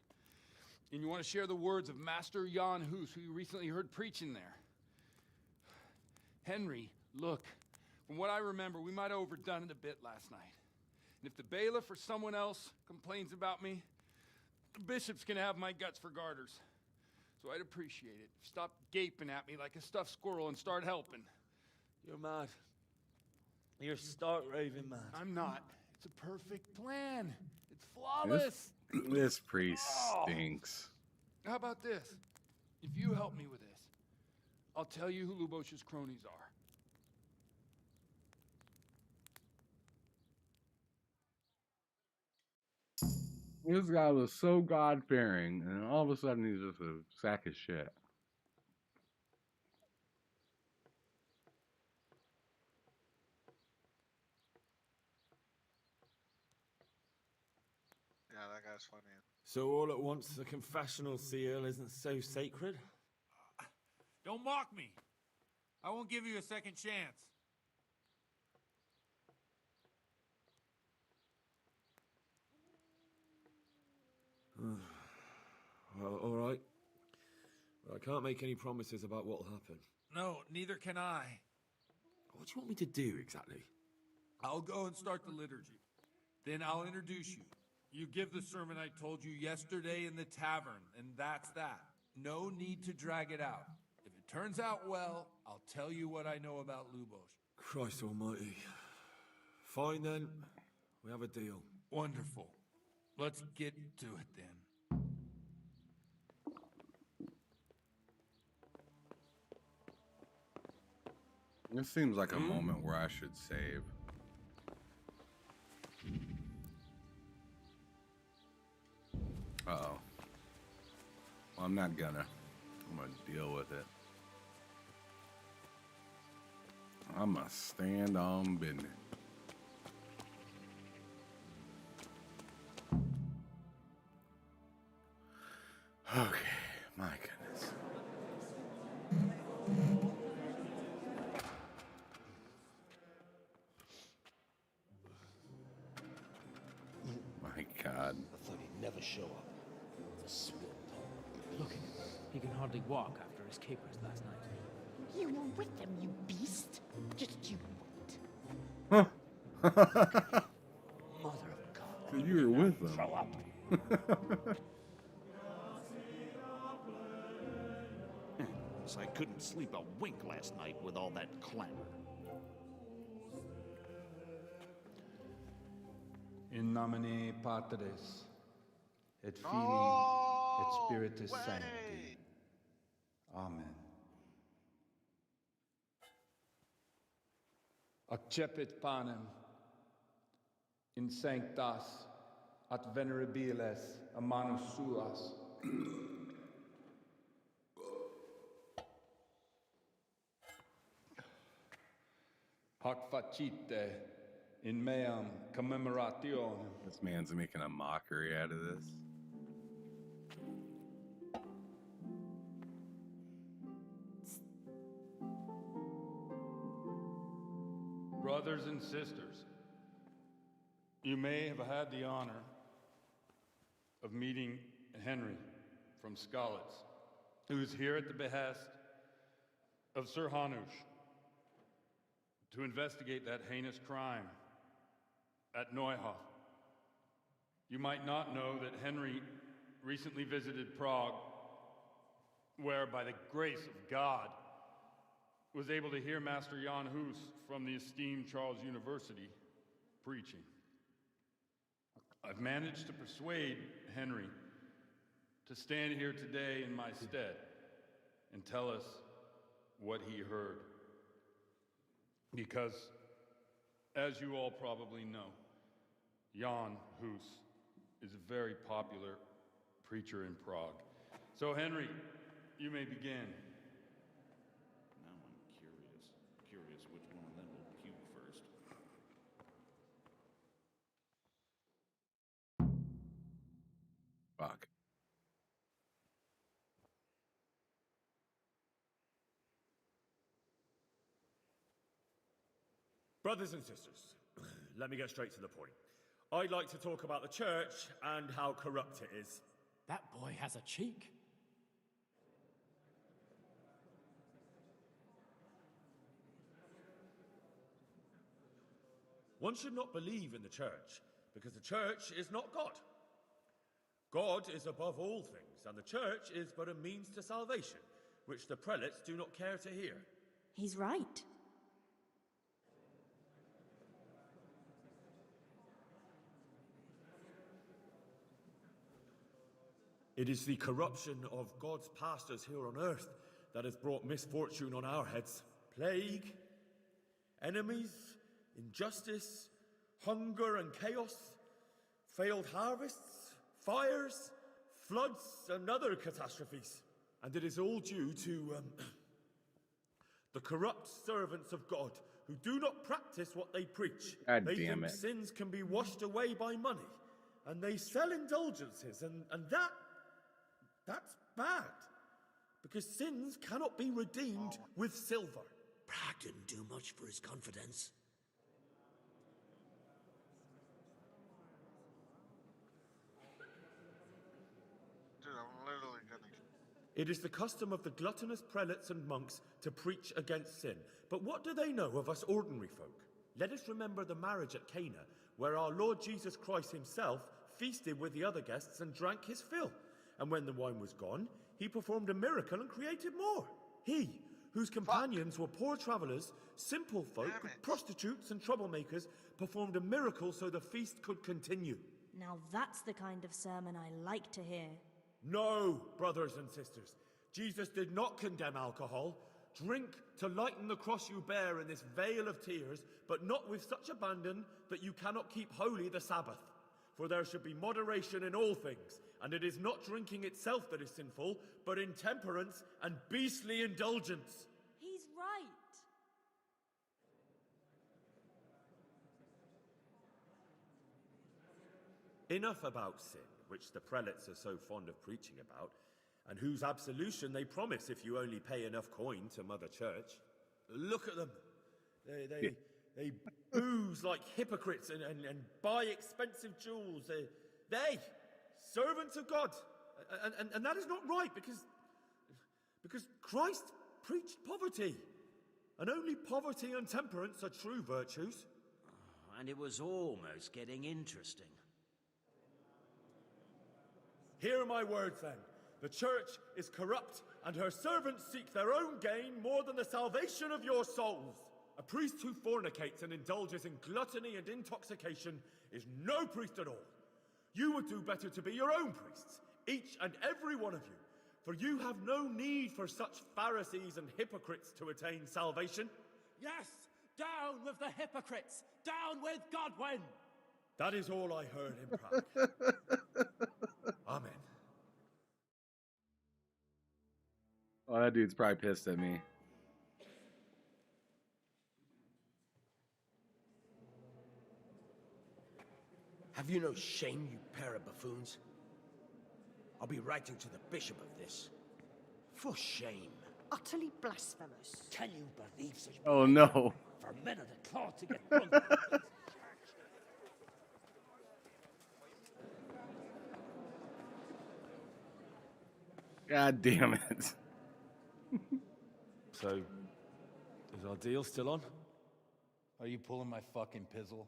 And you want to share the words of Master Jan Hus, who you recently heard preaching there. Henry, look. From what I remember, we might have overdone it a bit last night. And if the bailiff or someone else complains about me, the bishop's gonna have my guts for garters. So I'd appreciate it. Stop gaping at me like a stuffed squirrel and start helping. You're mad. You're stark raving mad. I'm not. It's a perfect plan. It's flawless. This priest stinks. How about this? If you help me with this, I'll tell you who Lubosh's cronies are. This guy was so God-fearing, and all of a sudden he's just a sack of shit. Yeah, that guy's funny. So all at once, the confessional seal isn't so sacred? Don't mock me. I won't give you a second chance. Well, all right. Well, I can't make any promises about what'll happen. No, neither can I. What do you want me to do exactly? I'll go and start the liturgy. Then I'll introduce you. You give the sermon I told you yesterday in the tavern, and that's that. No need to drag it out. If it turns out well, I'll tell you what I know about Lubosh. Christ almighty. Fine then. We have a deal. Wonderful. Let's get to it then. This seems like a moment where I should save. Uh-oh. Well, I'm not gonna. I'm gonna deal with it. I'm gonna stand on business. Okay, my goodness. My God. I thought he'd never show up. The swindle. Look, he can hardly walk after his capers last night. You were with them, you beast. Just you Huh. Mother of God. So you were with them. Grow up. So I couldn't sleep a wink last night with all that clamor. In nomine Patris, et Filii, et Spiritus Sancti. Amen. Accepit panem in sanctas at venerabiles a manus suas. Hoc facite in meam commemorationem. This man's making a mockery out of this. Brothers and sisters, you may have had the honor of meeting Henry from Skalitz, who is here at the behest of Sir Hanush to investigate that heinous crime at Neuhof. You might not know that Henry recently visited Prague, where, by the grace of God, was able to hear Master Jan Hus from the esteemed Charles University preaching. I've managed to persuade Henry to stand here today in my stead and tell us what he heard. Because, as you all probably know, Jan Hus is a very popular preacher in Prague. So, Henry, you may begin. Now I'm curious which one of them will puke first. Fuck. Brothers and sisters, let me get straight to the point. I'd like to talk about the church and how corrupt it is. That boy has a cheek. One should not believe in the church, because the church is not God. God is above all things, and the church is but a means to salvation, which the prelates do not care to hear. He's right. It is the corruption of God's pastors here on earth that has brought misfortune on our heads. Plague, enemies, injustice, hunger and chaos, failed harvests, fires, floods, and other catastrophes. And it is all due to the corrupt servants of God who do not practice what they preach. God they damn think it. sins can be washed away by money, and they sell indulgences, and that's bad, because sins cannot be redeemed with silver. Prague didn't do much for his confidence. Dude, I'm literally gonna. It is the custom of the gluttonous prelates and monks to preach against sin. But what do they know of us ordinary folk? Let us remember the marriage at Cana, where our Lord Jesus Christ himself feasted with the other guests and drank his fill. And when the wine was gone, he performed a miracle and created more. He, whose companions were poor travelers, simple folk, prostitutes and troublemakers, performed a miracle so the feast could continue. Now that's the kind of sermon I like to hear. No, brothers and sisters. Jesus did not condemn alcohol. Drink to lighten the cross you bear in this vale of tears, but not with such abandon that you cannot keep holy the Sabbath. For there should be moderation in all things, and it is not drinking itself that is sinful, but intemperance and beastly indulgence. He's right. Enough about sin, which the prelates are so fond of preaching about, and whose absolution they promise if you only pay enough coin to Mother Church. Look at them. They booze like hypocrites and buy expensive jewels. They servants of God. And that is not right, because Christ preached poverty. And only poverty and temperance are true virtues. And it was almost getting interesting. Hear my words then. The church is corrupt, and her servants seek their own gain more than the salvation of your souls. A priest who fornicates and indulges in gluttony and intoxication is no priest at all. You would do better to be your own priests, each and every one of you, for you have no need for such Pharisees and hypocrites to attain salvation. Yes, down with the hypocrites! Down with Godwin! That is all I heard in Prague. Amen. Oh, that dude's probably pissed at me. Have you no shame, you pair of buffoons? I'll be writing to the bishop of this. For shame. Utterly blasphemous. Can you believe such Oh no. for men of the cloth to get drunk? God damn it. So, is our deal still on? Are you pulling my fucking pizzle?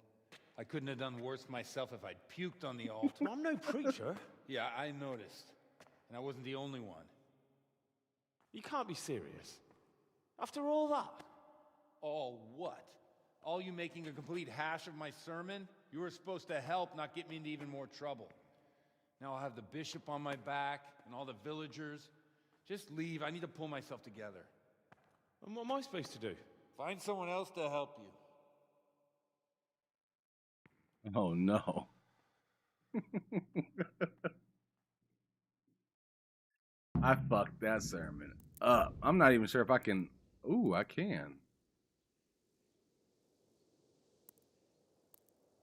I couldn't have done worse myself if I'd puked on the altar. I'm no preacher. Yeah, I noticed. And I wasn't the only one. You can't be serious. After all that? All what? All you making a complete hash of my sermon? You were supposed to help, not get me into even more trouble. Now I'll have the bishop on my back and all the villagers. Just leave. I need to pull myself together. And what am I supposed to do? Find someone else to help you. Oh no. I fucked that sermon up. I'm not even sure if I can. Ooh, I can.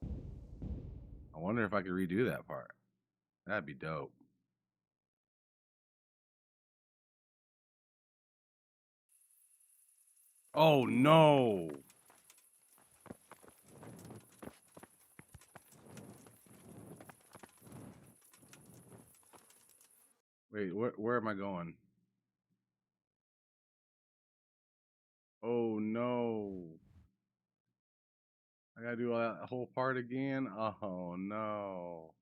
I wonder if I could redo that part. That'd be dope. Oh no. Wait, where am I going? Oh no. I gotta do that whole part again? Oh no.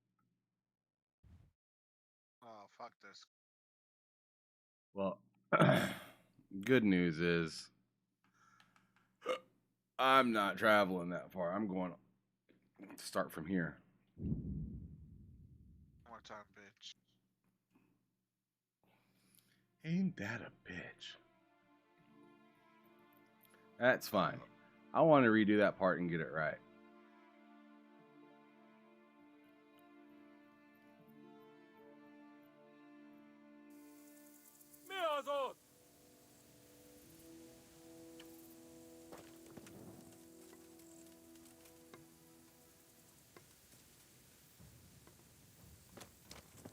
Oh, fuck this. Well, good news is I'm not traveling that far. I'm going to start from here. One more time, bitch. Ain't that a bitch? That's fine. I want to redo that part and get it right.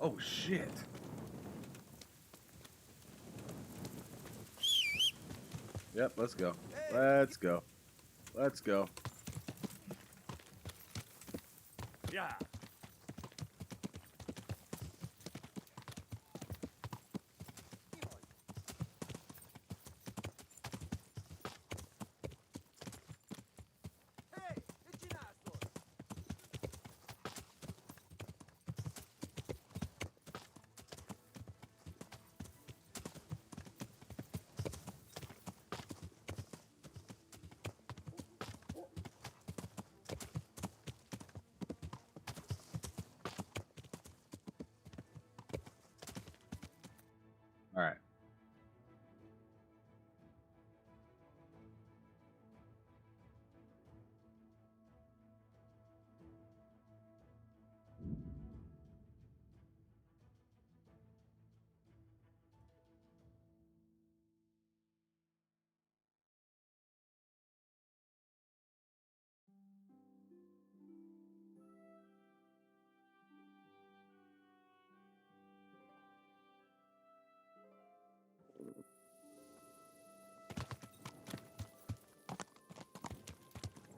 Oh shit. Yep, let's go. Let's go. Let's go. Yeah. All right.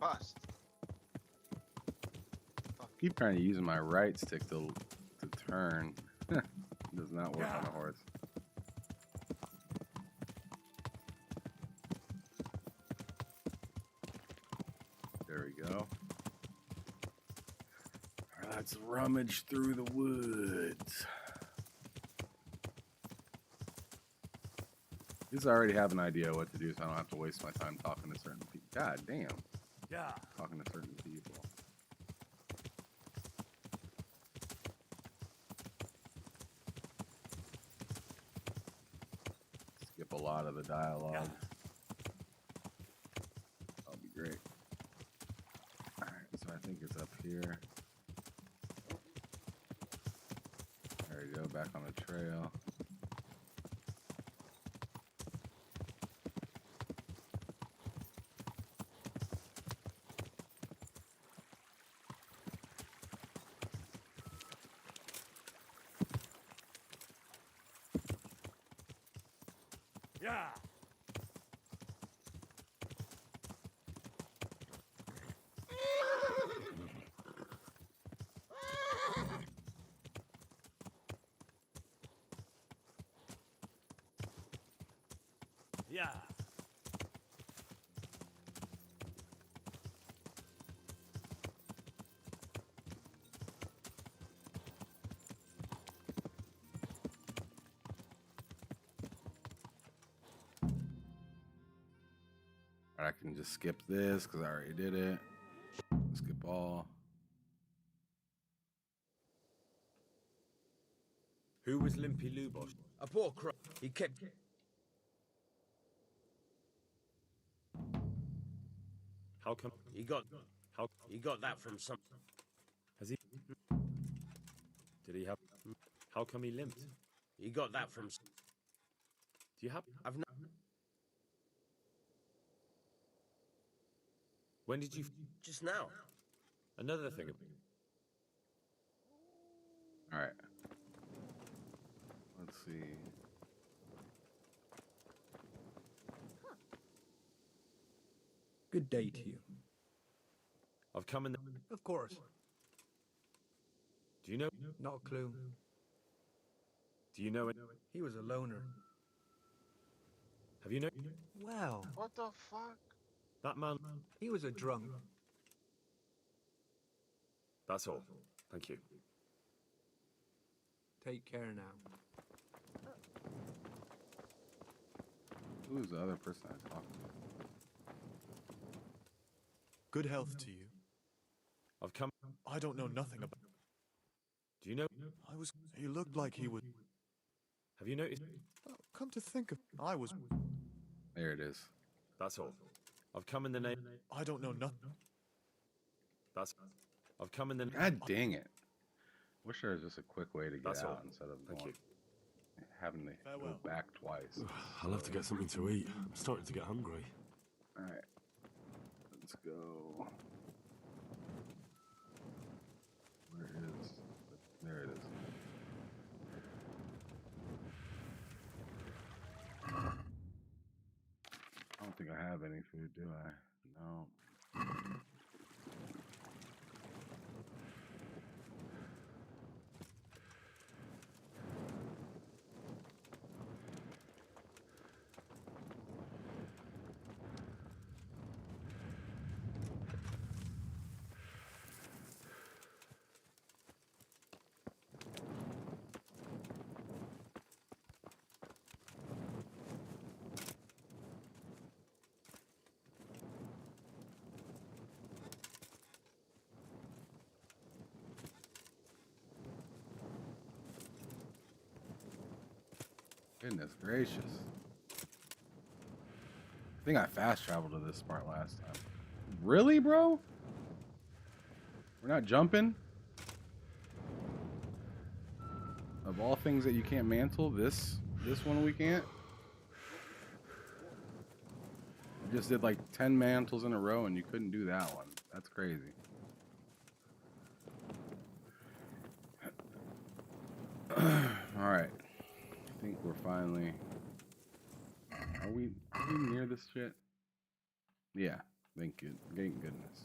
Bust. Keep trying to use my right stick to turn. Does not work on a horse. There we go. All right, let's rummage through the woods. At least I already have an idea what to do, so I don't have to waste my time talking to certain people. God damn. Yeah. Talking to certain people. Skip a lot of the dialogue. That'll be great. Alright, so I think it's up here. There we go, back on the trail. Yeah. Yeah. I can just skip this because I already did it. Skip all. Who was Limpy Lubos? A poor crook. He kept... How come? He got that from some... Has he? Did he have? How come he limped? He got that from... Do you have? I've no... When did you? Just now. Another thing. All right. Let's see. Good day to you. I've come in the... Of course. Do you know... Not a clue. Do you know it? He was a loner. Have you know... Well, What the fuck? That man... he was a drunk. That's all. Thank you. Take care now. Who's the other person I talked to? Good health to you. I've come... I don't know nothing about... Do you know... He looked like he was... Have you noticed... Oh, come to think of... I was... There it is. That's all. I've come in the name... I don't know nothing. That's... I've come in the... God dang it. Wish there was just a quick way to get That's out all. instead of Thank going, you. having to go back twice. I'll have to get something to eat. I'm starting to get hungry. Alright. Let's go. Where is... There it is. I don't think I have any food, do I? No. Goodness gracious. I think I fast traveled to this part last time. Really, bro? We're not jumping? Of all things that you can't mantle, this one we can't? You just did like 10 mantles in a row and you couldn't do that one. That's crazy. Alright. I think we're finally... Are we near this shit? Yeah, thank goodness.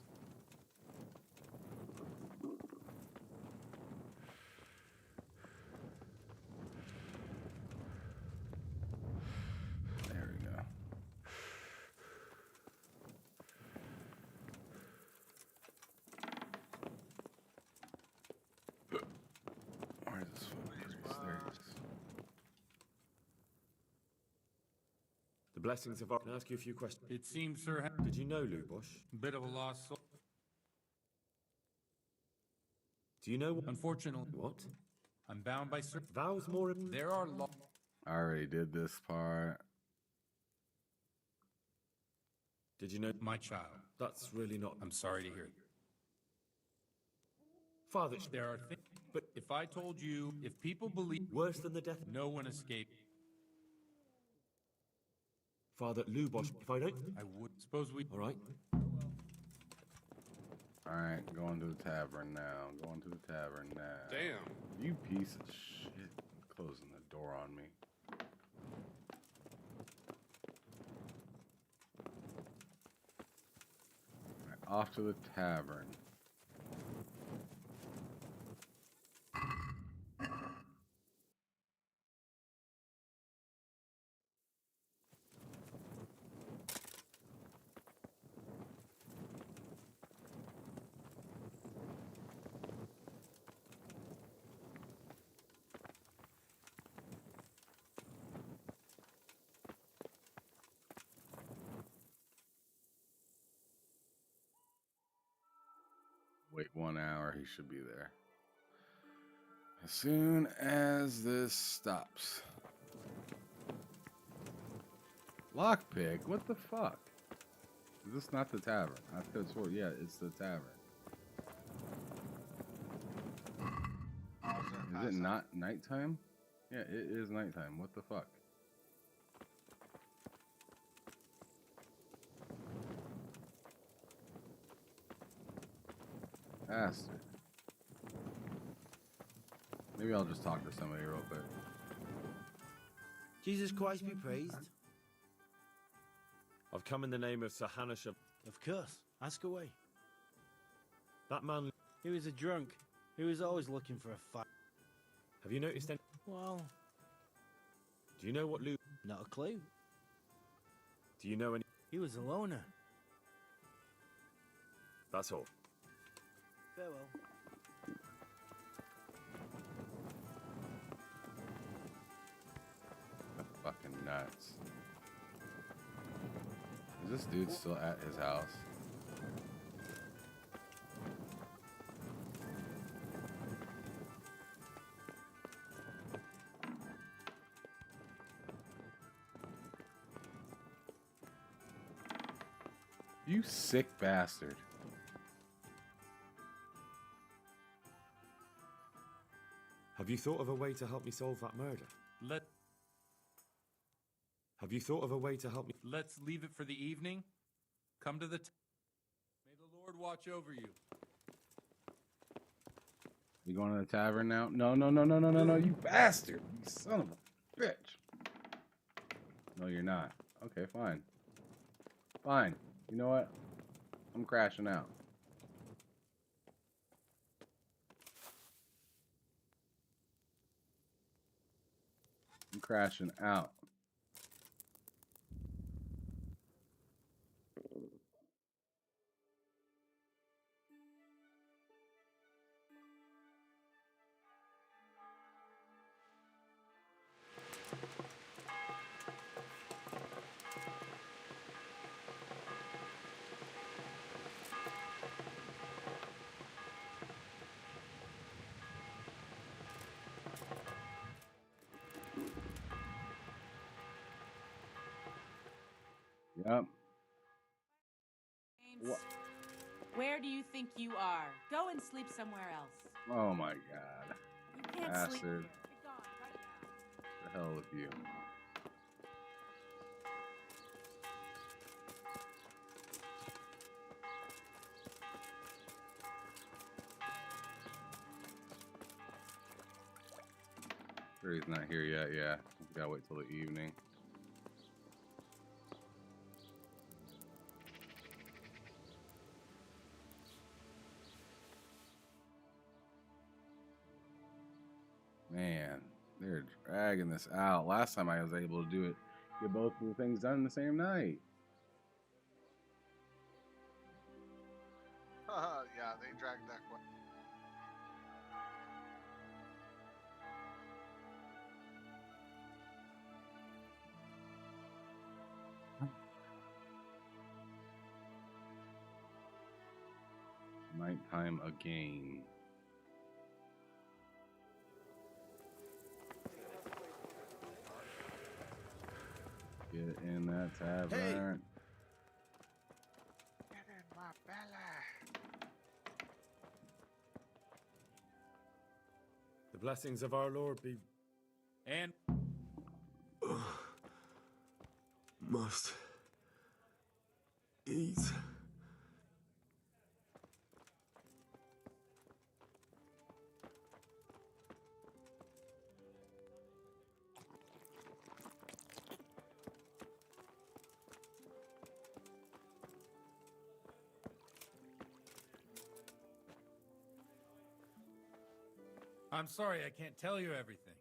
There we go. Where's this phone? There it is. The blessings of our... Can I ask you a few questions? It seems, sir, Did you know Lubosh? bit of a lost soul. Do you know what? Unfortunately, What? I'm bound by vows more... There are laws. I already did this part. Did you know... My child. That's really not... I'm sorry to hear it. Father... There are things... But if I told you, if people believe... Worse than the death... No one escaped. Father Lubosh, if I don't... I would... Suppose we... All right. Alright, going to the tavern now. Going to the tavern now. Damn. You piece of shit. Closing the door on me. Alright, off to the tavern. Wait 1 hour, he should be there. As soon as this stops. Lockpick? What the fuck? Is this not the tavern? I could have sworn, yeah, it's the tavern. Is it not nighttime? Yeah, it is nighttime. What the fuck? Bastard. Maybe I'll just talk to somebody real quick. Jesus Christ be praised. I've come in the name of Sir Hanush of... Of course. Ask away. That man... He was a drunk. He was always looking for a fight. Have you noticed any... Well... Do you know what Lou... Not a clue. Do you know any... He was a loner. That's all. Farewell. That's fucking nuts. Is this dude still at his house? You sick bastard. Have you thought of a way to help me solve that murder? Have you thought of a way to help me? Let's leave it for the evening. Come to the... May the Lord watch over you. You going to the tavern now? No, no, no, no, no, no, no, you bastard. You son of a bitch. No, you're not. Okay, fine. Fine. You know what? I'm crashing out. I'm crashing out. Yep. James, where do you think you are? Go and sleep somewhere else. Oh my god. You can't Bastard. sleep here. Be gone right now. The hell with you. Sure he's not here yet, yeah. We gotta wait till the evening. Man, they're dragging this out. Last time I was able to do it, get both of the things done the same night. Yeah, they dragged that one. Nighttime again. Get in that tavern. Get in my belly. The blessings of our Lord be... And... Must eat. I'm sorry I can't tell you everything.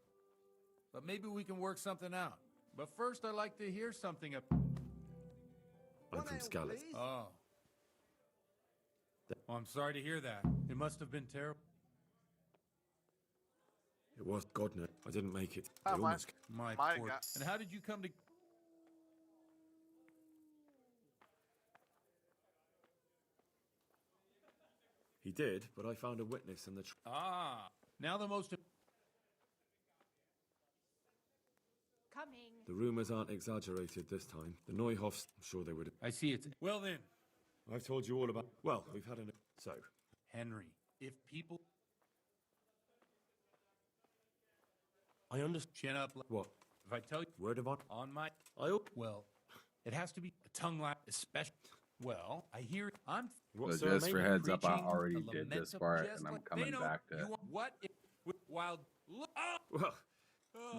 But maybe we can work something out. But first, I'd like to hear something up. I'm from Scarlet. Oh. Well, I'm sorry to hear that. It must have been terrible. It was God knows. I didn't make it. Ah, They almost... My Mine poor... got- And how did you come to... He did, but I found a witness and the... Ah. Now the most... Coming. The rumors aren't exaggerated this time. The Neuhoffs, I'm sure they would... I see it's... Well then, I've told you all about... Well, we've had an... So, Henry, if people... I understand... Chin up... What? If I tell you... Word of honor? On my... I... Well, it has to be a tongue like... Especially... Well, I hear... I'm... What, So just for maybe heads up, I preaching already a did this lamentable part, jest and I'm like coming they know back to you want- What if... Wild... Well...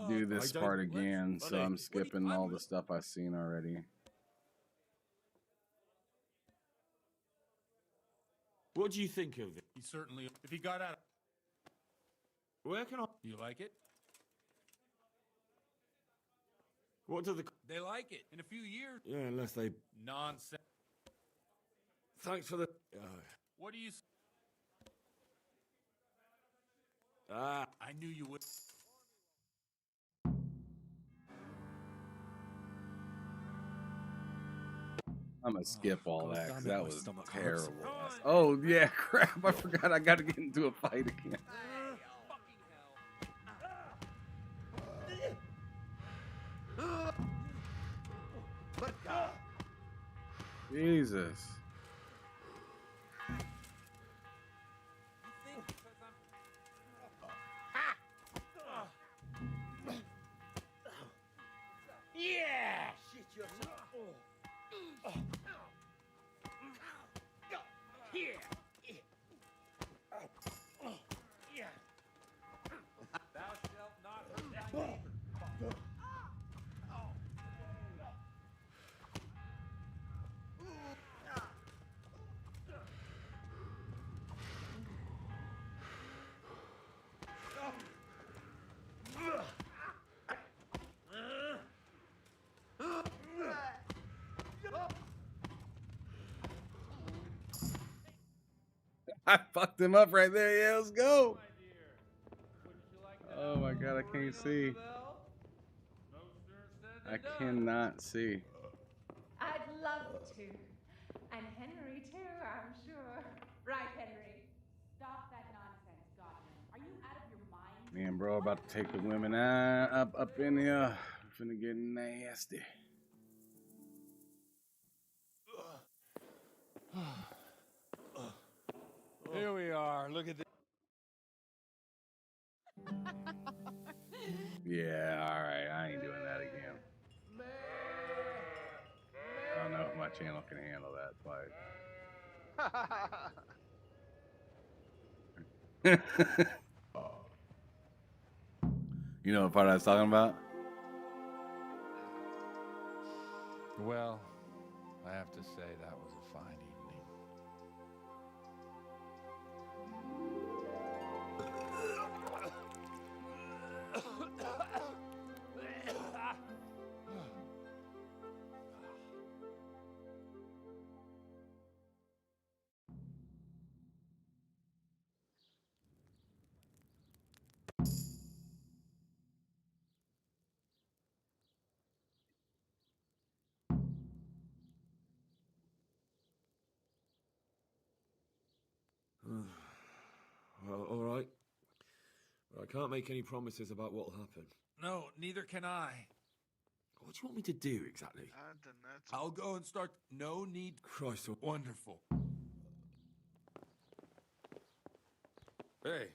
do this I don't- part let's- again, so buddy, I'm what do you- skipping all the stuff I've seen already. What do you think of it? He certainly... If he got out... Where can I... Do you like it? What do the... They like it. In a few years... Yeah, unless they... Nonsense. Thanks for the... What do you... Ah. I knew you would... I'm gonna skip all God that damn because it, that my was stomach hurts. terrible. Oh yeah, crap! I forgot I got to get into a fight again. Jesus. Yeah! Shit yourself. Here. Yeah. Thou shalt not hurt thy neighbor. I fucked him up right there. Yeah, let's go. Oh my god, I can't see. I cannot see. I'd love to. And Henry too, I'm sure. Right, Henry? Stop that nonsense, Gottman. Are you out of your mind? Man, bro, about to take the women up in here. Finna get nasty. Here we are. Look at this. Yeah, all right. I ain't doing that again. I don't know if my channel can handle that fight. You know what part I was talking about? Well, I have to say that was a fine evening. Well, all right. But I can't make any promises about what'll happen. No, neither can I. What do you want me to do exactly? I'll go and start. No need. Christ, Wonderful. Hey.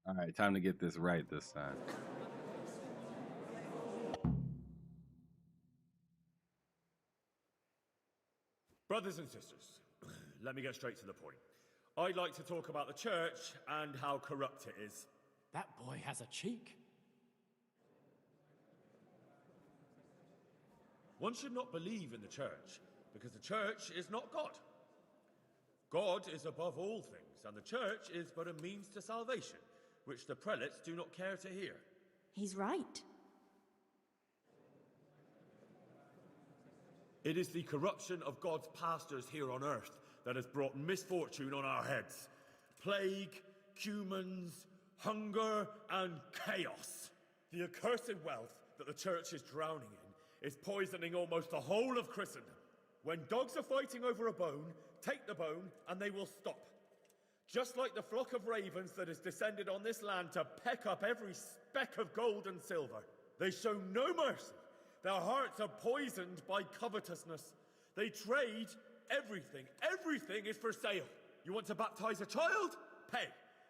All right, time to get this right this time. Brothers and sisters, let me get straight to the point. I'd like to talk about the church and how corrupt it is. That boy has a cheek. One should not believe in the church, because the church is not God. God is above all things, and the church is but a means to salvation, which the prelates do not care to hear. He's right. It is the corruption of God's pastors here on earth that has brought misfortune on our heads. Plague, cumens, hunger, and chaos. The accursed wealth that the church is drowning in is poisoning almost the whole of Christendom. When dogs are fighting over a bone, take the bone and they will stop. Just like the flock of ravens that has descended on this land to peck up every speck of gold and silver. They show no mercy. Their hearts are poisoned by covetousness. They trade everything. Everything is for sale. You want to baptize a child? Pay.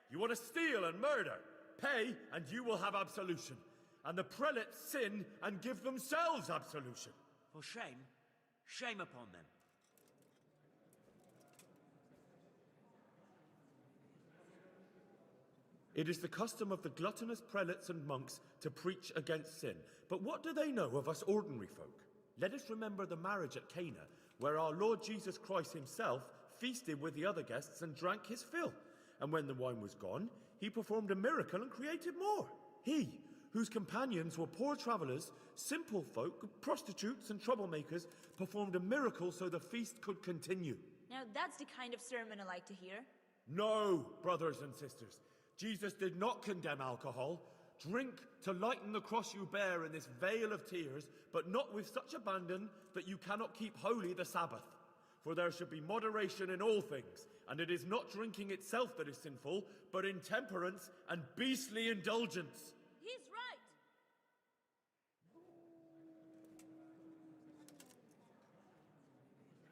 You want to steal and murder? Pay, and you will have absolution. And the prelates sin and give themselves absolution. For shame, shame upon them. It is the custom of the gluttonous prelates and monks to preach against sin. But what do they know of us ordinary folk? Let us remember the marriage at Cana, where our Lord Jesus Christ himself feasted with the other guests and drank his fill. And when the wine was gone, he performed a miracle and created more. He, whose companions were poor travelers, simple folk, prostitutes and troublemakers, performed a miracle so the feast could continue. Now that's the kind of sermon I like to hear. No, brothers and sisters. Jesus did not condemn alcohol. Drink to lighten the cross you bear in this vale of tears, but not with such abandon that you cannot keep holy the Sabbath. For there should be moderation in all things, and it is not drinking itself that is sinful, but intemperance and beastly indulgence. He's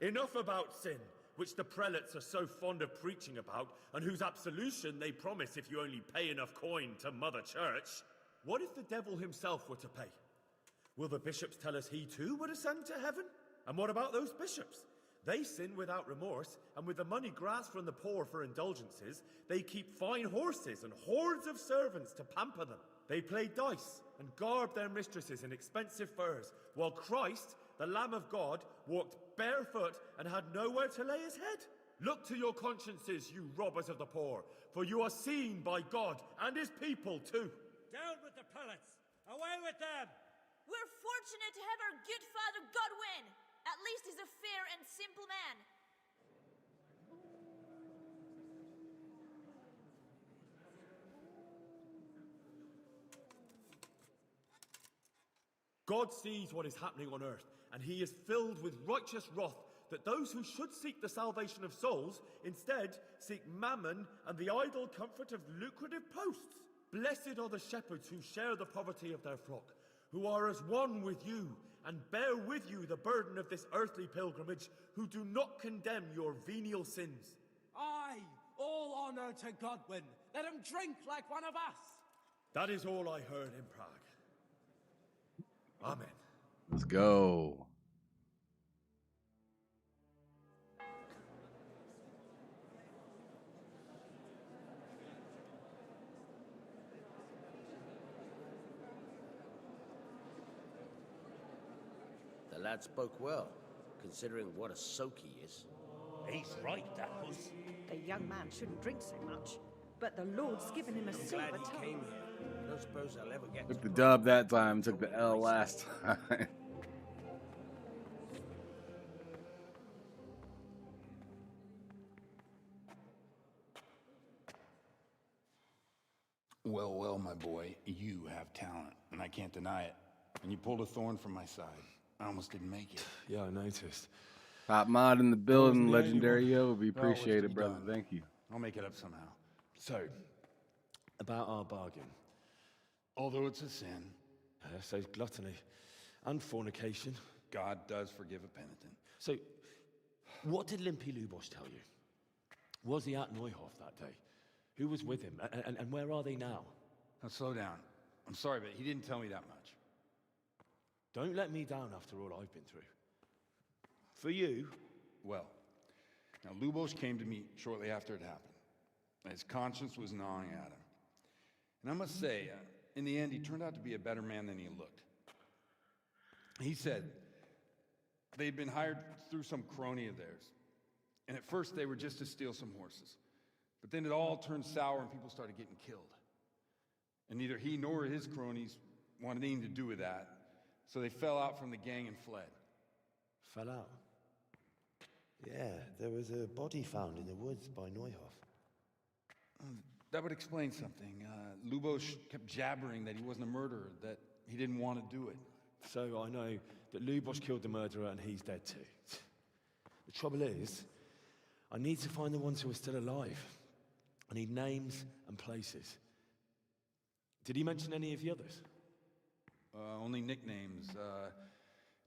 right. Enough about sin, which the prelates are so fond of preaching about, and whose absolution they promise if you only pay enough coin to Mother Church. What if the devil himself were to pay? Will the bishops tell us he too would ascend to heaven? And what about those bishops? They sin without remorse, and with the money grasped from the poor for indulgences, they keep fine horses and hordes of servants to pamper them. They play dice and garb their mistresses in expensive furs, while Christ, the Lamb of God, walked barefoot and had nowhere to lay his head. Look to your consciences, you robbers of the poor, for you are seen by God and his people too. Down with the prelates! Away with them! We're fortunate to have our good Father Godwin. At least he's a fair and simple man. God sees what is happening on earth, and he is filled with righteous wrath that those who should seek the salvation of souls instead seek mammon and the idle comfort of lucrative posts. Blessed are the shepherds who share the poverty of their flock, who are as one with you and bear with you the burden of this earthly pilgrimage, who do not condemn your venial sins. Aye, all honor to Godwin. Let him drink like one of us. That is all I heard in Prague. Amen. Let's go. The lad spoke well, considering what a soak he is. He's right, Dapples. The young man shouldn't drink so much, but the Lord's given him a I'm silver glad he tongue. came here. I don't suppose I'll ever get Took to the dub that time, took the L last time. Well, well, my boy, you have talent, and I can't deny it. And you pulled a thorn from my side. I almost didn't make it. Yeah, I noticed. Top mod in the building, the legendary only one. yo. We Well, what's to appreciate it, be brother. done? Thank you. I'll make it up somehow. So, about our bargain. Although it's a sin, So gluttony and fornication. God does forgive a penitent. So, what did Limpy Lubosh tell you? Was he at Neuhof that day? Who was with him? And where are they now? Now slow down. I'm sorry, but he didn't tell me that much. Don't let me down after all I've been through. For you, Well, now Lubosh came to me shortly after it happened. His conscience was gnawing at him. And I must say, in the end, he turned out to be a better man than he looked. He said they'd been hired through some crony of theirs. And at first they were just to steal some horses. But then it all turned sour and people started getting killed. And neither he nor his cronies wanted anything to do with that. So they fell out from the gang and fled. fell out. Yeah, there was a body found in the woods by Neuhof. That would explain something. Lubosh kept jabbering that he wasn't a murderer, that he didn't want to do it. So I know that Lubosh killed the murderer and he's dead too. The trouble is, I need to find the ones who are still alive. I need names and places. Did he mention any of the others? Only nicknames.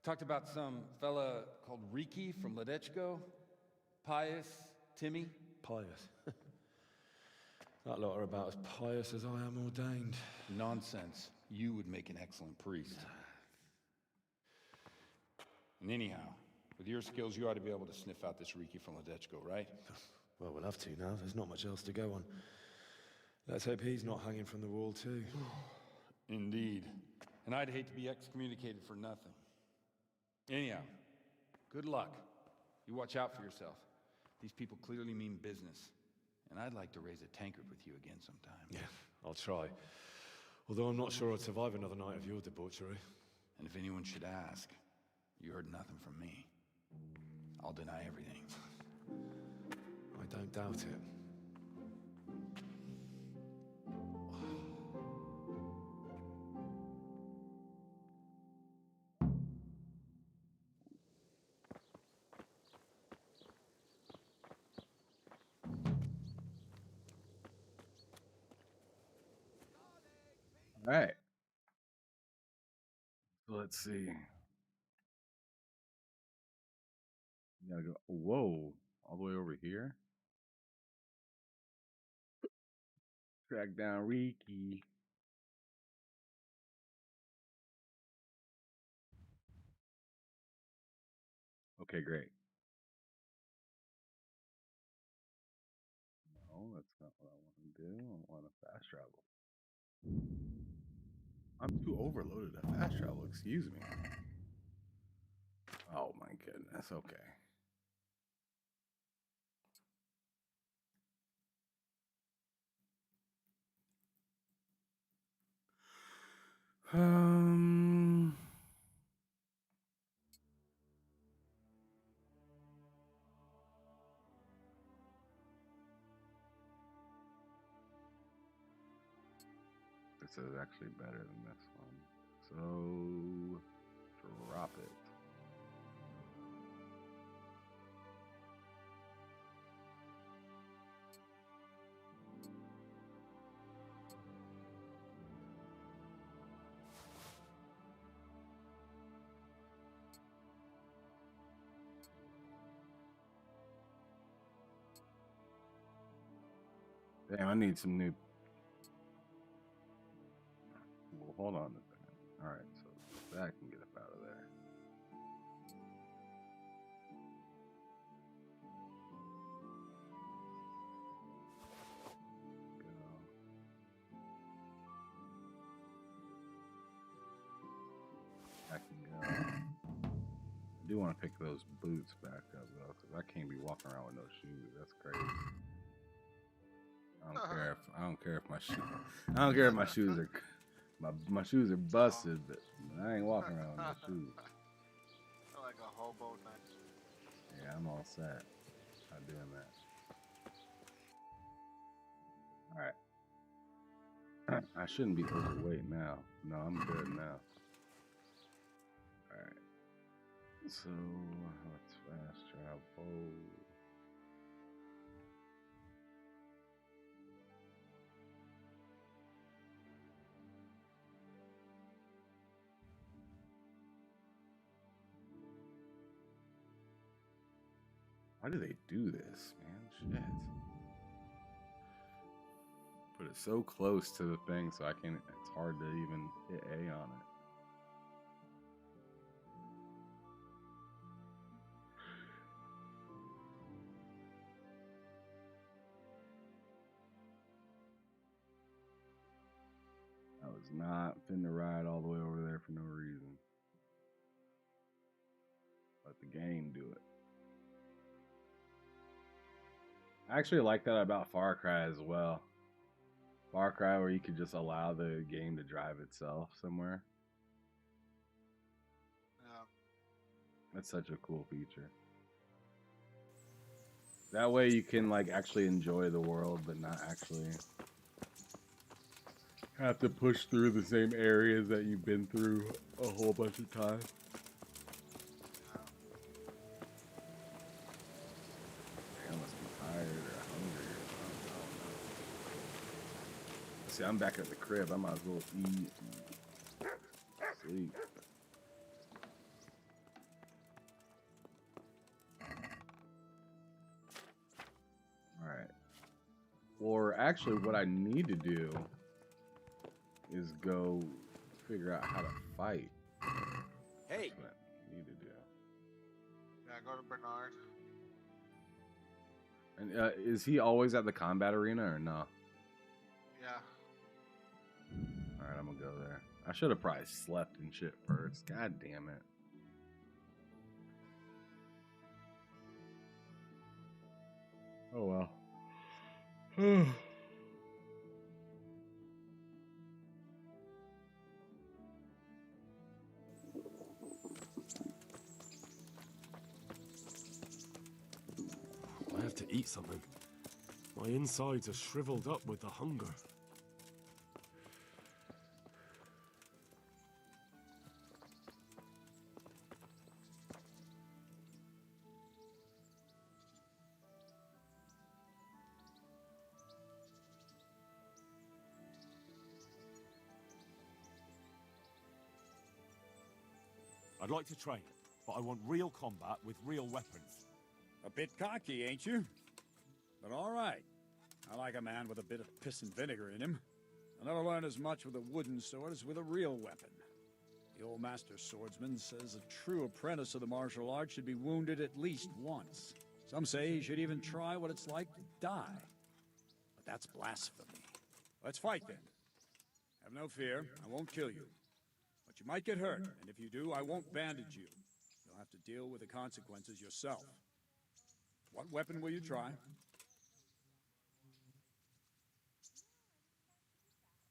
Talked about some fella called Riki from Ledechko, Pius, Timmy. Pious. That lot are about as pious as I am ordained. Nonsense. You would make an excellent priest. And anyhow, with your skills, you ought to be able to sniff out this Riki from Ledechko, right? Well, we'll have to now. There's not much else to go on. Let's hope he's not hanging from the wall too. Indeed. And I'd hate to be excommunicated for nothing. Anyhow, good luck. You watch out for yourself. These people clearly mean business. And I'd like to raise a tankard with you again sometime. Yeah, I'll try. Although I'm not sure I'd survive another night of your debauchery. And if anyone should ask, you heard nothing from me. I'll deny everything. I don't doubt it. All right. So let's see. You gotta go. Whoa, all the way over here. Track down Riki. Okay, great. No, that's not what I want to do. I want to fast travel. I'm too overloaded to fast travel. Excuse me. Oh my goodness. Okay. This is actually better than this one. So drop it. Damn, I need some new. Well, hold on a second. All right, so that can get up out of there. That can go. I do want to pick those boots back up though, because I can't be walking around with no shoes. That's crazy. I don't care if my shoes are my shoes are busted, but I ain't walking around with no shoes. Like a hobo next. Yeah, I'm all set. Not doing that. All right. I shouldn't be overweight now. No, I'm good now. All right. So let's fast travel. Why do they do this, man? Shit. Put it so close to the thing so it's hard to even hit A on it. I was not finna ride all the way over there for no reason. Let the game do it. I actually like that about Far Cry as well. Far Cry where you could just allow the game to drive itself somewhere. Yeah. That's such a cool feature. That way you can like actually enjoy the world but not actually have to push through the same areas that you've been through a whole bunch of times. See, I'm back at the crib. I might as well eat and sleep. Alright. Or actually, what I need to do is go figure out how to fight. Hey! That's what I need to do. Yeah, go to Bernard. And is he always at the combat arena or no? Yeah, Yeah. All right, I'm gonna go there. I should have probably slept and shit first. God damn it. Oh well. I have to eat something. My insides are shriveled up with the hunger. I'd like to train, but I want real combat with real weapons. A bit cocky, ain't you? But all right. I like a man with a bit of piss and vinegar in him. I'll never learn as much with a wooden sword as with a real weapon. The old master swordsman says a true apprentice of the martial arts should be wounded at least once. Some say he should even try what it's like to die. But that's blasphemy. Let's fight then. Have no fear, I won't kill you. But you might get hurt, and if you do, I won't bandage you. You'll have to deal with the consequences yourself. What weapon will you try?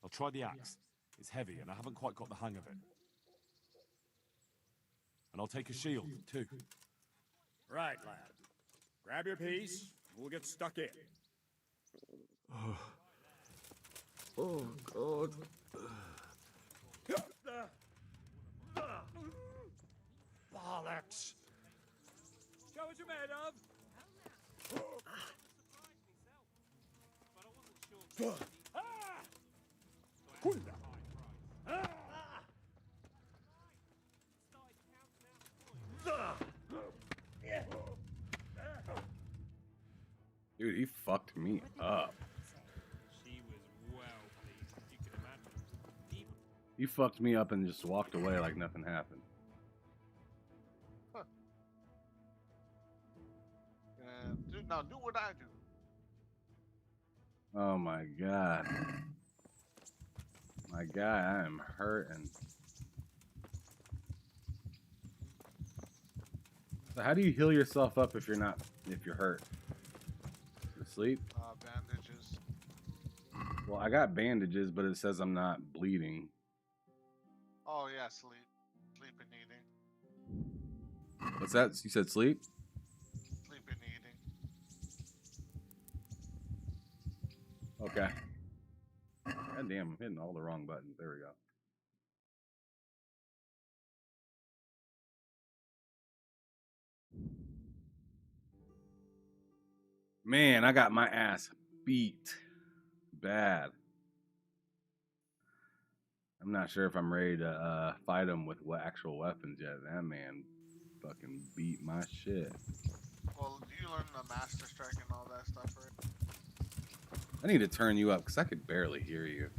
I'll try the axe. It's heavy and I haven't quite got the hang of it. And I'll take a shield, too. Right, lad. Grab your piece, and we'll get stuck in. Oh, God. Bollocks! Show what you're made of! Dude, he fucked me up. She was well pleased, as you can imagine. He fucked me up and just walked away like nothing happened. Huh. Now do what I do. Oh my god. My guy, I am hurting. So how do you heal yourself up if you're hurt? Sleep? Bandages. Well, I got bandages, but it says I'm not bleeding. Oh yeah, sleep. Sleep and eating. What's that? You said sleep? Sleep and eating. Okay. God damn, I'm hitting all the wrong buttons. There we go. Man, I got my ass beat bad. I'm not sure if I'm ready to fight him with what actual weapons yet. That man fucking beat my shit. Well, do you learn the Master Strike and all that stuff, right? I need to turn you up because I could barely hear you.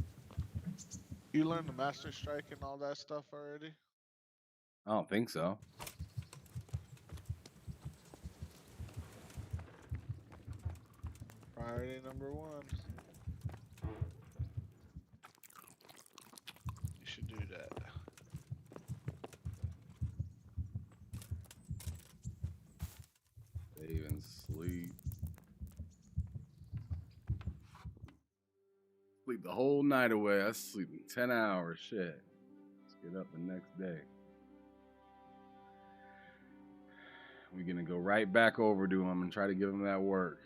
You learned the Master Strike and all that stuff already? I don't think so. Priority number 1. You should do that. Save and sleep. Sleep the whole night away. I was sleeping 10 hours. Shit. Let's get up the next day. We're gonna go right back over to him and try to give him that work.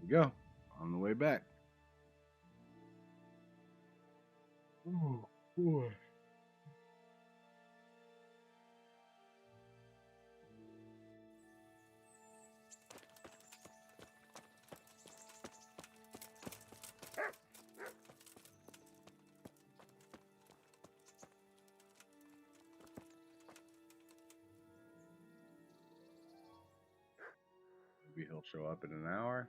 go. On the way back. Oh, boy. Maybe he'll show up in an hour.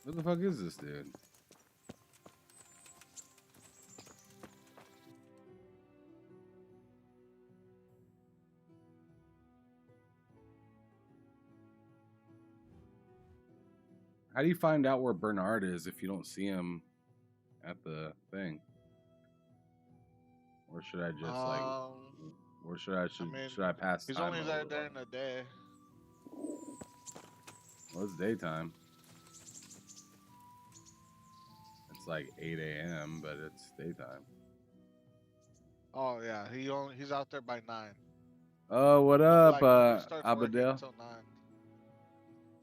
What the fuck is this dude? How do you find out where Bernard is if you don't see him at the thing? Or should I just or should I pass He's time only over there the during the day. Well, it's daytime. It's like 8 a.m., but it's daytime. Oh yeah, he's out there by 9. Oh, what up, Like, he starts working Abadel? until 9.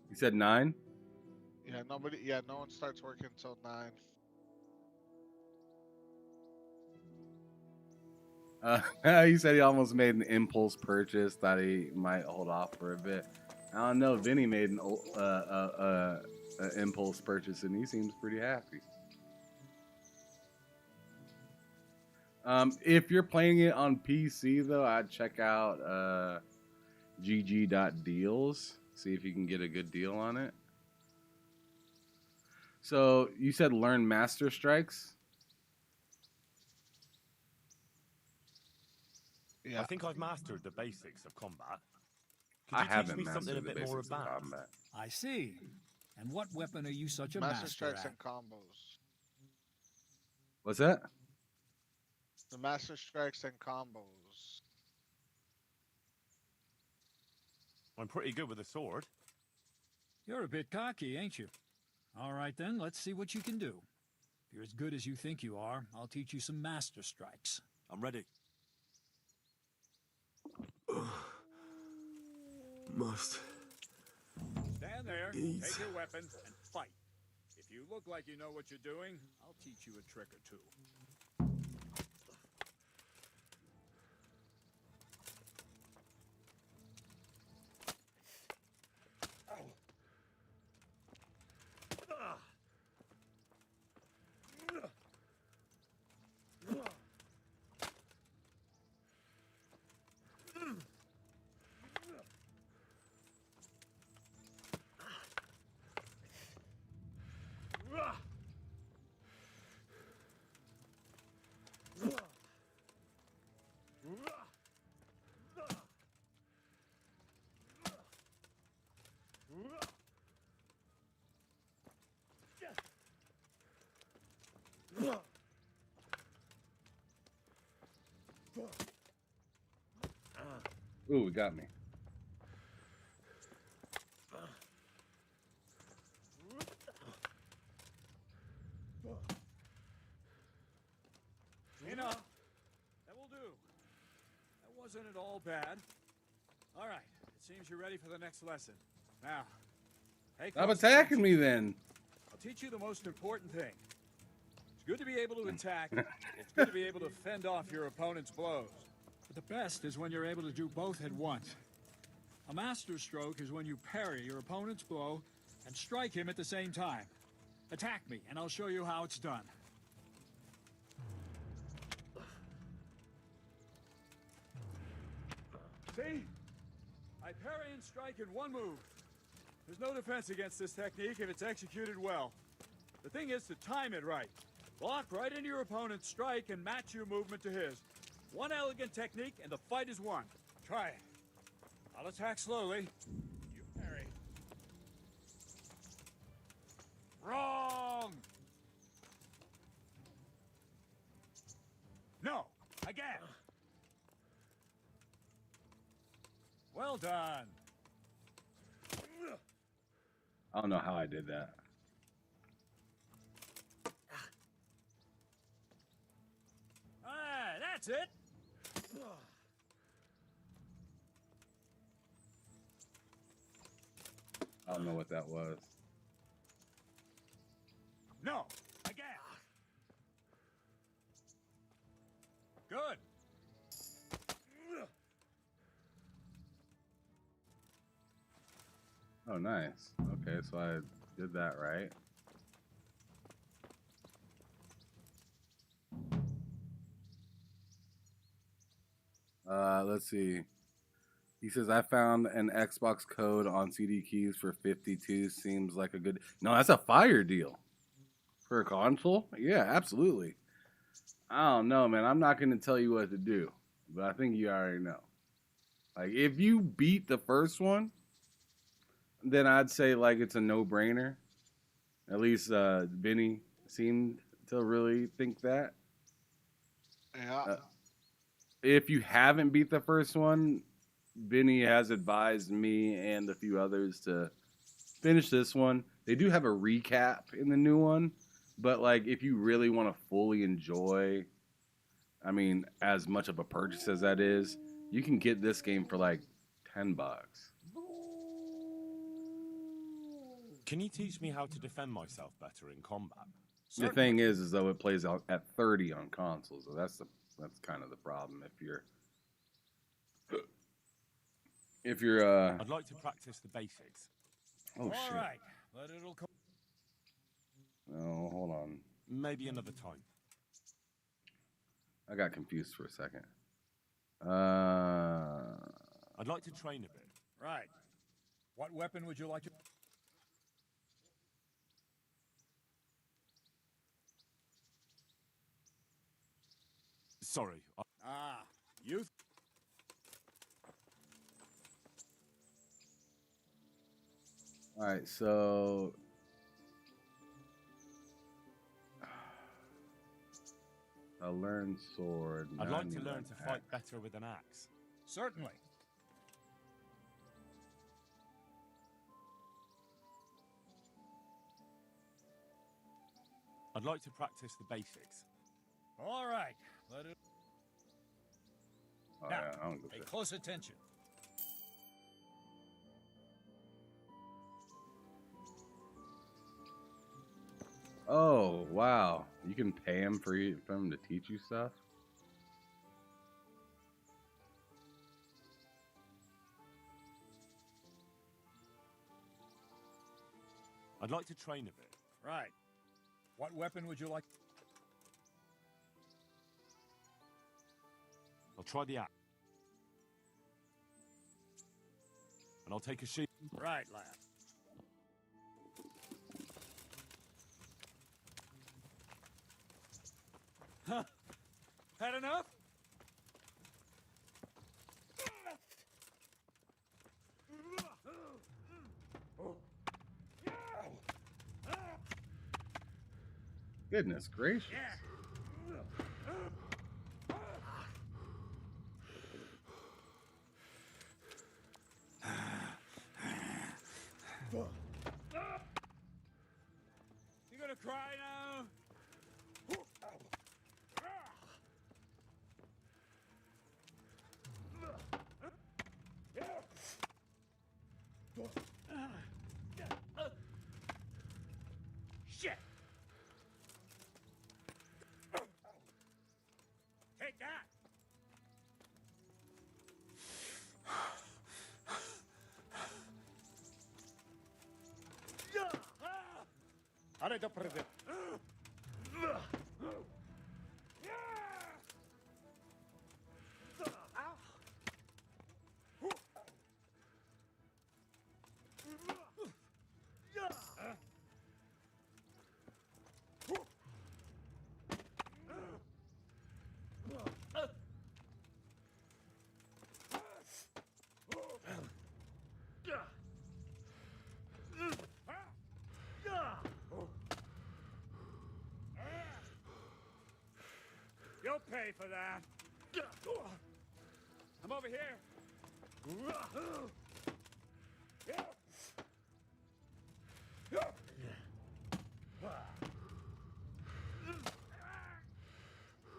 You said 9? Yeah, no one starts working until 9. He said he almost made an impulse purchase. Thought he might hold off for a bit. I don't know. Vinny made an impulse purchase, and he seems pretty happy. If you're playing it on PC, though, I'd check out gg.deals. See if you can get a good deal on it. So you said learn Master Strikes? I think I've mastered the basics of combat. I Could you haven't teach me something a mastered the bit more basics of advanced? combat. I see. And what weapon are you such a Master master strikes at? and combos. What's that? The master strikes and combos. I'm pretty good with a sword. You're a bit cocky, ain't you? All right then, let's see what you can do. If you're as good as you think you are, I'll teach you some master strikes. I'm ready. Must. Stand there, Eat. take your weapon, and fight. If you look like you know what you're doing, I'll teach you a trick or two. Ooh, it got me. Enough. That will do. That wasn't at all bad. All right. It seems you're ready for the next lesson. Now, pay Stop close attacking attention. me then. I'll teach you the most important thing. It's good to be able to attack. It's good to be able to fend off your opponent's blows. But the best is when you're able to do both at once. A master stroke is when you parry your opponent's blow and strike him at the same time. Attack me, and I'll show you how it's done. See? I parry and strike in one move. There's no defense against this technique if it's executed well. The thing is to time it right. Block right into your opponent's strike and match your movement to his. One elegant technique and the fight is won. Try it. I'll attack slowly. You parry. Wrong! No! Again! Well done. I don't know how I did that. Ah, That's it. I don't know what that was. No. Again. Good. Oh, nice. Okay, so I did that right. Let's see. He says, I found an Xbox code on CD Keys for 52. Seems like a good... No, that's a fire deal. For a console? Yeah, absolutely. I don't know, man. I'm not going to tell you what to do. But I think you already know. Like, if you beat the first one, then I'd say, like, it's a no-brainer. At least Vinny seemed to really think that. Yeah. If you haven't beat the first one, Vinny has advised me and a few others to finish this one. They do have a recap in the new one, but like if you really want to fully enjoy, I mean, as much of a purchase as that is, you can get this game for like $10. Can you teach me how to defend myself better in combat? The thing is though it plays out at 30 on consoles, so that's kind of the problem. If you're I'd like to practice the basics. Oh shit. All right. But it'll come. No, hold on. Maybe another time. I got confused for a second. I'd like to train a bit. Right. What weapon would you like to... Sorry. Ah, youth. All right, so a learned sword. I'd like to 91 learn to fight better with an axe. Certainly. I'd like to practice the basics. All right. Let it... Oh, Now, yeah, I don't give a pay shit. close attention. Oh, wow. You can pay him for him to teach you stuff? I'd like to train a bit. Right. What weapon would you like? I'll try the axe. And I'll take a sheep. Right, lad. Huh? Had enough? Goodness gracious. You gonna cry now? Shit! Take that! Arrête prese. You'll pay for that. I'm over here.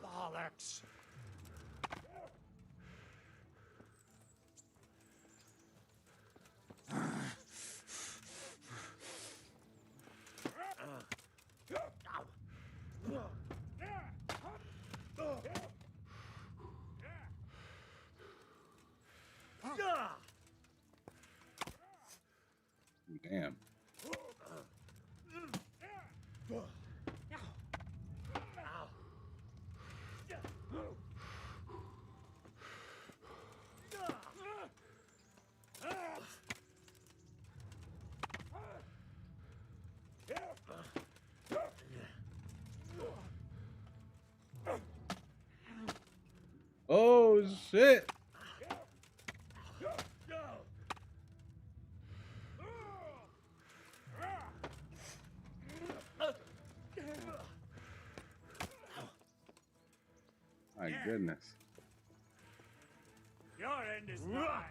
Bollocks. shit. My goodness. Your end is nigh.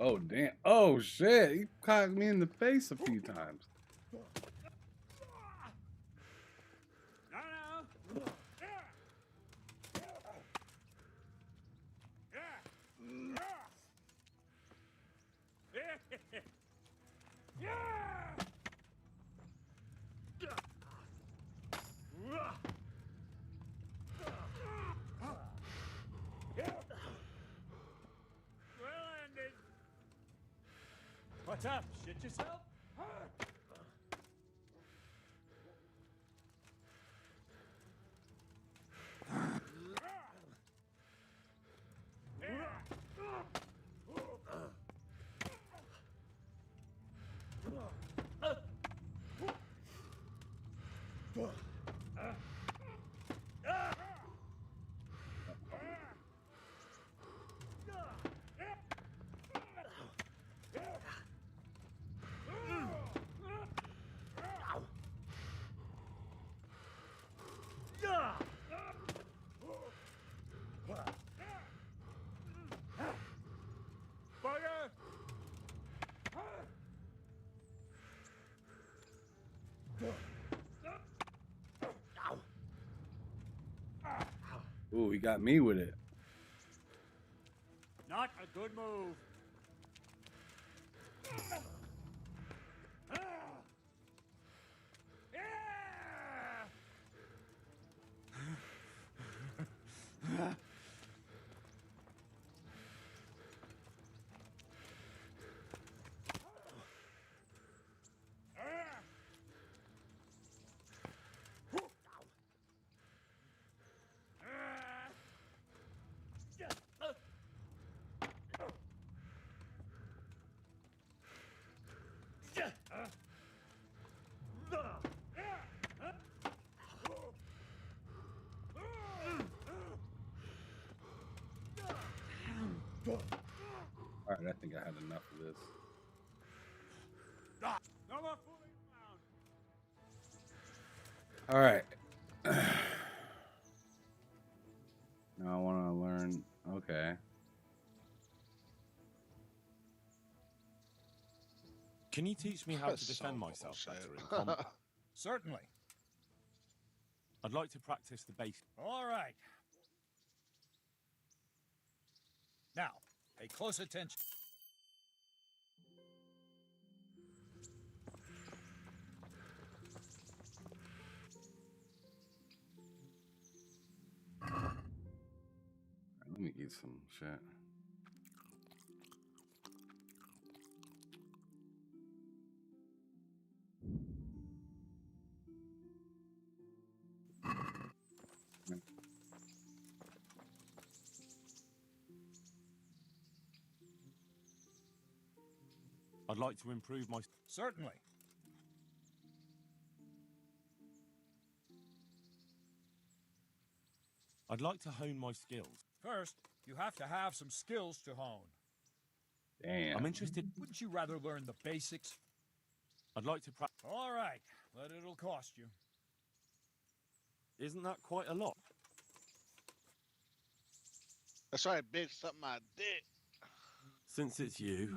Oh damn! Oh shit! He caught me in the face a few times. What's up? Shit yourself? Ooh, he got me with it. Not a good move. All right, I think I had enough of this. No more fooling around. All right. Now I want to learn. Okay. Can you teach me how to defend myself better in combat? Certainly. I'd like to practice the basics. All right. Now, pay close attention. Let me eat some shit. I'd like to improve my... Certainly. I'd like to hone my skills. First, you have to have some skills to hone. Damn. I'm interested... Wouldn't you rather learn the basics? I'd like to practice... All right, but it'll cost you. Isn't that quite a lot? That's right, bitch. Something I did. Since it's you...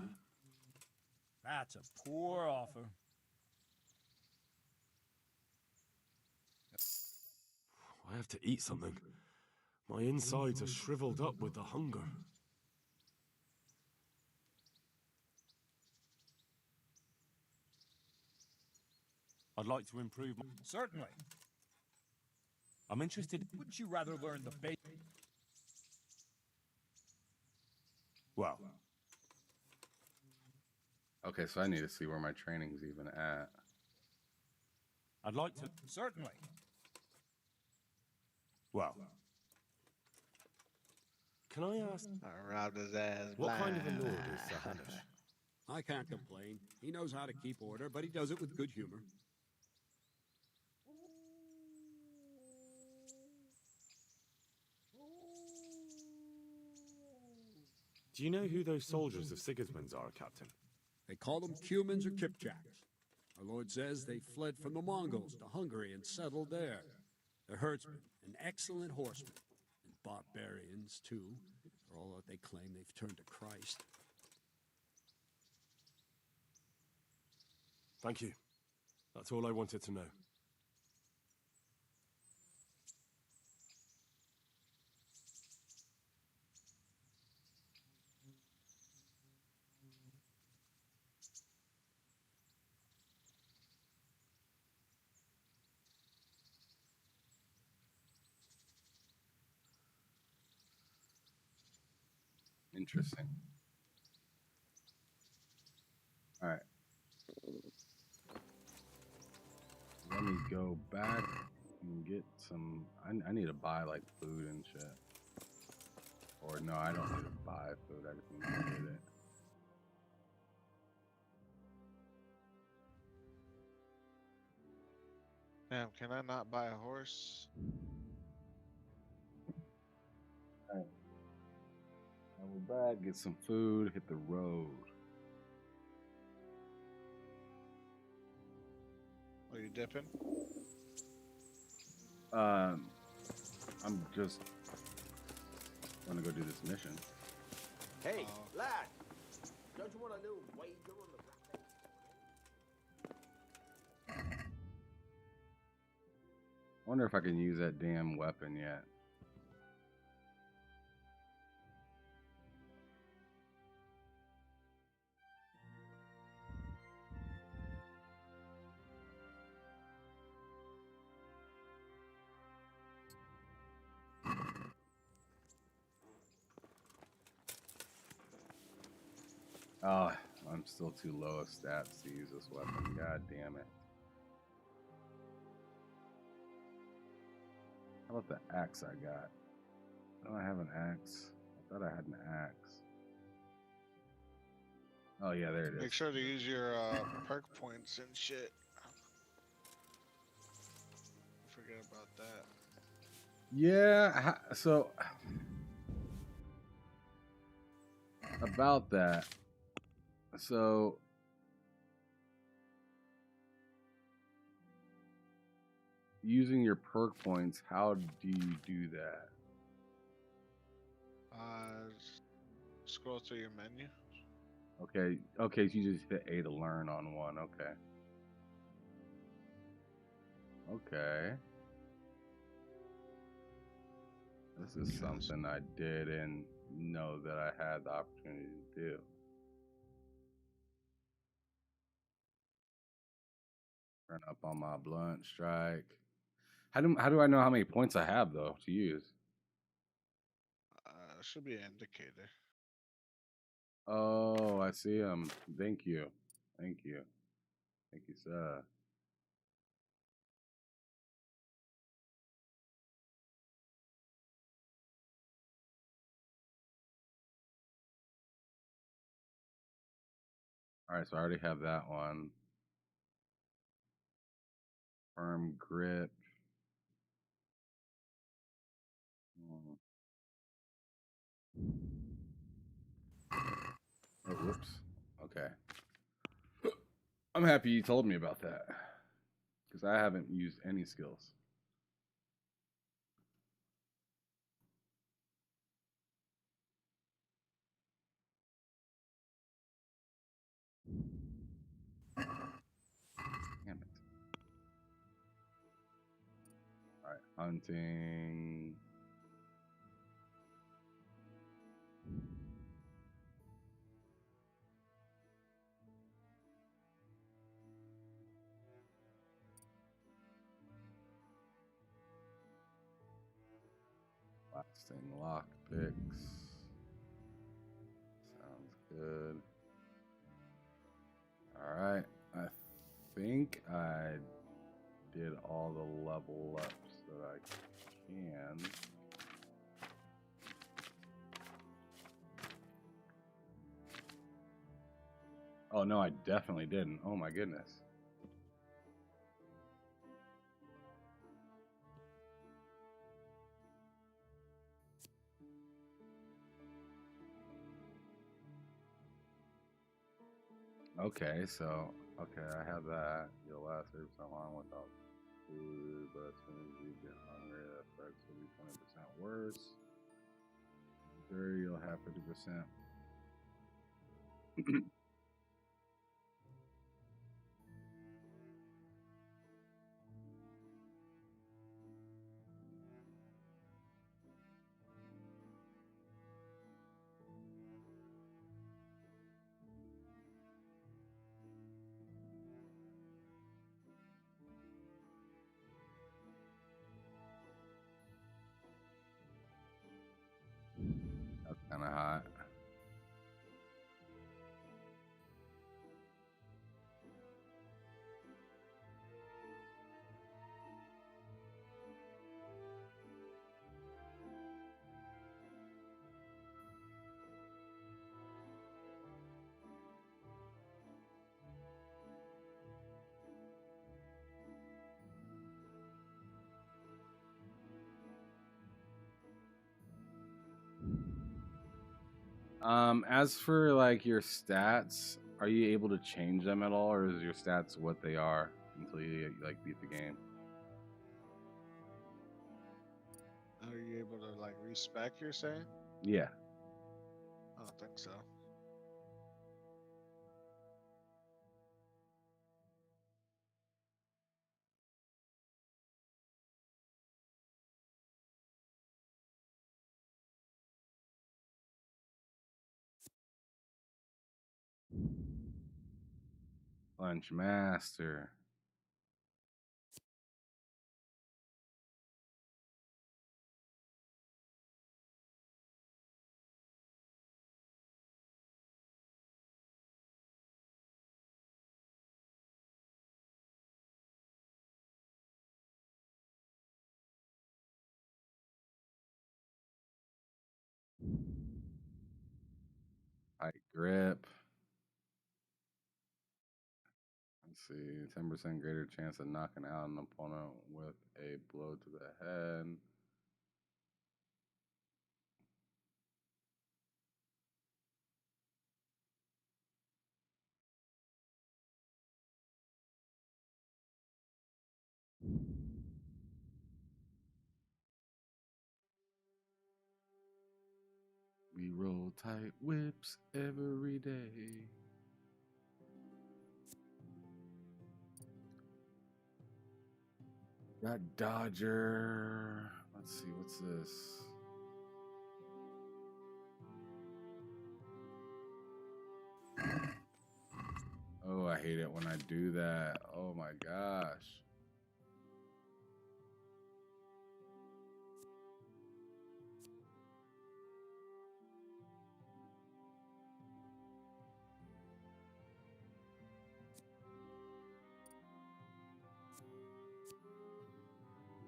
That's a poor offer. I have to eat something. My insides are shriveled up with the hunger. I'd like to improve my... Certainly. I'm interested... Wouldn't you rather learn the basics? Well... Okay, so I need to see where my training's even at. I'd like to... Certainly. Well... Can I ask... I robbed his ass. What kind of a lord is Sir Hanush? I can't complain. He knows how to keep order, but he does it with good humor. Do you know who those soldiers of Sigismund's are, Captain? They call them Cumans or Kipchaks. Our lord says they fled from the Mongols to Hungary and settled there. They're herdsmen and excellent horsemen. And barbarians, too, for all that they claim they've turned to Christ. Thank you. That's all I wanted to know. Interesting. All right. Let me go back and get some. I need to buy like food and shit. Or no, I don't need to buy food. I just need to get it. Damn, can I not buy a horse? Alright. Go back, get some food, hit the road. Are you dipping? I'm just gonna go do this mission. Hey, lad! Don't you want a little wager on the I wonder if I can use that damn weapon yet. Oh, I'm still too low of stats to use this weapon. God damn it. How about the axe I got? Don't I have an axe? I thought I had an axe. Oh yeah, there it is. Make sure to use your perk points and shit. Forget about that. Yeah, so about that. So using your perk points, how do you do that? Scroll through your menu. Okay, so you just hit A to learn on one. Okay. This is something I didn't know that I had the opportunity to do. Turn up on my blunt strike. How do I know how many points I have though to use? Should be an indicator. Oh, I see them. Thank you, sir. All right, so I already have that one. Firm grip. Oh, whoops. Okay. I'm happy you told me about that because I haven't used any skills. Damn it. All right, hunting. Crafting lockpicks. Sounds good. Alright. I think I did all the level ups that I can. Oh no, I definitely didn't. Oh my goodness. Okay, so I have that. You'll last for so long without food, but as soon as you get hungry, the effects will be 20% worse. Sure, you'll have 50%. That's kind of hot. As for like your stats, are you able to change them at all, or is your stats what they are until you like beat the game? Are you able to like respec? You're saying? Yeah. I don't think so. Lunch Master. Tight grip. Let's see, 10% greater chance of knocking out an opponent with a blow to the head. We roll tight whips every day. Got Dodger. Let's see, what's this? Oh, I hate it when I do that. Oh my gosh.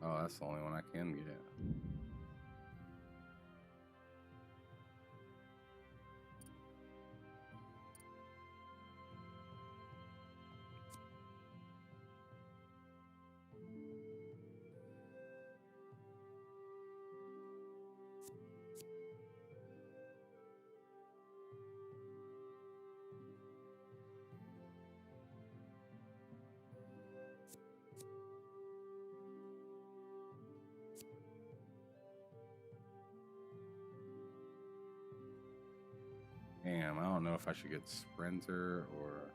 Oh, that's the only one I can get. Damn, I don't know if I should get Sprinter or...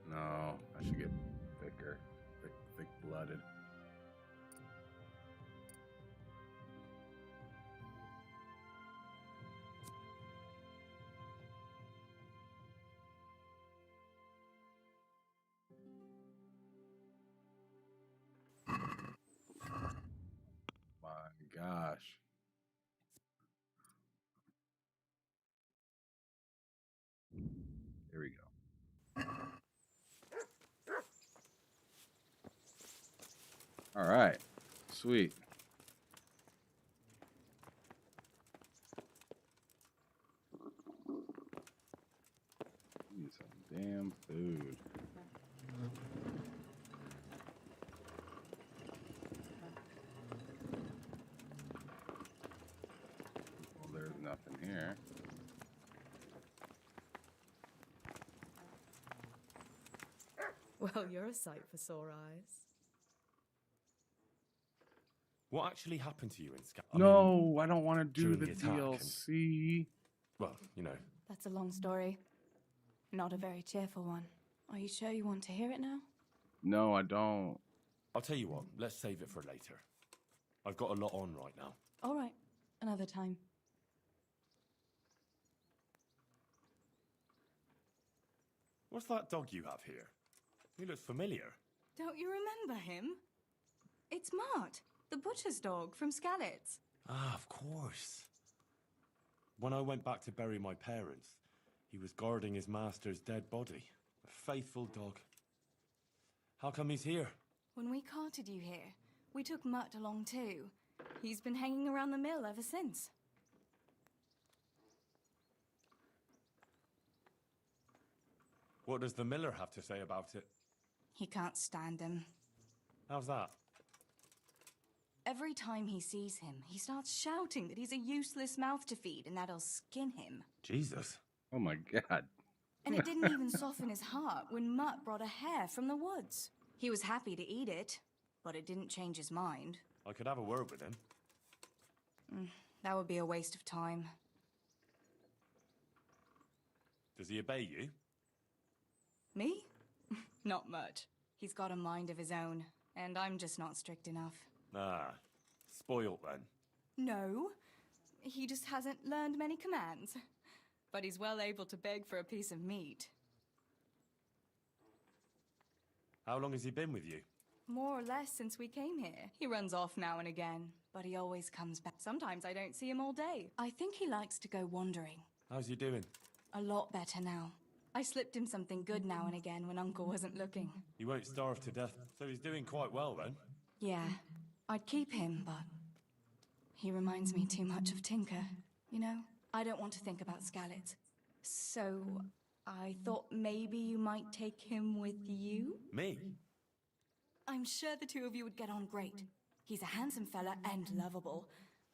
No, I should get thicker, thick-blooded. sweet. Need some damn food. Well, there's nothing here. Well, you're a sight for sore eyes. What actually happened to you in Scout? No, I don't want to do during the the attack and- DLC. Well, you know. That's a long story. Not a very cheerful one. Are you sure you want to hear it now? No, I don't. I'll tell you what, let's save it for later. I've got a lot on right now. All right, another time. What's that dog you have here? He looks familiar. Don't you remember him? It's Mart, the butcher's dog from Skalitz. Ah, of course. When I went back to bury my parents, he was guarding his master's dead body. A faithful dog. How come he's here? When we carted you here, we took Mutt along too. He's been hanging around the mill ever since. What does the miller have to say about it? He can't stand him. How's that? Every time he sees him, he starts shouting that he's a useless mouth to feed and that'll skin him. Jesus. Oh my god. And it didn't even soften his heart when Mutt brought a hare from the woods. He was happy to eat it, but it didn't change his mind. I could have a word with him. That would be a waste of time. Does he obey you? Me? Not much. He's got a mind of his own, and I'm just not strict enough. Ah, spoilt then. No, he just hasn't learned many commands. But he's well able to beg for a piece of meat. How long has he been with you? More or less since we came here. He runs off now and again, but he always comes back. Sometimes I don't see him all day. I think he likes to go wandering. How's he doing? A lot better now. I slipped him something good now and again when Uncle wasn't looking. He won't starve to death, so he's doing quite well then. Yeah, I'd keep him, but he reminds me too much of Tinker. You know, I don't want to think about Skalitz. So I thought maybe you might take him with you? Me? I'm sure the two of you would get on great. He's a handsome fella and lovable.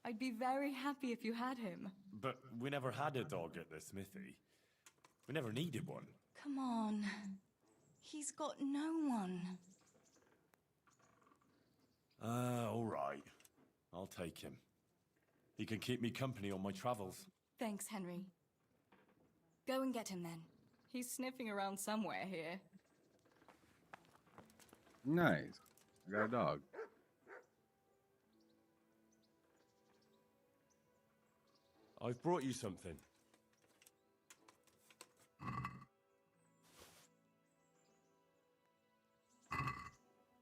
I'd be very happy if you had him. But we never had a dog at the smithy. We never needed one. Come on. He's got no one. All right. I'll take him. He can keep me company on my travels. Thanks, Henry. Go and get him then. He's sniffing around somewhere here. Nice. I got a dog. I've brought you something.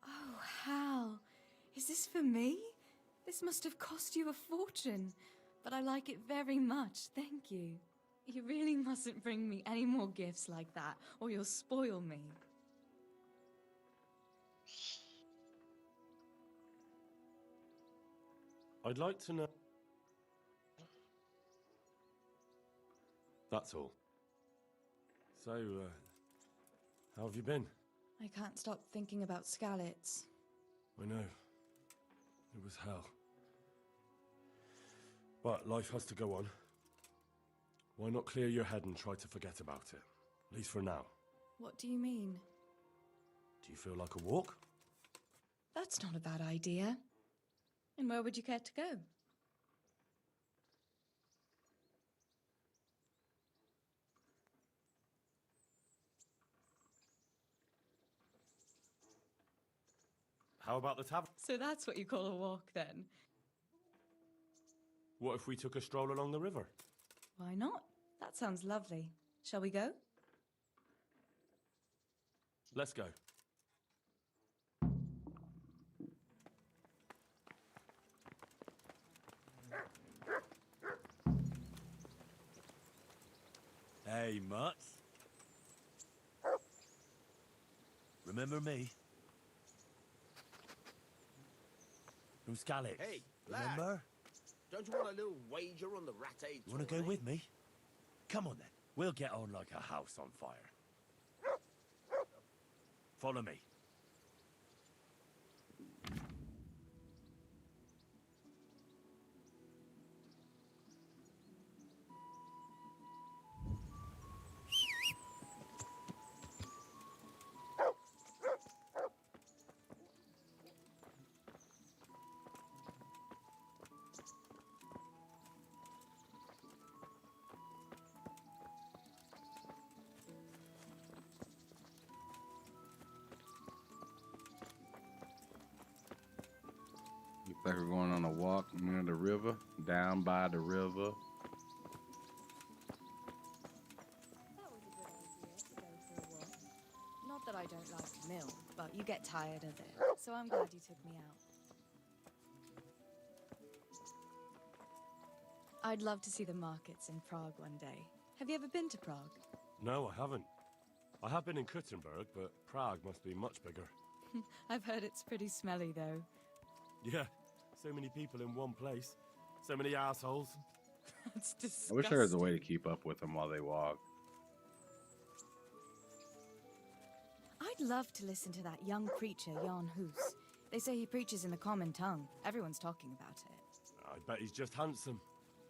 Oh, Hal. Is this for me? This must have cost you a fortune. But I like it very much, thank you. You really mustn't bring me any more gifts like that, or you'll spoil me. I'd like to know... That's all. So, how have you been? I can't stop thinking about Skalitz. I know. It was hell. But life has to go on. Why not clear your head and try to forget about it? At least for now. What do you mean? Do you feel like a walk? That's not a bad idea. And where would you care to go? How about the tavern? So that's what you call a walk, then? What if we took a stroll along the river? Why not? That sounds lovely. Shall we go? Let's go. Hey, Mutt. Remember me? From Skalitz. Hey, lad. Remember? Don't you want a little wager on the Rat-Aid? You want to go with me? Come on then. We'll get on like a house on fire. Follow me. Looks like we're going on a walk near the river, down by the river. That was a good idea to go for a walk. Not that I don't like the mill, but you get tired of it. So I'm glad you took me out. I'd love to see the markets in Prague one day. Have you ever been to Prague? No, I haven't. I have been in Kuttenberg, but Prague must be much bigger. I've heard it's pretty smelly, though. Yeah, so many people in one place. So many assholes. That's disgusting. I wish there was a way to keep up with them while they walk. I'd love to listen to that young preacher, Jan Hus. They say he preaches in the common tongue. Everyone's talking about it. I bet he's just handsome.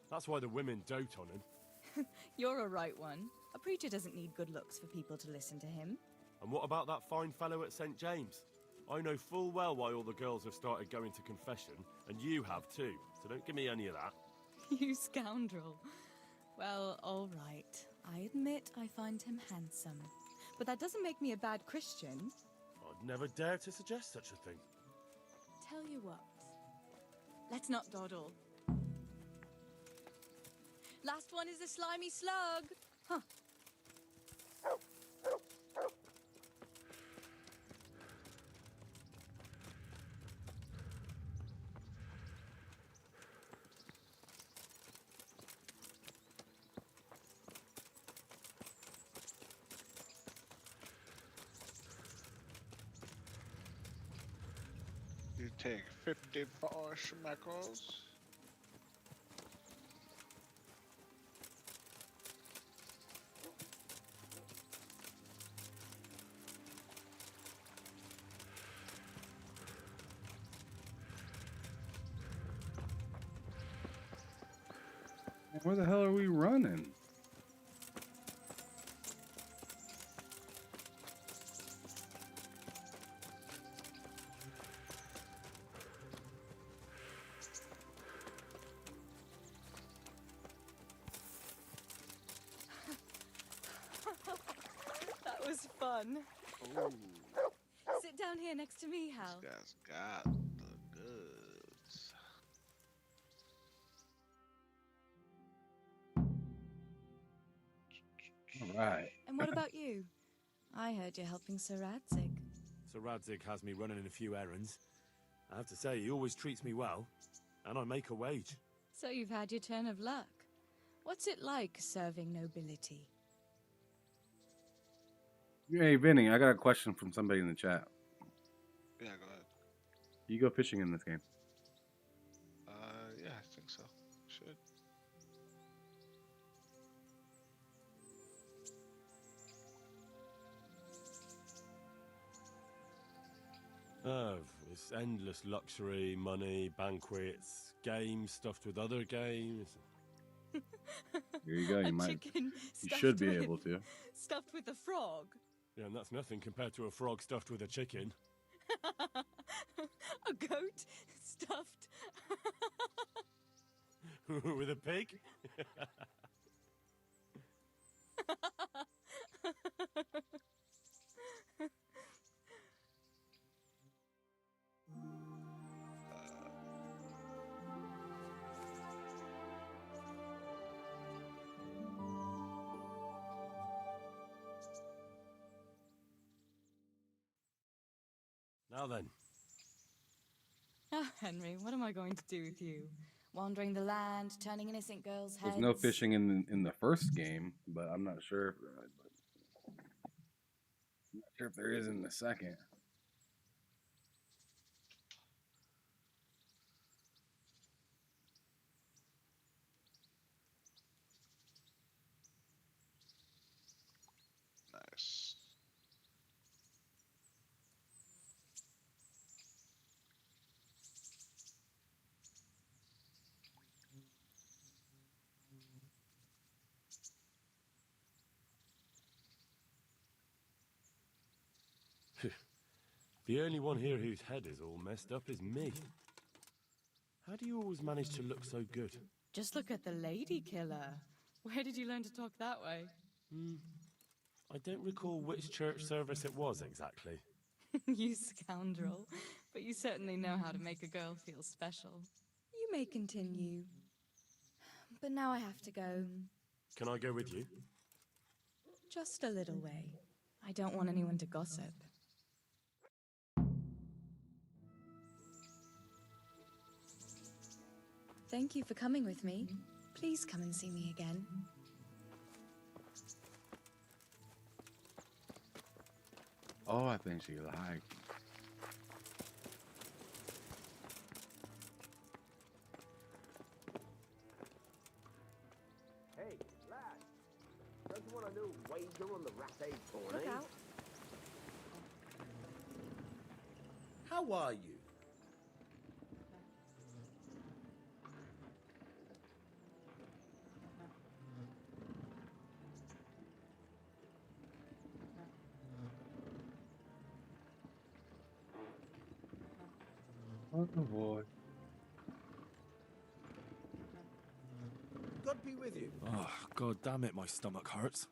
That's why the women dote on him. You're a right one. A preacher doesn't need good looks for people to listen to him. And what about that fine fellow at St. James? I know full well why all the girls have started going to confession, and you have too, so don't give me any of that. You scoundrel. Well, all right. I admit I find him handsome. But that doesn't make me a bad Christian. I'd never dare to suggest such a thing. Tell you what. Let's not dawdle. Last one is a slimy slug. Huh. You take 54 schmeckles. Where the hell are we running? That was fun. Ooh, Sit down here next to me, Hal. this guy's got the goods. All right. And what about you? I heard you're helping Sir Radzig. Sir Radzig has me running a few errands. I have to say, he always treats me well, and I make a wage. So you've had your turn of luck. What's it like serving nobility? Hey, Vinny, I got a question from somebody in the chat. Yeah, go ahead. You go fishing in this game? Yeah, I think so. Should. It's endless luxury, money, banquets, games stuffed with other games. Here you go. You A might. chicken You stuffed should be with- able to. Stuffed with a frog. Yeah, and that's nothing compared to a frog stuffed with a chicken. A goat stuffed. With a pig? Now then, Ah, Henry, what am I going to do with you? Wandering the land, turning innocent girls' heads. There's no fishing in the first game, but I'm not sure. I'm not sure if there is in the second. The only one here whose head is all messed up is me. How do you always manage to look so good? Just look at the lady killer. Where did you learn to talk that way? I don't recall which church service it was exactly. You scoundrel. But you certainly know how to make a girl feel special. You may continue. But now I have to go. Can I go with you? Just a little way. I don't want anyone to gossip. Thank you for coming with me. Please come and see me again. Oh, I think she lied. Hey, lad. Don't you want a new wager on the Rattay tourney? Look out. How are you? Oh boy. God be with you. Oh, god damn it, my stomach hurts.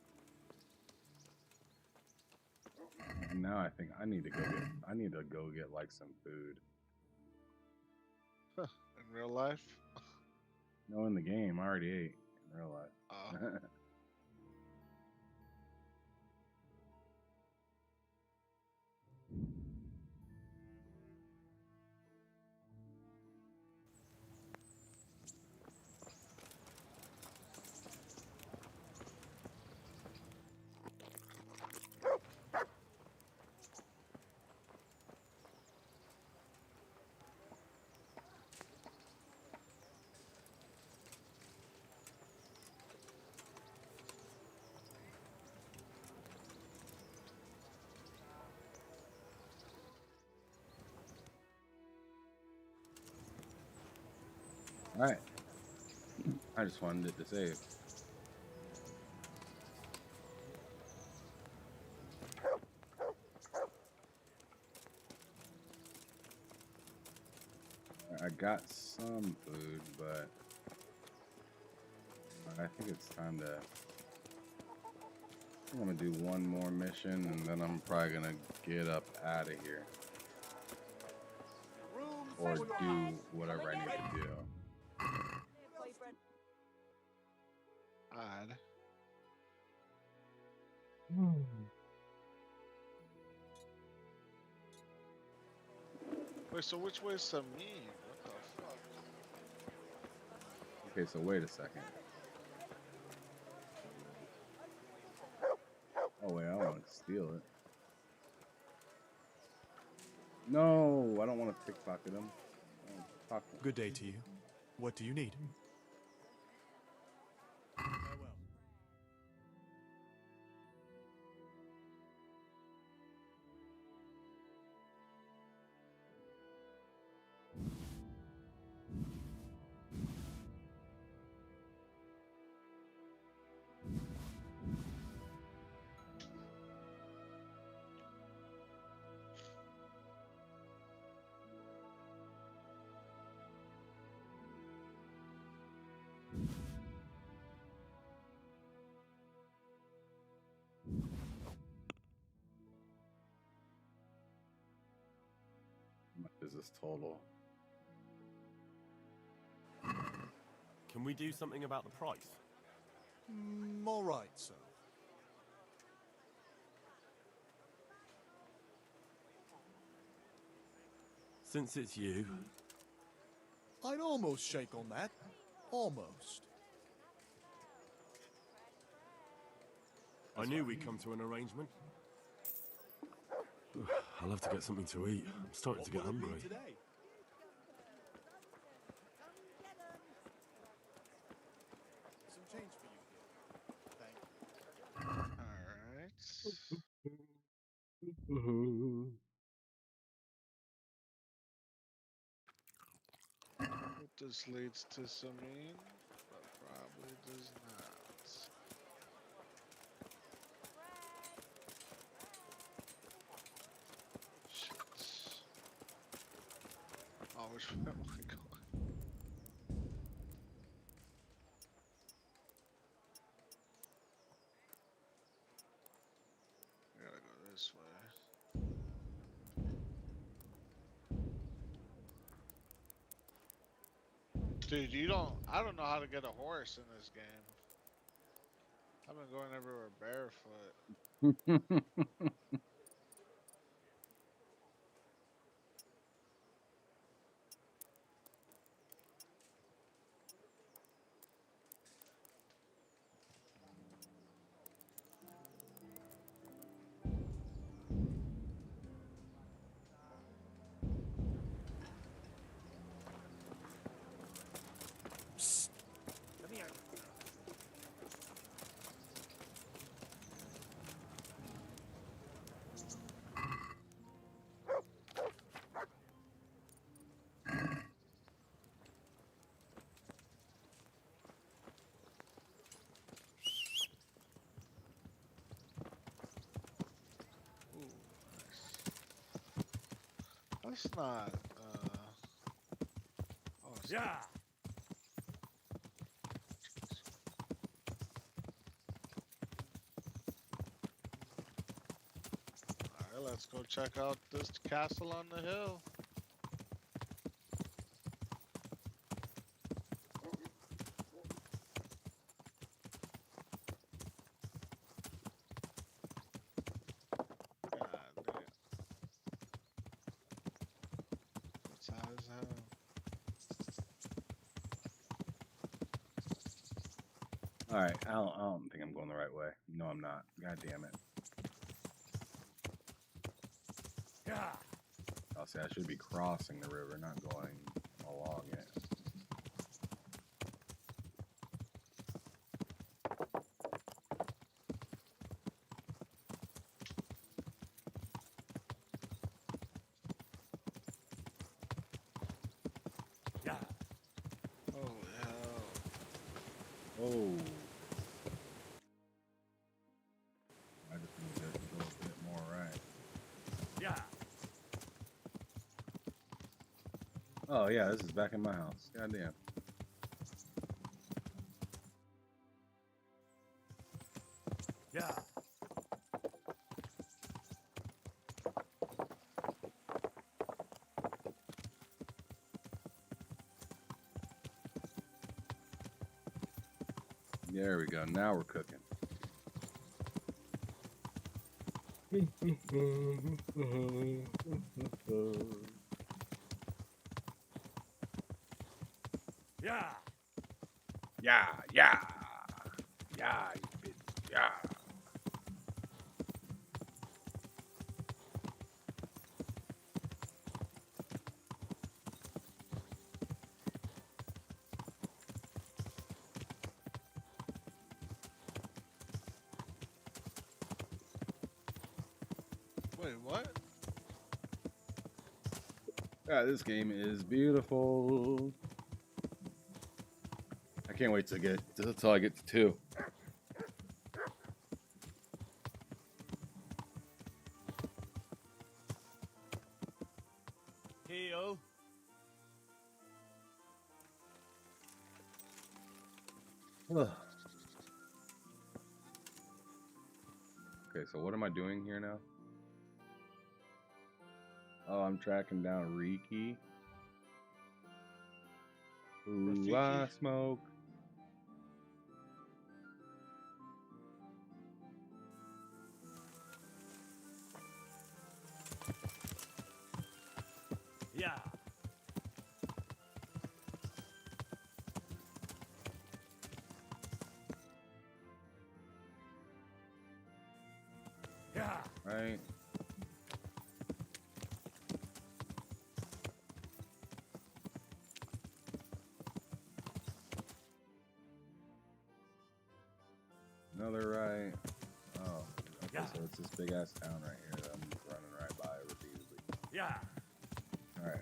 Now I think I need to go get like some food. In real life? No, in the game. I already ate in real life. Alright. I just wanted it to save. I got some food, but I think it's time to... I'm gonna do one more mission and then I'm probably gonna get up out of here. Or do whatever I need to do. Odd. Wait, so which way is Samin? What the fuck? Okay, so wait a second. Oh wait, I want to steal it. No, I don't want to pickpocket him. Good day to you. What do you need? How much is this total? Can we do something about the price? All right, sir. Since it's you, I'd almost shake on that. Almost. I knew we'd come to an arrangement. I'll have to get something to eat. I'm starting to get hungry. Some change for you here. Thank you. Alright. This leads to Samin, but probably does not. which way am I going? I gotta go this way. Dude, I don't know how to get a horse in this game. I've been going everywhere barefoot. Come here. That's not, oh, Yeah. Alright, let's go check out this castle on the hill. God damn. It's hot as hell. Alright, I don't think I'm going the right way. No, I'm not. God damn it. Yeah. I'll say I should be crossing the river, not going along it. Yeah. Holy hell. Oh. I just need to go a bit more right. Yeah. Oh yeah, this is back in my house. Goddamn. Yeah. There we go. Now we're cooking. Yeah. Yeah, yeah. Yeah, you bitch. Yeah. Wait, what? Yeah, this game is beautiful. I can't wait to get until I get to 2. Heel. Okay, so what am I doing here now? Oh, I'm tracking down Riki. Ooh, I smoke. Yeah. Yeah. Right. Another right. Oh, okay, Yeah. so it's this big ass town right here that I'm running right by repeatedly. Yeah. Alright.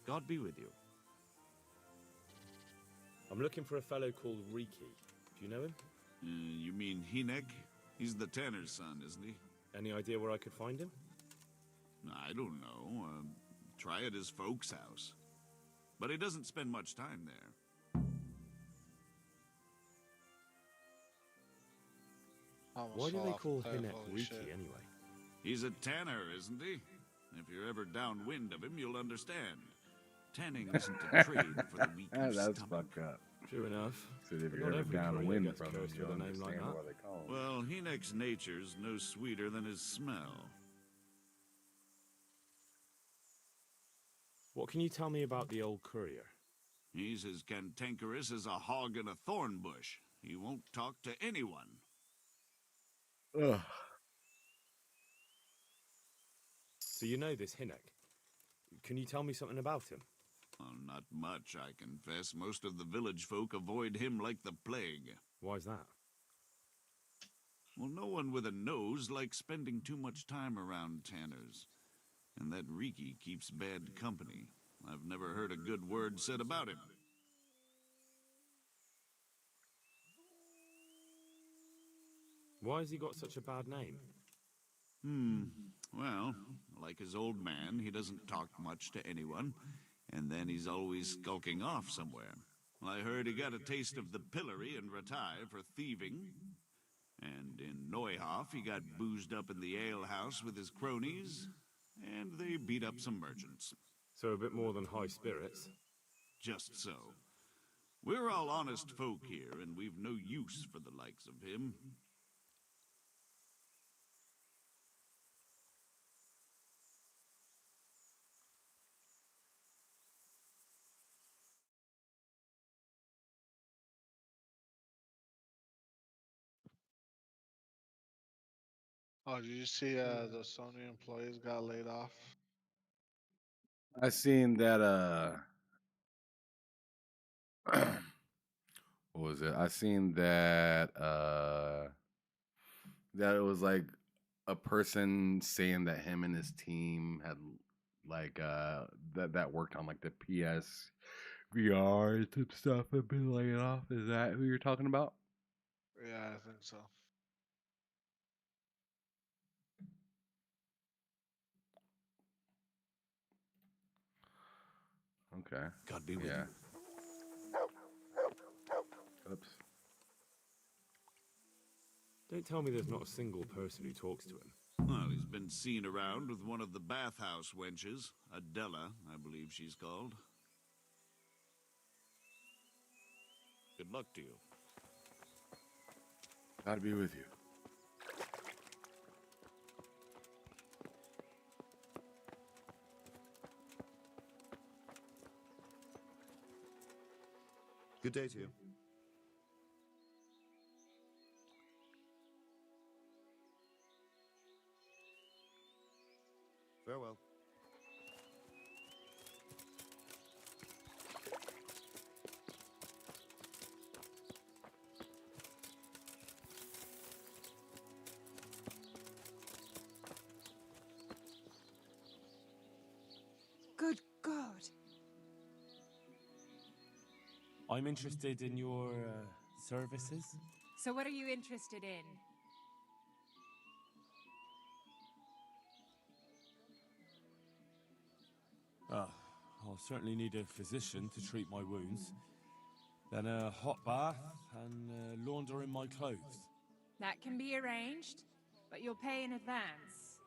God be with you. I'm looking for a fellow called Riki. Do you know him? You mean Hinek? He's the tanner's son, isn't he? Any idea where I could find him? I don't know. Try at his folks' house. But he doesn't spend much time there. Why do they call Hinek Riki anyway? He's a tanner, isn't he? If you're ever downwind of him, you'll understand. Tanning isn't a trade for the weak of That's stomach. fucked up. True enough. So if But you're not ever every courier downwind gets from him, cursed you'll with a name like understand that. why they call him. Well, Hinek's nature's no sweeter than his smell. What can you tell me about the old courier? He's as cantankerous as a hog in a thorn bush. He won't talk to anyone. Ugh. So you know this Hinek. Can you tell me something about him? Well, not much, I confess. Most of the village folk avoid him like the plague. Why's that? Well, no one with a nose likes spending too much time around tanners. And that Riki keeps bad company. I've never heard a good word said about him. Why has he got such a bad name? Well, like his old man, he doesn't talk much to anyone, and then he's always skulking off somewhere. I heard he got a taste of the pillory in Ratai for thieving, and in Neuhof he got boozed up in the alehouse with his cronies, and they beat up some merchants. So a bit more than high spirits? Just so. We're all honest folk here, and we've no use for the likes of him. Oh, did you see the Sony employees got laid off? I seen that what was it? I seen that that it was like a person saying that him and his team had like that worked on like the PS VR and stuff had been laid off. Is that who you're talking about? Yeah, I think so. Okay. God be with yeah. you. Oops. Don't tell me there's not a single person who talks to him. Well, he's been seen around with one of the bathhouse wenches, Adela, I believe she's called. Good luck to you. God be with you. Good day to you. Farewell. Good God. I'm interested in your services. So what are you interested in? I'll certainly need a physician to treat my wounds. Then a hot bath and laundering my clothes. That can be arranged, but you'll pay in advance.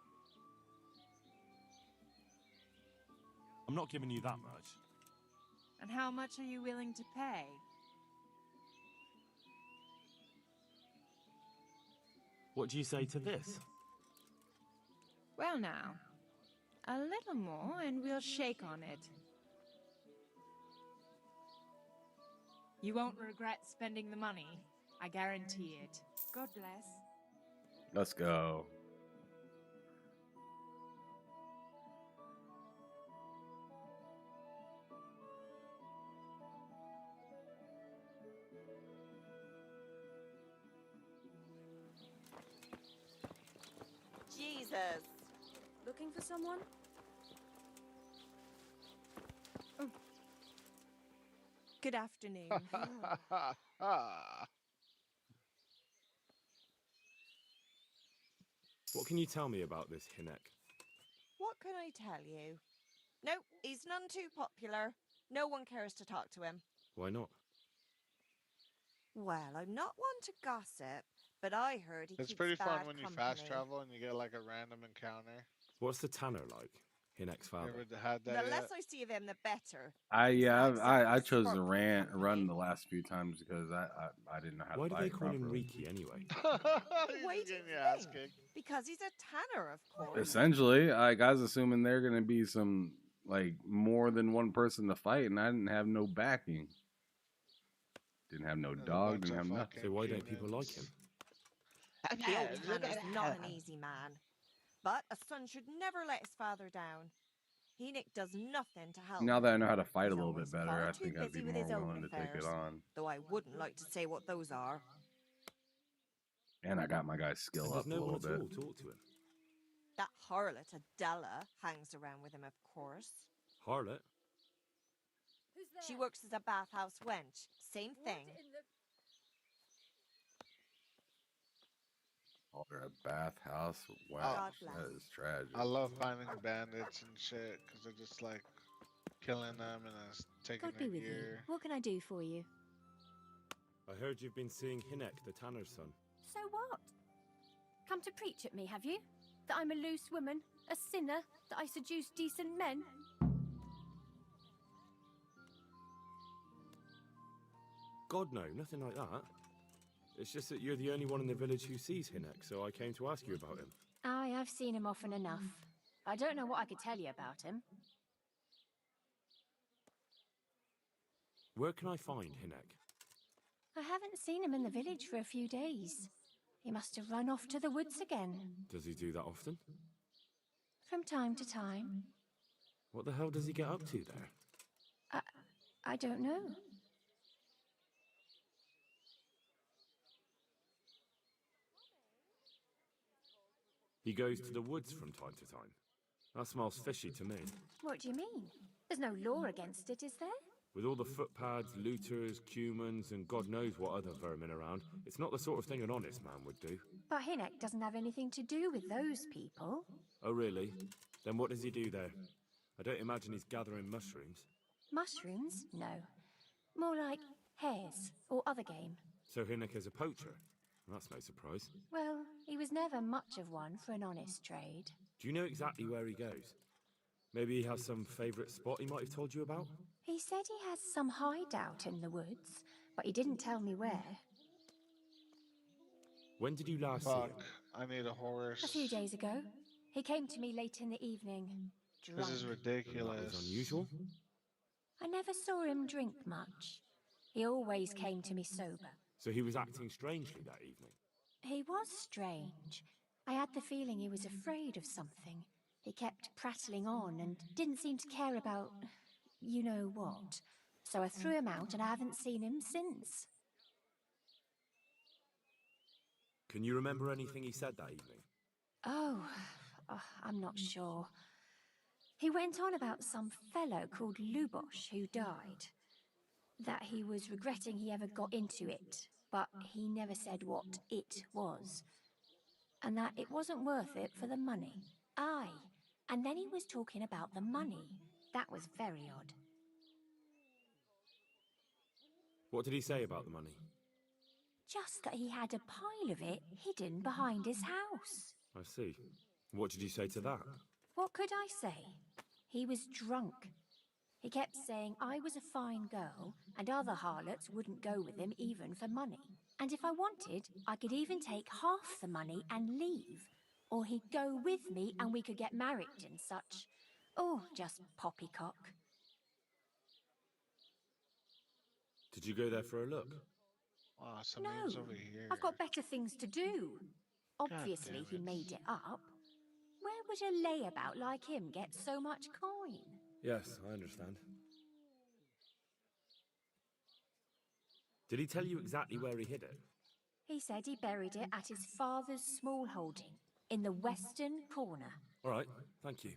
I'm not giving you that much. And how much are you willing to pay? What do you say to this? Well now, a little more and we'll shake on it. You won't regret spending the money, I guarantee it. God bless. Let's go. Jesus. Looking for someone? Good afternoon. What can you tell me about this Hinek? What can I tell you? No, he's none too popular. No one cares to talk to him. Why not? Well, I'm not one to gossip, but I heard he It's keeps pretty bad fun when you fast company. travel and you get like a random encounter. What's the Tanner like? Hinek's father. Ever had that The yet? less I see of him, the better. I chose to run the last few times because I didn't know how Why to do they fight call him properly. Riki anyway? Why do you think? Because he's a tanner, of course. Essentially, I was assuming they're gonna be some like more than one person to fight, and I didn't have no backing. Didn't have no dog. Didn't have nothing. So why don't people like him? The old tanner's not an easy man. But a son should never let his father down. Hinek does nothing to help. Now that I know how to fight a He's little always bit better, far I too think I'd be busy with more his own willing to take affairs, it on. Though I wouldn't like to say what those are. And I got my guy's skill And up there's a no little one at bit. all talk to him. That harlot Adela hangs around with him, of course. Harlot? She works as a bathhouse wench. Same thing. Or a bathhouse. Wow, God bless. that is tragic. I love finding bandits and shit because they're just like killing them and taking God be their with you. gear. What can I do for you? I heard you've been seeing Hinek, the Tanner's son. So what? Come to preach at me, have you? That I'm a loose woman, a sinner, that I seduce decent men? God, no, nothing like that. It's just that you're the only one in the village who sees Hinek, so I came to ask you about him. Aye, I've seen him often enough. I don't know what I could tell you about him. Where can I find Hinek? I haven't seen him in the village for a few days. He must have run off to the woods again. Does he do that often? From time to time. What the hell does he get up to there? I don't know. He goes to the woods from time to time. That smells fishy to me. What do you mean? There's no law against it, is there? With all the footpads, looters, cumans, and God knows what other vermin around, it's not the sort of thing an honest man would do. But Hinek doesn't have anything to do with those people. Oh, really? Then what does he do there? I don't imagine he's gathering mushrooms. Mushrooms? No. More like hares or other game. So Hinek is a poacher? That's no surprise. Well, he was never much of one for an honest trade. Do you know exactly where he goes? Maybe he has some favourite spot he might have told you about? He said he has some hideout in the woods, but he didn't tell me where. When did you last see Fuck, him? I need a horse. A few days ago. He came to me late in the evening. This is drunk. ridiculous. That was unusual. I never saw him drink much. He always came to me sober. So he was acting strangely that evening. He was strange. I had the feeling he was afraid of something. He kept prattling on and didn't seem to care about you know what. So I threw him out and I haven't seen him since. Can you remember anything he said that evening? Oh, I'm not sure. He went on about some fellow called Lubosh who died. That he was regretting he ever got into it, but he never said what it was. And that it wasn't worth it for the money. Aye, and then he was talking about the money. That was very odd. What did he say about the money? Just that he had a pile of it hidden behind his house. I see. What did you say to that? What could I say? He was drunk. He kept saying I was a fine girl, and other harlots wouldn't go with him even for money. And if I wanted, I could even take half the money and leave. Or he'd go with me and we could get married and such. Oh, just poppycock. Did you go there for a look? Wow, No, something's over here. I've got better things to do. Obviously, he made it up. Where would a layabout like him get so much coin? Yes, I understand. Did he tell you exactly where he hid it? He said he buried it at his father's small holding, in the western corner. All right, thank you.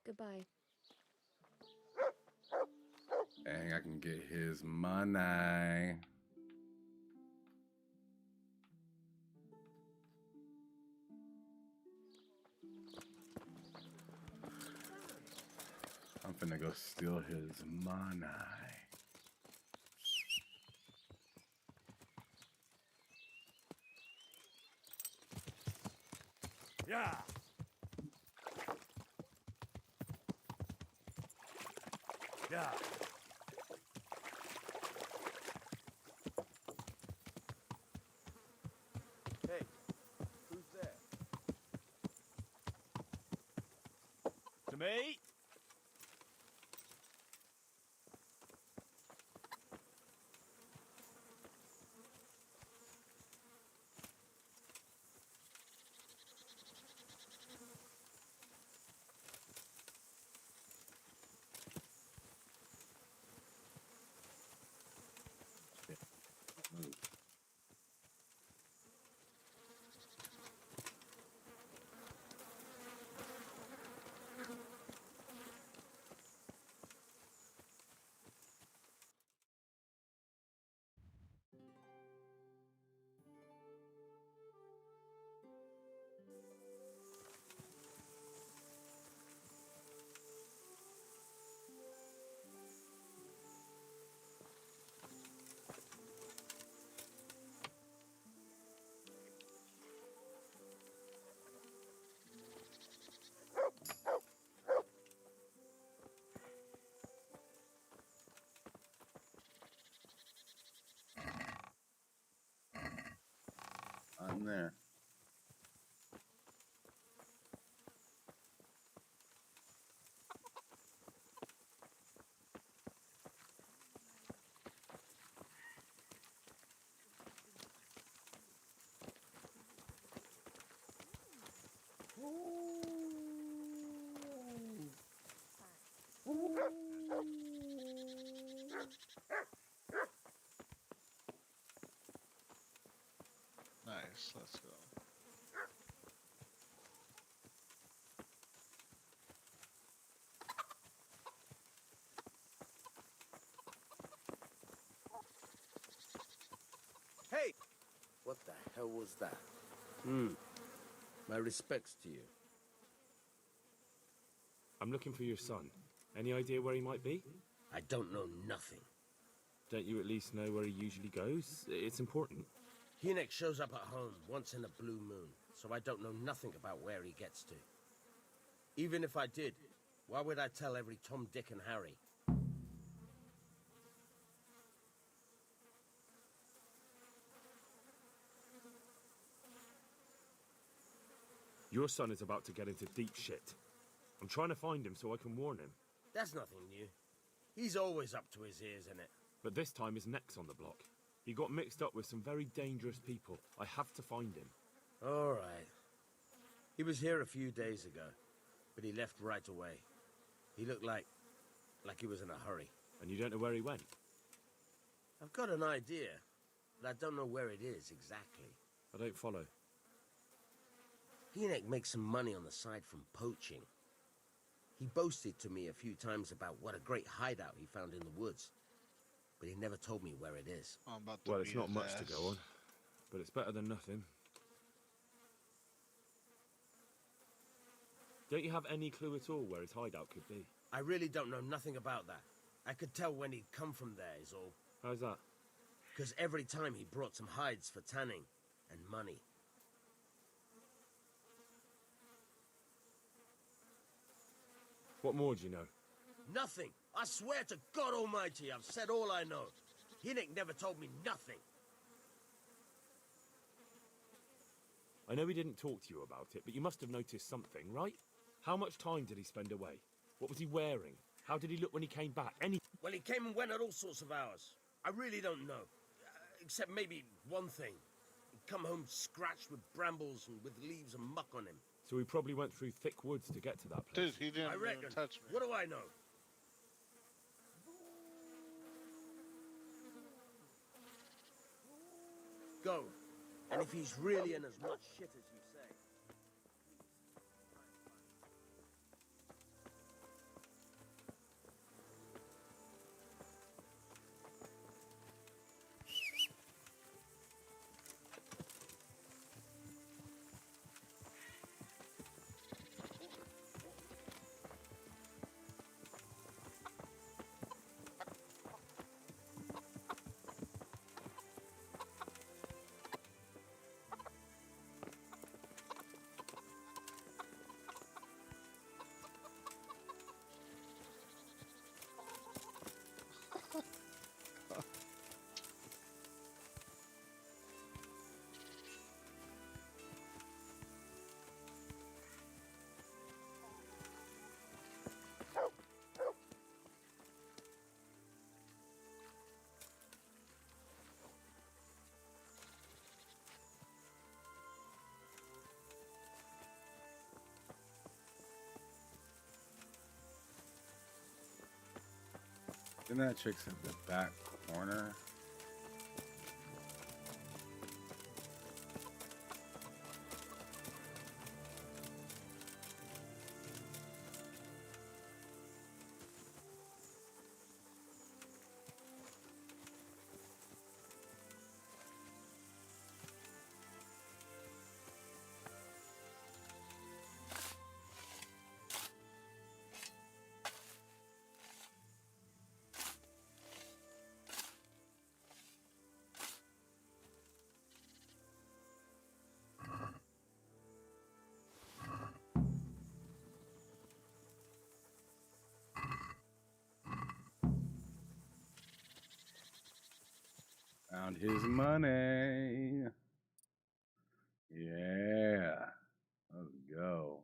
Goodbye. And I can get his money. I'm finna go steal his money. Yeah. Yeah. Hey, who's there? To me? I'm there. Nice, let's go. Hey! What the hell was that? My respects to you. I'm looking for your son. Any idea where he might be? I don't know nothing. Don't you at least know where he usually goes? It's important. Hinek shows up at home once in a blue moon, so I don't know nothing about where he gets to. Even if I did, why would I tell every Tom, Dick, and Harry? Your son is about to get into deep shit. I'm trying to find him so I can warn him. That's nothing new. He's always up to his ears in it. But this time his neck's on the block. He got mixed up with some very dangerous people. I have to find him. All right. He was here a few days ago, but he left right away. He looked like he was in a hurry. And you don't know where he went? I've got an idea, but I don't know where it is exactly. I don't follow. Hinek makes some money on the side from poaching. He boasted to me a few times about what a great hideout he found in the woods, but he never told me where it is. I'm about to Well, it's beat not his much to ass. go on, but it's better than nothing. Don't you have any clue at all where his hideout could be? I really don't know nothing about that. I could tell when he'd come from there is all. How's that? Because every time he brought some hides for tanning and money. What more do you know? Nothing! I swear to God Almighty, I've said all I know. Hinek never told me nothing. I know he didn't talk to you about it, but you must have noticed something, right? How much time did he spend away? What was he wearing? How did he look when he came back? Well, he came and went at all sorts of hours. I really don't know. Except maybe one thing. He'd come home scratched with brambles and with leaves and muck on him. So he probably went through thick woods to get to that place. Dude, he didn't I reckon. even touch me. What do I know? Go. And if he's really in as much shit as you say... Isn't that chick's at the back corner? Found his money. Yeah. Let's go.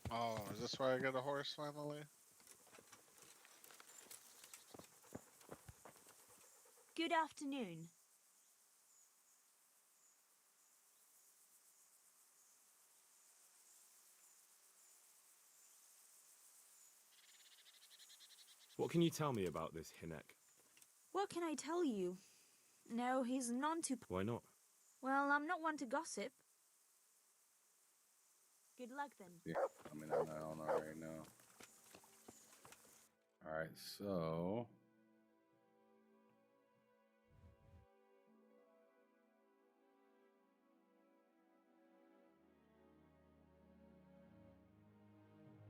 Oh, is this where I get a horse finally? Good afternoon. What can you tell me about this Hinek? What can I tell you? No, he's none too... Why not? Well, I'm not one to gossip. Good luck then. Yeah, I mean, I don't already know. Alright, so...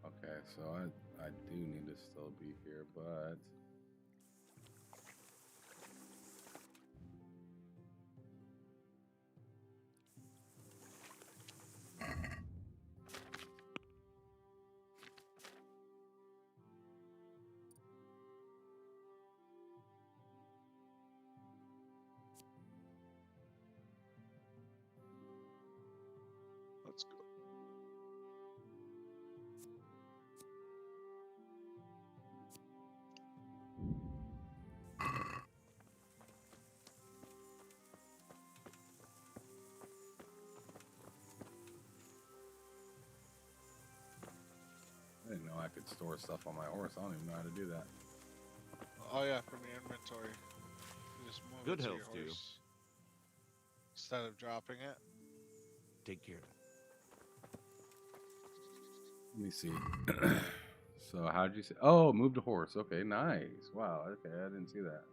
Okay, so I do need to still be here, but... Let's go. I didn't know I could store stuff on my horse. I don't even know how to do that. Oh yeah, from the inventory. You just move Good it to health your to you. horse instead of dropping it. Take care. Let me see. So how did you say? Oh, move the horse. Okay, nice. Wow. Okay, I didn't see that.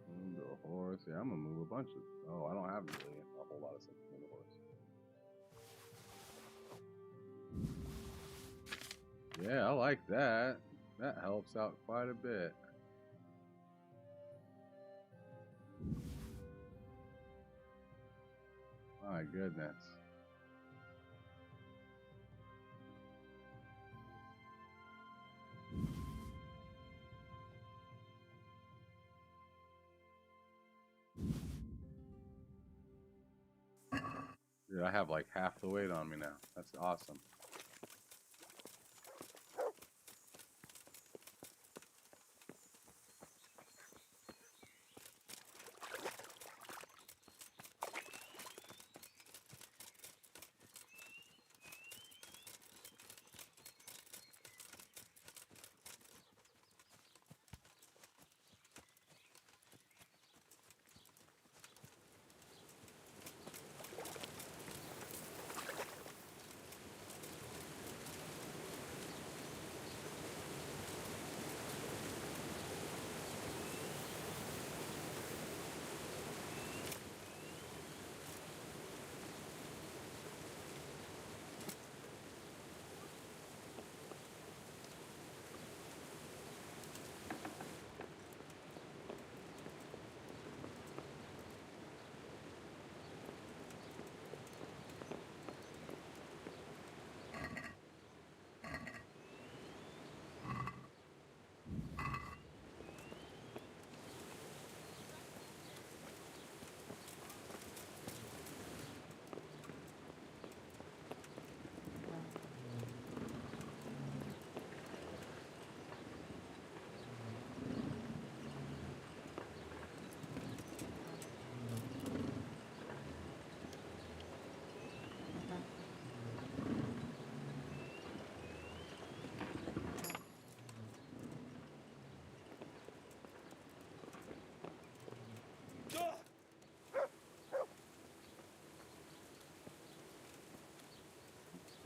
Move the horse. Yeah, I'm gonna move a bunch of. Oh, I don't have really a whole lot of stuff to move the horse. Yeah, I like that. That helps out quite a bit. My goodness. Dude, I have like half the weight on me now. That's awesome.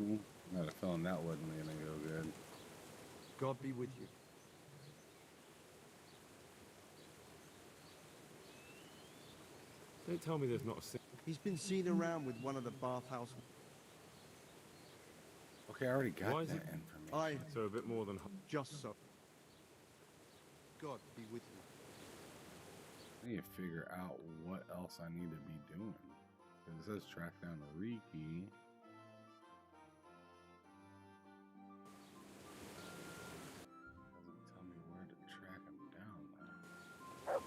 I had a feeling that wasn't gonna go good. God be with you. Don't tell me there's not a He's been seen around with one of the bathhouse. Okay, I already got Why is that it- information. So a bit more than... Just so. God be with you. I need to figure out what else I need to be doing. 'Cause it says track down Riki. Doesn't tell me where to track him down though.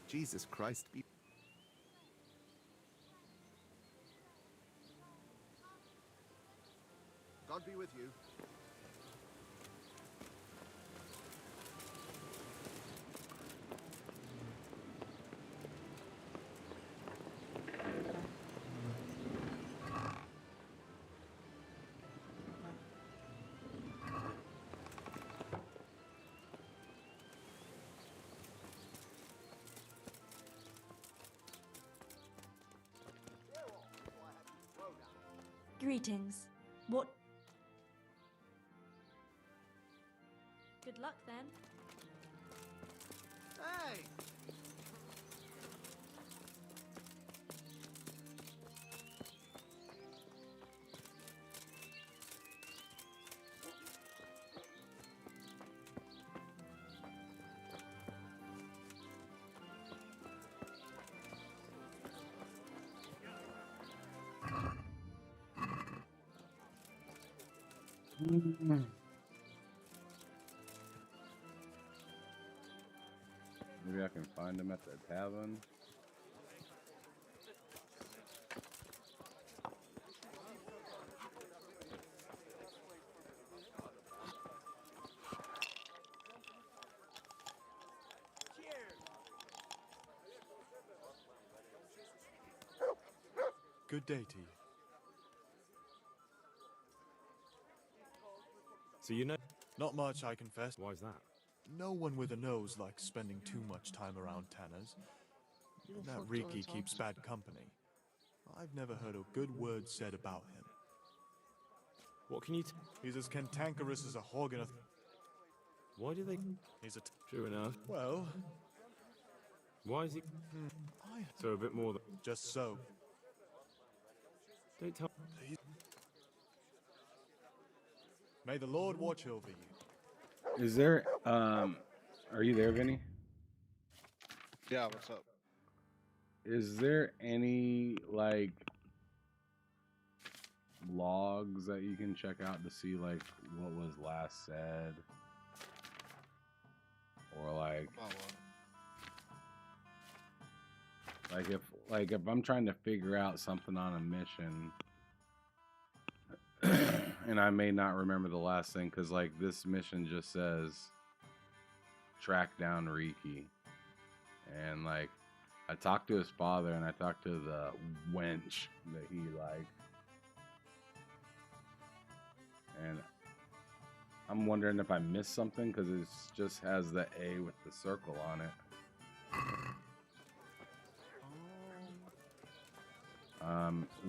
Jesus Christ be. God be with you. Greetings. What? Good luck then. Hey! Maybe I can find him at the tavern. Good day to you. So you know... Not much, I confess. Why's that? No one with a nose likes spending too much time around Tanners. And that Riki keeps bad company. I've never heard a good word said about him. What can you... He's as cantankerous as a hog in a... Why do they... He's a... True enough. Well... Why is he... So a bit more than... Just so. Don't tell... May the Lord watch over you. Is there, are you there, Vinny? Yeah, what's up? Is there any, like, logs that you can check out to see, like, what was last said? Or, like, if I'm trying to figure out something on a mission, and I may not remember the last thing, because, like, this mission just says track down Riki. And, like, I talked to his father, and I talked to the wench that he liked. And I'm wondering if I missed something, because it just has the A with the circle on it.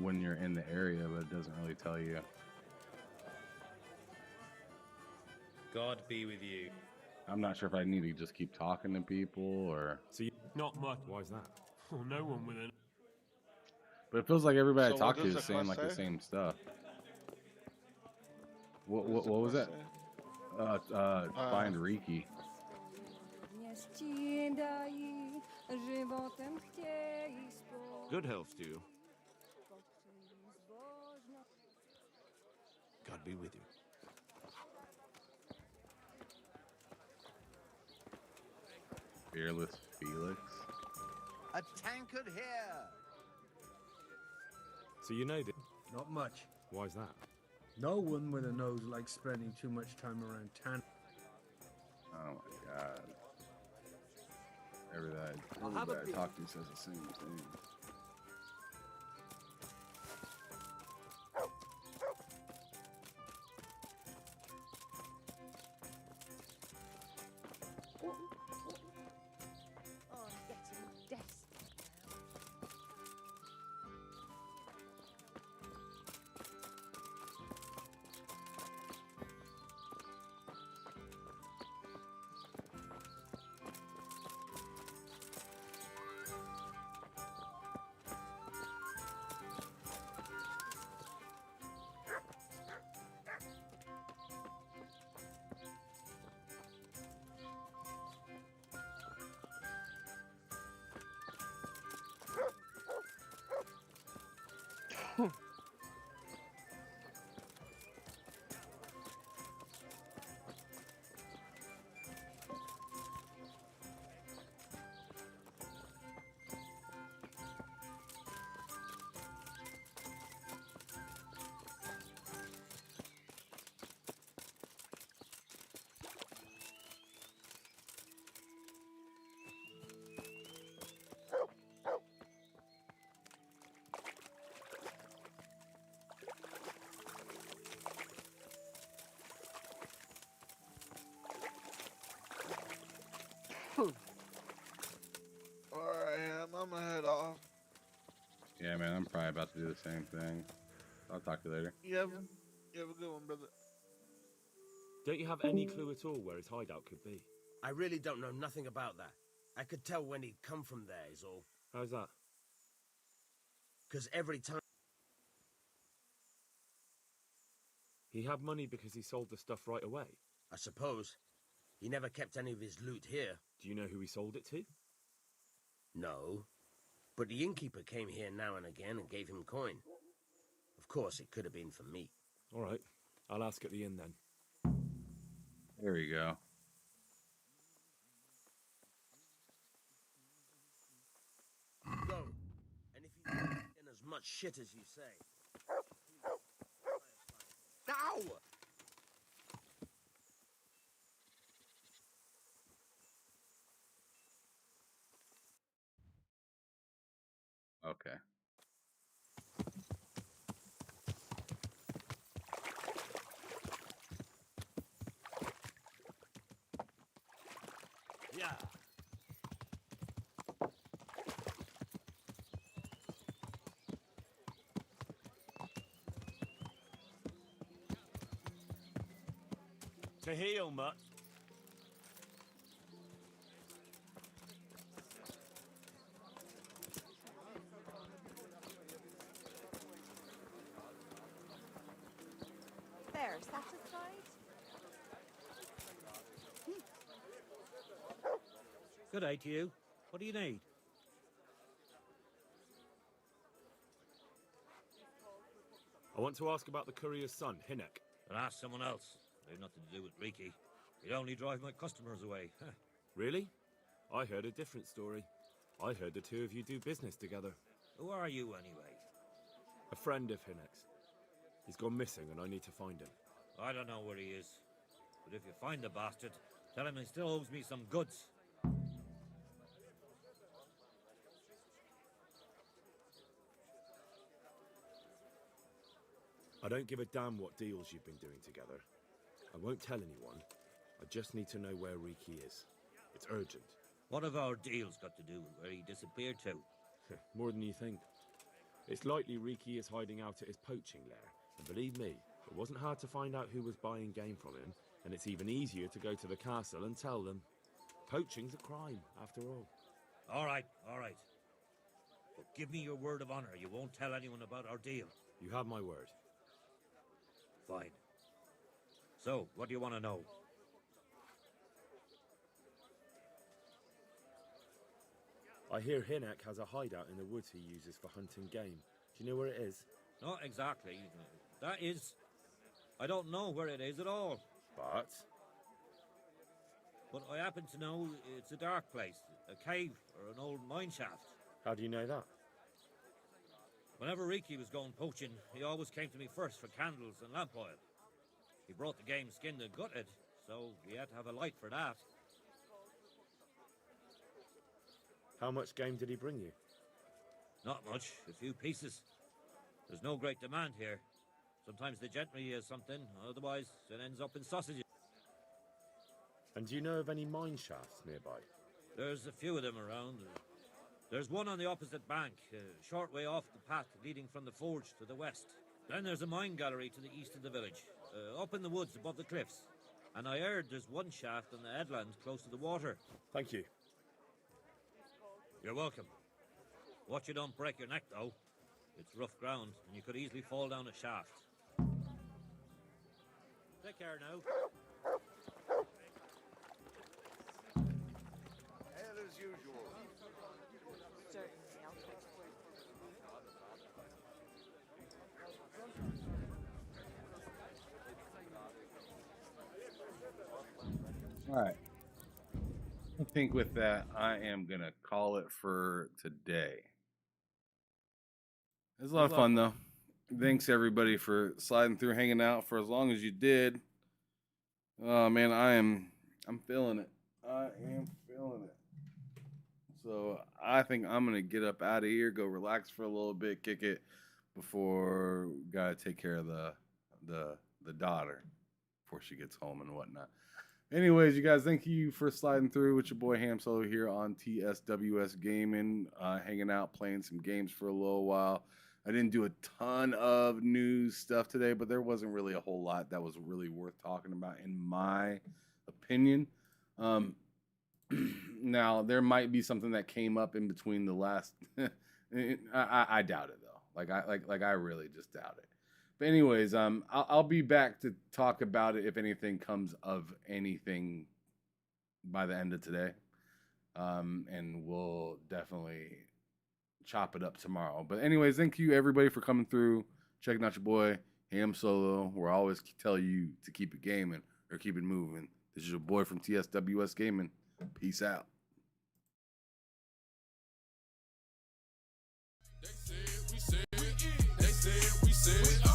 When you're in the area, but it doesn't really tell you. God be with you. I'm not sure if I need to just keep talking to people or. So not much. Why is that? Well, no one with an... But it feels like everybody So I talk what to does is the saying quest like the say? same stuff. What does the was that? quest Find Riki. Good health to you. God be with you. Fearless Felix. A tankard here. So you know that? Not much. Why's that? No one with a nose likes spending too much time around town. Oh my god. Everybody I talk to says the same thing. Oh, I'm getting desperate now. Alright, I'm gonna head off. Yeah, man, I'm probably about to do the same thing. I'll talk to you later. You have a good one, brother. Don't you have any clue at all where his hideout could be? I really don't know nothing about that. I could tell when he'd come from there, is all. How's that? Because every time... He had money because he sold the stuff right away? I suppose. He never kept any of his loot here. Do you know who he sold it to? No. But the innkeeper came here now and again and gave him coin. Of course, it could have been for me. All right. I'll ask at the inn then. There we go. Go. And if he's in as much shit as you say... Ow! Okay. Yeah. To heal, Mutt. There, satisfied? Good day to you. What do you need? I want to ask about the courier's son, Hinek. Then ask someone else. They've nothing to do with Riki. He'd only drive my customers away. Really? I heard a different story. I heard the two of you do business together. Who are you, anyway? A friend of Hinek's. He's gone missing and I need to find him. I don't know where he is. But if you find the bastard, tell him he still owes me some goods. I don't give a damn what deals you've been doing together. I won't tell anyone. I just need to know where Riki is. It's urgent. What have our deals got to do with where he disappeared to? More than you think. It's likely Riki is hiding out at his poaching lair. And believe me, it wasn't hard to find out who was buying game from him, and it's even easier to go to the castle and tell them. Poaching's a crime, after all. All right, all right. But give me your word of honor you won't tell anyone about our deal. You have my word. Fine. So, what do you want to know? I hear Hinek has a hideout in the woods he uses for hunting game. Do you know where it is? Not exactly. That is... I don't know where it is at all. But I happen to know it's a dark place. A cave or an old mine shaft. how do you know that? Whenever Riki was going poaching, he always came to me first for candles and lamp oil. He brought the game skinned and gutted, so we had to have a light for that. How much game did he bring you? Not much, a few pieces. There's no great demand here. Sometimes the gentry has something, otherwise it ends up in sausages. And do you know of any mine shafts nearby? There's a few of them around. There's one on the opposite bank, a short way off the path leading from the forge to the west. Then there's a mine gallery to the east of the village, up in the woods above the cliffs. And I heard there's one shaft on the headland close to the water. Thank you. You're welcome. Watch you don't break your neck, though. It's rough ground, and you could easily fall down a shaft. Take care now. Hell as usual. Certainly, I'll fix All right. I think with that, I am going to call it for today. It was a lot of fun, though. Thanks, everybody, for sliding through, hanging out for as long as you did. Oh, man, I'm feeling it. I am feeling it. So I think I'm going to get up out of here, go relax for a little bit, kick it before we got to take care of the daughter before she gets home and whatnot. Anyways, you guys, thank you for sliding through with your boy Ham Solo here on TSWS Gaming, hanging out, playing some games for a little while. I didn't do a ton of news stuff today, but there wasn't really a whole lot that was really worth talking about, in my opinion. Now, there might be something that came up in between the last. I doubt it though. Like I really just doubt it. But anyways, I'll be back to talk about it if anything comes of anything by the end of today, and we'll definitely chop it up tomorrow. But anyways, thank you everybody for coming through, checking out your boy Ham Solo. We're always tell you to keep it gaming or keep it moving. This is your boy from TSWS Gaming. Peace out. They said we said